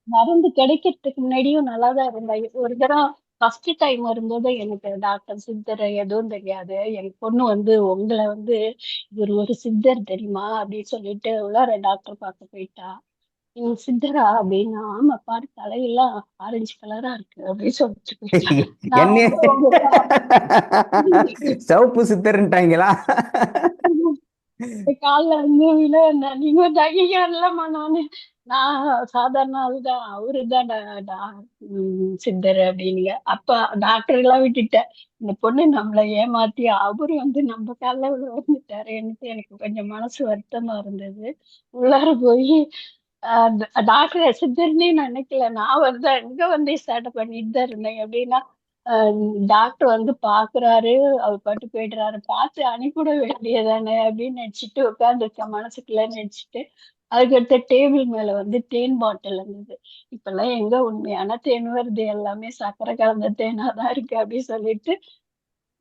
மருந்து கிடைக்கிறதுக்கு முன்னாடியும் நல்லா தான் இருந்தேன். ஒரு தடவை ஃபர்ஸ்ட் டைம் வரும்போது எனக்கு டாக்டர் சித்தர் எதுவும் தெரியாது. என் பொண்ணு வந்து உங்களை வந்து இவர் ஒரு சித்தர் தெரியுமா அப்படின்னு சொல்லிட்டு உள்ளார டாக்டர் பார்க்க போயிட்டா. நீங்க சித்தரா அப்படின்னா, ஆமா பாரு தலையெல்லாம் ஆரஞ்சு கலரா இருக்கு அப்படின்னு சொல்லிட்டு போயிட்டா. நான் என்ன வந்து உங்க சிவப்பு சித்தர்ன்ட்டாங்களா? கால்ல வந்து விழ நீங்க தகிக்கலமா நான் சாதாரண ஆளுதான். அவருதான் சித்தர் அப்படின்னுங்க. அப்ப டாக்டர் எல்லாம் விட்டுட்டேன். இந்த பொண்ணு நம்மளை ஏமாத்தி அவரு வந்து நம்ம கால்ல விழ வந்துட்டாருன்னுட்டு எனக்கு கொஞ்சம் மனசு வருத்தமா இருந்தது. உள்ளார போய் டாக்டர் சித்தர்னே நினைக்கல. நான் வந்து அங்க வந்து சேட்டை பண்ணிட்டு தான் இருந்தேன். எப்படின்னா டாக்டர் வந்து பாக்குறாரு, அவர் பாட்டு போயிடுறாரு. பார்த்து அனுப்பிவிட வேண்டியதானே அப்படின்னு நினைச்சிட்டு உட்காந்துருக்கேன் மனசுக்குள்ள நினைச்சிட்டு. அதுக்கடுத்த டேபிள் மேல வந்து தேன் பாட்டில் இருந்தது. இப்பெல்லாம் எங்க உண்மையான தேன் வருது, எல்லாமே சர்க்கரை கலந்த தேனா தான் இருக்கு அப்படின்னு சொல்லிட்டு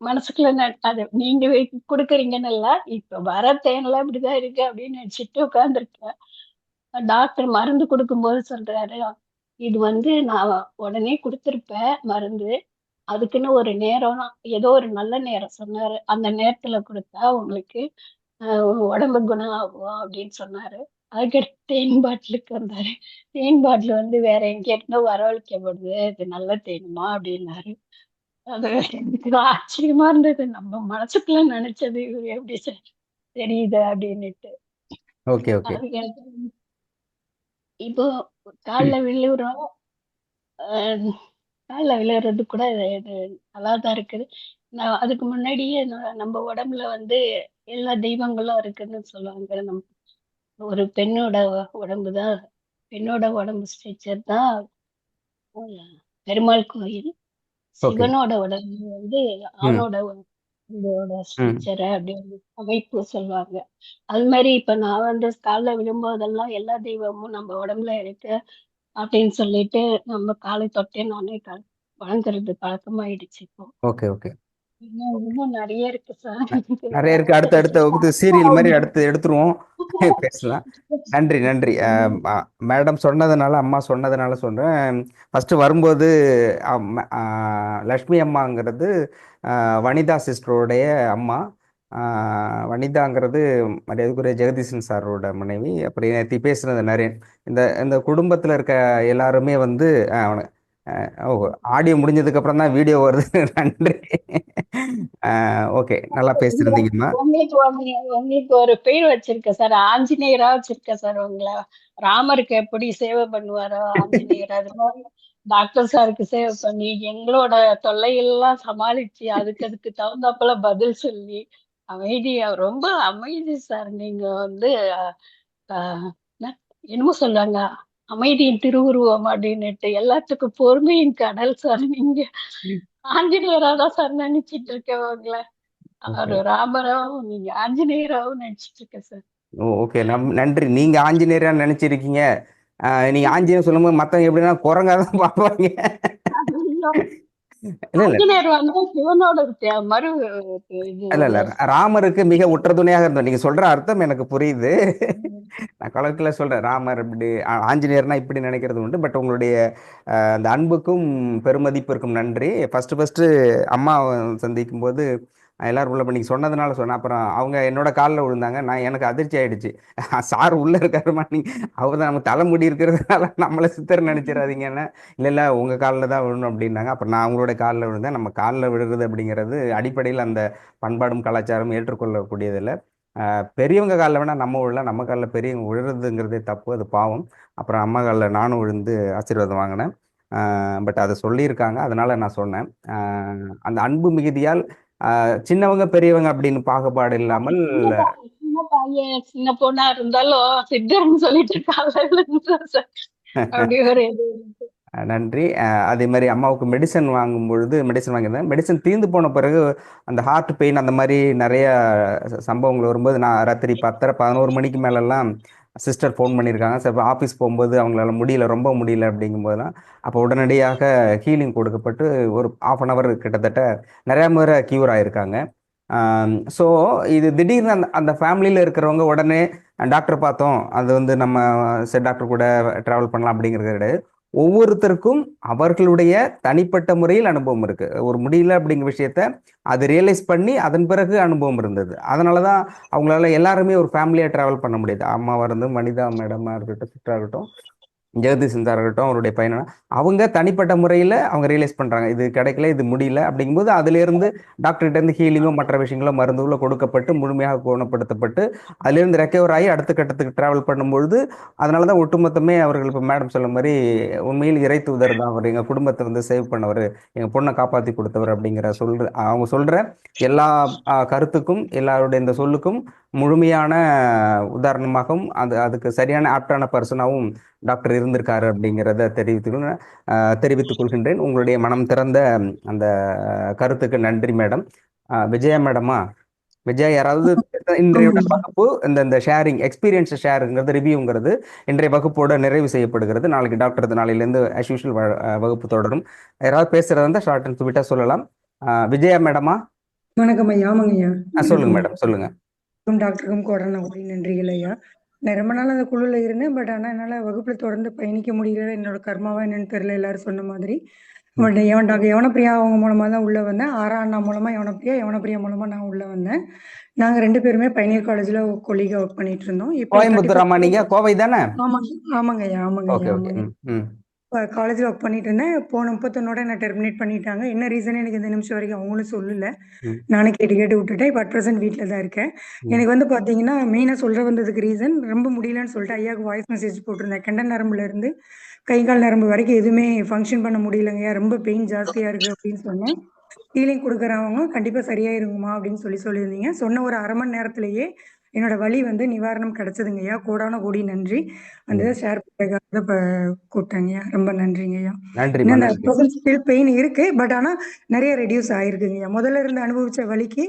மனசுக்குள்ள அது நீங்க கொடுக்குறீங்கன்னு இல்ல, இப்ப வர தேன்லாம் இப்படிதான் இருக்கு அப்படின்னு நினைச்சிட்டு உட்காந்துருக்கேன். டாக்டர் மருந்து கொடுக்கும்போது சொல்றாரு, இது வந்து நான் உடனே கொடுத்துருப்பேன் மருந்து. அதுக்குன்னு ஒரு நேரம் ஏதோ ஒரு நல்ல நேரம் சொன்னாரு. அந்த நேரத்துல கொடுத்தா உங்களுக்கு உடம்பு குணம் ஆகும் அப்படின்னு சொன்னாரு. அதுக்கடுத்து தேன் பாட்டிலுக்கு வந்தாரு. தேன் பாட்டில் வந்து வேற எங்கேருந்தோ வரவழைக்கப்படுது, இது நல்ல தேனுமா அப்படின்னாரு. அது எனக்கு ஆச்சரியமா இருந்தது. நம்ம மனசுக்குள்ள நினைச்சது இவரு எப்படி தெரியுது அப்படின்னுட்டு. Okay, okay. அது எனக்கு இப்போ கால்ல விழுறோம். கால்ல விழுறது கூட இது நல்லாதான் இருக்குது. நான் அதுக்கு முன்னாடியே நம்ம உடம்புல வந்து எல்லா தெய்வங்களும் இருக்குன்னு சொல்லுவாங்க. ஒரு பெண்ணோட உடம்பு தான், பெண்ணோட உடம்பு ஸ்ட்ரக்சர் தான் பெருமாள் கோயில். ஓகே. சிவனோட உடம்பு வந்து ம். ஆணோட இதோட ம் ஸ்ட்ரக்சரை அப்படின்னு அமைப்பு சொல்லுவாங்க. அது மாதிரி இப்ப நான் வந்து காலைல விழும்போதெல்லாம் எல்லா தெய்வமும் நம்ம உடம்புல இருக்கு அப்படின்னு சொல்லிட்டு நம்ம காலை தொட்டே நானே வணங்குறது பழக்கமாயிடுச்சு இப்போ. ஓகே ஓகே இன்னும் நிறைய இருக்கு சார். நிறைய இருக்கு. அடுத்த வகுப்பு சீரியல் மாதிரி அடுத்து எடுத்துருவோம். பேசலாம். நன்றி நன்றி. மேடம் சொன்னதுனால, அம்மா சொன்னதுனால சொல்றேன். ஃபர்ஸ்ட் வரும்போது லக்ஷ்மி அம்மாங்கிறது வனிதா சிஸ்டருடைய அம்மா. வனிதாங்கிறது மரியாதைக்குரிய ஜெகதீசன் சாரோட மனைவி. அப்படி நேற்று பேசுனது நரேன். இந்த இந்த குடும்பத்தில் இருக்க எல்லாருமே வந்து ஆடியோ முடிஞ்சதுக்கு அப்புறம் தான் வீடியோ வருது. நன்றி. ஓகே, நல்லா பேசியிருந்தீங்கம்மா. உங்களுக்கு ஒரு பேர் வச்சிருக்கேன் சார், ஆஞ்சநேயரா வச்சிருக்கேன் சார். உங்களை ராமருக்கு எப்படி சேவை பண்ணுவாரோ ஆஞ்சநேயர், அது மாதிரி டாக்டர் சாருக்கு சேவை பண்ணி எங்களோட தொல்லையெல்லாம் சமாளிச்சு அதுக்கு தகுந்தாப்புல பதில் சொல்லி அமைதியா ரொம்ப அமைதி சார். நீங்க வந்து என்னமோ சொல்லுவாங்க, அமைதியின் திருவுருவம் அப்படின்னுட்டு எல்லாத்துக்கும் பொறுமையின் கடல் சார். நீங்க ஆஞ்சநேயரா தான் சார் நினைச்சிட்டு இருக்கேன் உங்களை. அவரு ராமராவும் நீங்க ஆஞ்சநேயராவும் நினைச்சிட்டு இருக்கேன் சார். ஓகே, நன்றி. நீங்க ஆஞ்சநேயரா நினைச்சிருக்கீங்க. நீங்க ஆஞ்சநேயர் சொல்லும்போது மத்தவங்க எப்படின்னா குரங்கா தான் பார்ப்பாங்க. ஆஞ்சநேயர் வந்து சிவனோட மறு இல்ல ராமருக்கு மிக உற்ற துணையாக இருந்தோம். நீங்க சொல்ற அர்த்தம் எனக்கு புரியுது. நான் கலக்கல சொல்றேன். ராமர் இப்படி ஆஞ்சநேயர்னா இப்படி நினைக்கிறது உண்டு. பட் உங்களுடைய அந்த அன்புக்கும் பெருமதிப்பிற்கும் நன்றி. ஃபர்ஸ்ட் அம்மா சந்திக்கும் போது எல்லாரும் உள்ள பண்ணி சொன்னதுனால சொன்னேன். அப்புறம் அவங்க என்னோட காலில் விழுந்தாங்க. எனக்கு அதிர்ச்சி ஆயிடுச்சு. சார் உள்ள இருக்காருமா, நீ அவர் தான் நம்ம தலைமுடி இருக்கிறதுனால நம்மளை சித்தர் நினைச்சிடாதீங்கன்னா, இல்லை உங்க காலில் தான் விழணும் அப்படின்னாங்க. அப்புறம் நான் அவங்களோட காலில் விழுந்தேன். நம்ம காலில் விழுறது அப்படிங்கிறது அடிப்படையில் அந்த பண்பாடும் கலாச்சாரம் ஏற்றுக்கொள்ளக்கூடியதில்லை. பெரியவங்க காலில் வேணால் நம்ம விழலாம், நம்ம காலில் பெரியவங்க விழுறதுங்கிறதே தப்பு, அது பாவம். அப்புறம் அம்மா காலில் நானும் விழுந்து ஆசீர்வாதம் வாங்கினேன். பட் அதை சொல்லியிருக்காங்க, அதனால நான் சொன்னேன். அந்த அன்பு மிகுதியால் சின்னவங்க பெரியவங்க அப்படின்னு பாகுபாடு இல்லாமல் சின்ன பையன் சின்ன பொண்ணா இருந்தாலும் சித்தர்னு சொல்லிட்டு அப்படி ஒரு இது இருக்கு. நன்றி. அதே மாதிரி அம்மாவுக்கு மெடிசன் வாங்கும் பொழுது வாங்கியிருந்தேன். மெடிசன் தீர்ந்து போன பிறகு அந்த ஹார்ட் பெயின் அந்த மாதிரி நிறைய சம்பவங்கள் வரும்போது நான் ராத்திரி 10:30 11 மணிக்கு மேலெல்லாம் சிஸ்டர் ஃபோன் பண்ணியிருக்காங்க. சார் ஆஃபீஸ் போகும்போது அவங்களால முடியல, ரொம்ப முடியல அப்படிங்கும்போதுலாம் அப்போ உடனடியாக ஹீலிங் கொடுக்கப்பட்டு ஒரு 1/2 hour கிட்டத்தட்ட நிறைய முறை க்யூர் ஆகியிருக்காங்க. ஸோ இது திடீர்னு அந்த ஃபேமிலியில் இருக்கிறவங்க உடனே டாக்டர் பார்த்தோம், அது வந்து நம்ம சரி டாக்டர் கூட ட்ராவல் பண்ணலாம் அப்படிங்கிறது கிடையாது. ஒவ்வொருத்தருக்கும் அவர்களுடைய தனிப்பட்ட முறையில் அனுபவம் இருக்கு. ஒரு முடியல அப்படிங்கிற விஷயத்த அது ரியலைஸ் பண்ணி அதன் பிறகு அனுபவம் இருந்தது. அதனால தான் அவங்களால எல்லாருமே ஒரு ஃபேமிலியாக ட்ராவல் பண்ண முடியுது. அம்மாவாக இருந்தும் வனிதா மேடமாக இருக்கட்டும், சிஸ்டராக இருக்கட்டும், ஜெகதீசன் சார் இருக்கட்டும், அவருடைய பையனா அவங்க தனிப்பட்ட முறையில் அவங்க ரியலைஸ் பண்ணுறாங்க இது கிடைக்கல, இது முடியல அப்படிங்கும்போது அதுலேருந்து டாக்டர்கிட்டேருந்து ஹீலிங்கோ மற்ற விஷயங்களோ மருந்துகளோ கொடுக்கப்பட்டு முழுமையாக குணப்படுத்தப்பட்டு அதுலேருந்து ரெக்கவர் ஆகி அடுத்த கட்டத்துக்கு ட்ராவல் பண்ணும்பொழுது அதனால தான் ஒட்டுமொத்தமே அவர்கள் இப்போ மேடம் சொல்ல மாதிரி உண்மையில் இறை தூதர் தான் அவர், எங்கள் குடும்பத்தை வந்து சேவ் பண்ணவர், எங்கள் பொண்ணை காப்பாற்றி கொடுத்தவர் அப்படிங்கிற அவங்க சொல்கிற எல்லா கருத்துக்கும் எல்லாருடைய இந்த சொல்லுக்கும் முழுமையான உதாரணமாகவும் அதுக்கு சரியான ஆப்டான பர்சனாகவும் டாக்டர் இருந்திருக்காரு அப்படிங்கிறத தெரிவித்துக் கொள்கின்றேன். உங்களுடைய மனம் திறந்த அந்த கருத்துக்கு நன்றி மேடம். விஜயா மேடமா, விஜயா யாராவது இன்றைய வகுப்பு இந்த ஷேரிங் எக்ஸ்பீரியன்ஸ் ஷேருங்கிறது ரிவ்யூங்கிறது இன்றைய வகுப்போட நிறைவு செய்யப்படுகிறது. நாளைக்கு டாக்டர் நாளையிலேருந்து ஆஸ் யூஷுவல் வகுப்பு தொடரும். யாராவது பேசுறதா இருந்தால் ஷார்ட் அண்ட் ஸ்வீட்டா சொல்லலாம். விஜயா மேடமா? வணக்கம் ஐயா. ஆமாங்க ஐயா. சொல்லுங்க மேடம், சொல்லுங்க. டாக்டருக்கும் கோடன நன்றிகள் ஐயா. நான் ரொம்ப நாள் அந்த குழுல இருந்தேன். பட் ஆனால் என்னால் வகுப்புல தொடர்ந்து பயணிக்க முடியல. என்னோட கர்மாவா என்னன்னு தெரியல. எல்லாரும் சொன்ன மாதிரி பட் யவனப்பிரியா அவங்க மூலமா தான் உள்ள வந்தேன். ஆரா அண்ணா மூலமா யவனப்பிரியா மூலமா நான் உள்ள வந்தேன். நாங்க 2 பேருமே பைனியர் காலேஜ்ல கொலீகா ஒர்க் பண்ணிட்டு இருந்தோம். கோயம்புத்தூர் நீங்க கோவை தானே? ஆமாங்க ஐயா. காலேஜ்ல ஒர்க் பண்ணிட்டு இருந்தேன். போன 31 என்ன டெர்மினேட் பண்ணிட்டாங்க. என்ன ரீசன் எனக்கு இந்த நிமிஷம் வரைக்கும் அவங்களும் சொல்லல. நானே கேட்டு விட்டுட்டேன். இப்போ அட் ப்ரெசென்ட் வீட்டில் தான் இருக்கேன். எனக்கு வந்து பார்த்தீங்கன்னா மெயினாக சொல்ல வந்ததுக்கு ரீசன் ரொம்ப முடியலன்னு சொல்லிட்டு ஐயாவுக்கு வாய்ஸ் மெசேஜ் போட்டிருந்தேன். கெண்ட நரம்புல இருந்து கை கால் நரம்பு வரைக்கும் எதுவுமே ஃபங்க்ஷன் பண்ண முடியலங்கய்யா, ரொம்ப பெயின் ஜாஸ்தியாக இருக்குது அப்படின்னு சொன்னேன். ஹீலிங் கொடுக்குறவங்க கண்டிப்பாக சரியாயிருங்கம்மா அப்படின்னு சொல்லியிருந்தீங்க. சொன்ன ஒரு 1/2 மணி நேரத்திலேயே என்னோட வலி வந்து நிவாரணம் கிடைச்சதுங்கய்யா. கோடான கோடி நன்றி. அந்த இதை ஷேர் பண்ணுறதுக்காக இப்போ கூப்பிட்டேங்கய்யா. ரொம்ப நன்றிங்கய்யா. நன்றிம்மா, இன்னும் அந்த நன்றி. ப்ரெசன்ட் ஸ்டில் பெயின் இருக்கு, பட் ஆனால் நிறைய ரெடியூஸ் ஆயிருக்குங்கய்யா. முதல்ல இருந்து அனுபவிச்ச வலிக்கு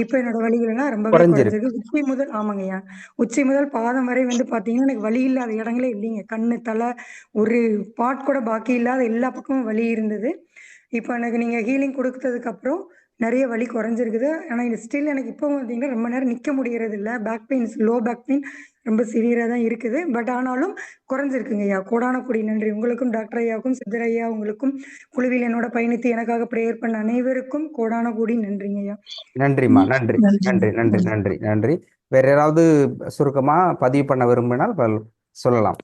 இப்போ என்னோட வலிகளெல்லாம் ரொம்பவே குறைஞ்சிருக்கு. குறைஞ்சிருக்கு. உச்சி முதல் ஆமாங்கய்யா, உச்சி முதல் பாதம் வரை வந்து பார்த்தீங்கன்னா எனக்கு வலி இல்லாத இடங்களே இல்லைங்க. கண்ணு, தலை, ஒரு பாட் கூட பாக்கி இல்லாத எல்லா பக்கமும் வலி இருந்தது. இப்போ எனக்கு நீங்கள் ஹீலிங் கொடுத்ததுக்கு அப்புறம் நிறைய வலி குறைஞ்சிருக்குது. ஆனால் இது ஸ்டில் எனக்கு இப்போ பார்த்தீங்கன்னா ரொம்ப நேரம் நிற்க முடியறது இல்லை. Back pains, low back pain ரொம்ப சிவியராக தான் இருக்குது. பட் ஆனாலும் குறைஞ்சிருக்குங்க ஐயா. கோடான கோடி நன்றி உங்களுக்கும், டாக்டர் ஐயாவுக்கும், சித்தர் ஐயா உங்களுக்கும், குழுவில் என்னோட பயணித்து எனக்காக ப்ரேயர் பண்ண அனைவருக்கும் கோடான கோடி நன்றிங்க ஐயா. நன்றிம்மா, நன்றி நன்றி நன்றி நன்றி நன்றி. வேற யாராவது சுருக்கமா பதிவு பண்ண விரும்பினால் சொல்லலாம்.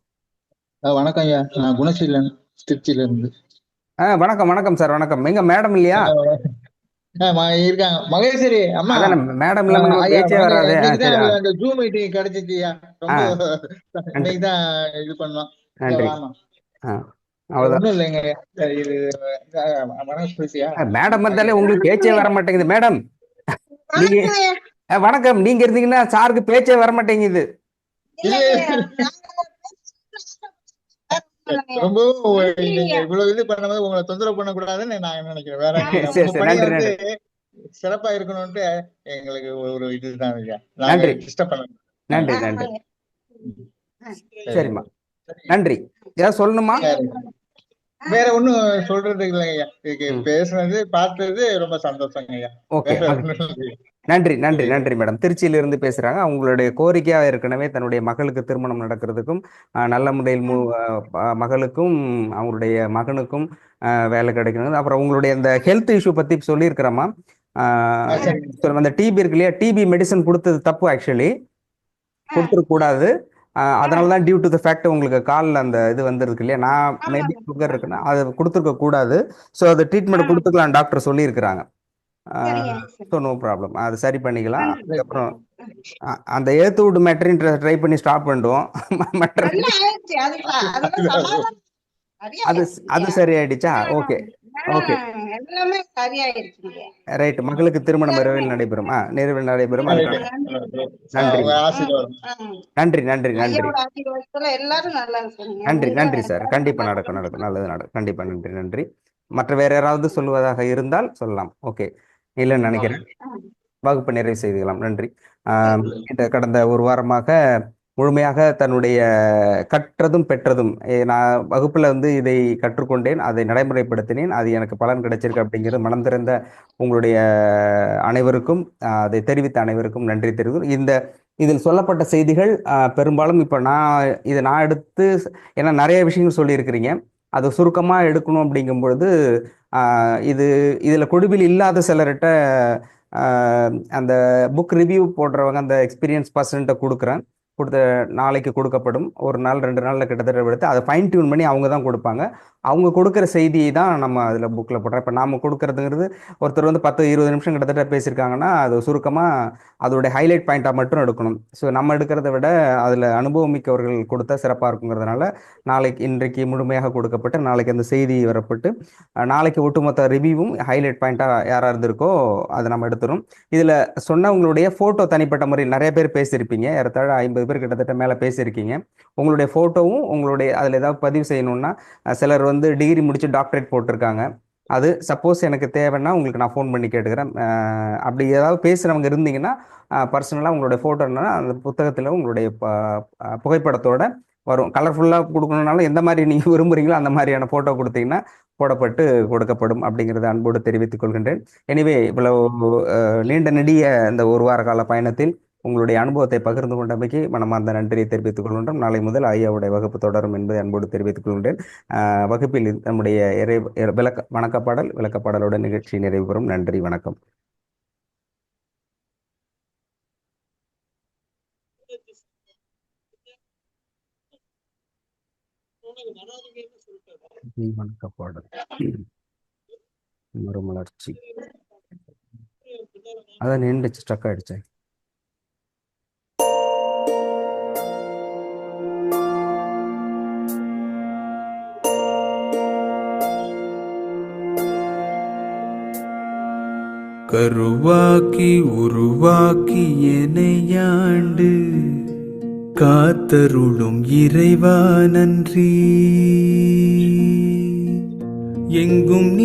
வணக்கம் ஐயா, நான் குணசீலன் திருச்சியில இருந்து. வணக்கம் வணக்கம் சார், வணக்கம். எங்க மேடம் இல்லையா? இருக்காங்க மகேஸ்வரி அம்மா. மேடம் இல்லாம ஐயா பேச்சே வராது. இன்னைக்குதான் அந்த ஜூம் மீட்டிங் கிடைச்சிச்சுயா. ரொம்ப இன்னைக்குதான் இது பண்ணோம். நன்றி. ஆமா அவ்வளவுதான். ஒண்ணும் இல்லைங்க, இது மனஸ்பிரிசியா மேடம் வந்தாலே உங்களுக்கு பேச்சே வர மாட்டேங்குது. மேடம் நீங்க வணக்கம். நீங்க இருந்தீங்கன்னா சாருக்கு பேச்சே வர மாட்டேங்குது. ரொம்ப நீங்க இவ்வளவு இது பண்ணும்போது உங்களை தொந்தரவு பண்ணக்கூடாதுன்னு நான் நினைக்கிறேன். வேற பணி வந்து சிறப்பா இருக்கணும்ட்டு எங்களுக்கு ஒரு இதுதான் ஐயா. நன்றி. டிஸ்டர்ப் பண்ண நன்றி நன்றி. சரிம்மா, நன்றி. ஏதாவது சொல்லணுமா? வேற ஒண்ணும் சொல்றது இல்லைங்க ஐயா. இதுக்கு பேசுனது பார்த்தது ரொம்ப சந்தோஷங்க ஐயா. ஓகே, நன்றி நன்றி நன்றி மேடம். திருச்சியிலிருந்து பேசுறாங்க. அவங்களுடைய கோரிக்கையா ஏற்கனவே தன்னுடைய மகளுக்கு திருமணம் நடக்கிறதுக்கும், நல்ல முறையில் மகளுக்கும் அவங்களுடைய மகனுக்கும் வேலை கிடைக்கணும். அப்புறம் உங்களுடைய அந்த ஹெல்த் இஷ்யூ பத்தி சொல்லியிருக்கிறோமா? அந்த டிபி இருக்கு இல்லையா, டிபி மெடிசன் கொடுத்தது தப்பு. ஆக்சுவலி கொடுத்துருக்கூடாது. அதனால தான் டியூ டு த ஃபேக்ட் உங்களுக்கு காலில் அந்த இது வந்துருக்கு இல்லையா, நான் மேபி சுகர் இருக்குன்னா அது கொடுத்துருக்க கூடாது. ஸோ அது ட்ரீட்மெண்ட் கொடுத்துக்கலாம் டாக்டர் சொல்லியிருக்கிறாங்க. ஸோ நோ ப்ராப்ளம், அது சரி பண்ணிக்கலாம். அதுக்கப்புறம் அந்த ஏத்துவுட் மேட்டரையும் ட்ரை பண்ணி ஸ்டாப் பண்ணிடுவோம். அது சரி ஆயிடுச்சா? Okay okay right. மகளுக்கு திருமணம் விரைவில் நடைபெறும். நிறைவில் நடைபெறும். நன்றி நன்றி நன்றி நன்றி நன்றி நன்றி சார். கண்டிப்பா நடக்கும் நடக்கும், நல்லது நடக்கும் கண்டிப்பா. நன்றி நன்றி. மற்ற வேற யாராவது சொல்வதாக இருந்தால் சொல்லலாம். ஓகே, இல்லைன்னு நினைக்கிறேன். வகுப்பு நிறைவு செய்துக்கலாம். நன்றி. இந்த கடந்த ஒரு வாரமாக முழுமையாக தன்னுடைய கற்றதும் பெற்றதும், நான் வகுப்புல வந்து இதை கற்றுக்கொண்டேன், அதை நடைமுறைப்படுத்தினேன், அது எனக்கு பலன் கிடைச்சிருக்கு அப்படிங்கிறது மனம் திறந்த உங்களுடைய அனைவருக்கும், அதை தெரிவித்த அனைவருக்கும் நன்றி தெரிவிக்கும். இதில் சொல்லப்பட்ட செய்திகள் பெரும்பாலும் இப்போ நான் எடுத்து, ஏன்னா நிறைய விஷயங்கள் சொல்லியிருக்கிறீங்க, அதை சுருக்கமாக எடுக்கணும் அப்படிங்கும் பொழுது இதில் குழுவில் இல்லாத சிலர்கிட்ட அந்த புக் ரிவ்யூ போடுறவங்க அந்த எக்ஸ்பீரியன்ஸ் பர்சன்ட்ட கொடுத்த நாளைக்கு கொடுக்கப்படும். ஒரு நாள் 2 நாளில் கிட்டத்தட்ட எடுத்து அதை ஃபைன் டியூன் பண்ணி அவங்க தான் கொடுப்பாங்க. அவங்க கொடுக்குற செய்தியை தான் நம்ம அதில் புக்கில் போடுறோம். இப்போ நாம் கொடுக்கறதுங்கிறது ஒருத்தர் வந்து 10-20 நிமிஷம் கிட்டத்தட்ட பேசியிருக்காங்கன்னா அது சுருக்கமாக அதோடைய ஹைலைட் பாயிண்ட்டாக மட்டும் எடுக்கணும். ஸோ நம்ம எடுக்கிறத விட அதில் அனுபவம் மிக்கவர்கள் கொடுத்தா சிறப்பாக இருக்குங்கிறதுனால இன்றைக்கு முழுமையாக கொடுக்கப்பட்டு நாளைக்கு அந்த செய்தி வரப்பட்டு நாளைக்கு ஒட்டுமொத்த ரிவ்யூவும் ஹைலைட் பாயிண்ட்டாக யாராக இருந்திருக்கோ அதை நம்ம எடுத்துரும். இதில் சொன்னவங்களுடைய ஃபோட்டோ தனிப்பட்ட முறையில் நிறைய பேர் பேசியிருப்பீங்க, ஏறத்தாழ 50 பேர் கிட்டத்தட்ட மேலே பேசியிருக்கீங்க. உங்களுடைய ஃபோட்டோவும் உங்களுடைய அதில் ஏதாவது பதிவு செய்யணும்னா, சிலர் வந்து டிகிரி முடிச்சு டாக்டரேட் போட்டிருக்காங்க, அது சப்போஸ் எனக்கு தேவைன்னா உங்களுக்கு நான் ஃபோன் பண்ணி கேட்டுக்கிறேன். அப்படி ஏதாவது பேசுகிறவங்க இருந்தீங்கன்னா பர்சனலாக உங்களுடைய ஃபோட்டோ என்னன்னா அந்த புத்தகத்தில் உங்களுடைய புகைப்படத்தோட வரும். கலர்ஃபுல்லாக கொடுக்கணுன்னாலும் எந்த மாதிரி நீங்கள் விரும்புகிறீங்களோ அந்த மாதிரியான ஃபோட்டோ கொடுத்தீங்கன்னா போடப்பட்டு கொடுக்கப்படும் அப்படிங்கிறத அன்போடு தெரிவித்துக் கொள்கின்றேன். எனிவே, இவ்வளவு நீண்ட நெடிய இந்த ஒரு வார கால பயணத்தில் உங்களுடைய அனுபவத்தை பகிர்ந்து கொண்டமைக்கு மனமார்ந்த நன்றியை தெரிவித்துக் கொள்கின்றோம். நாளை முதல் ஐயாவுடைய வகுப்பு தொடரும் என்பதை அன்போடு தெரிவித்துக் கொள்கின்றேன். வகுப்பில் நம்முடைய விளக்கப்பாடலுடன் நிகழ்ச்சி நிறைவு பெறும். நன்றி, வணக்கம். வணக்கப்பாடல் மறுமலர்ச்சி அதான் நின்றுச்சு, ஸ்டக் ஆயிடுச்சு. கருவாக்கி உருவாக்கி எனையாண்டு காத்தருளும் இறைவா நன்றி. எங்கும்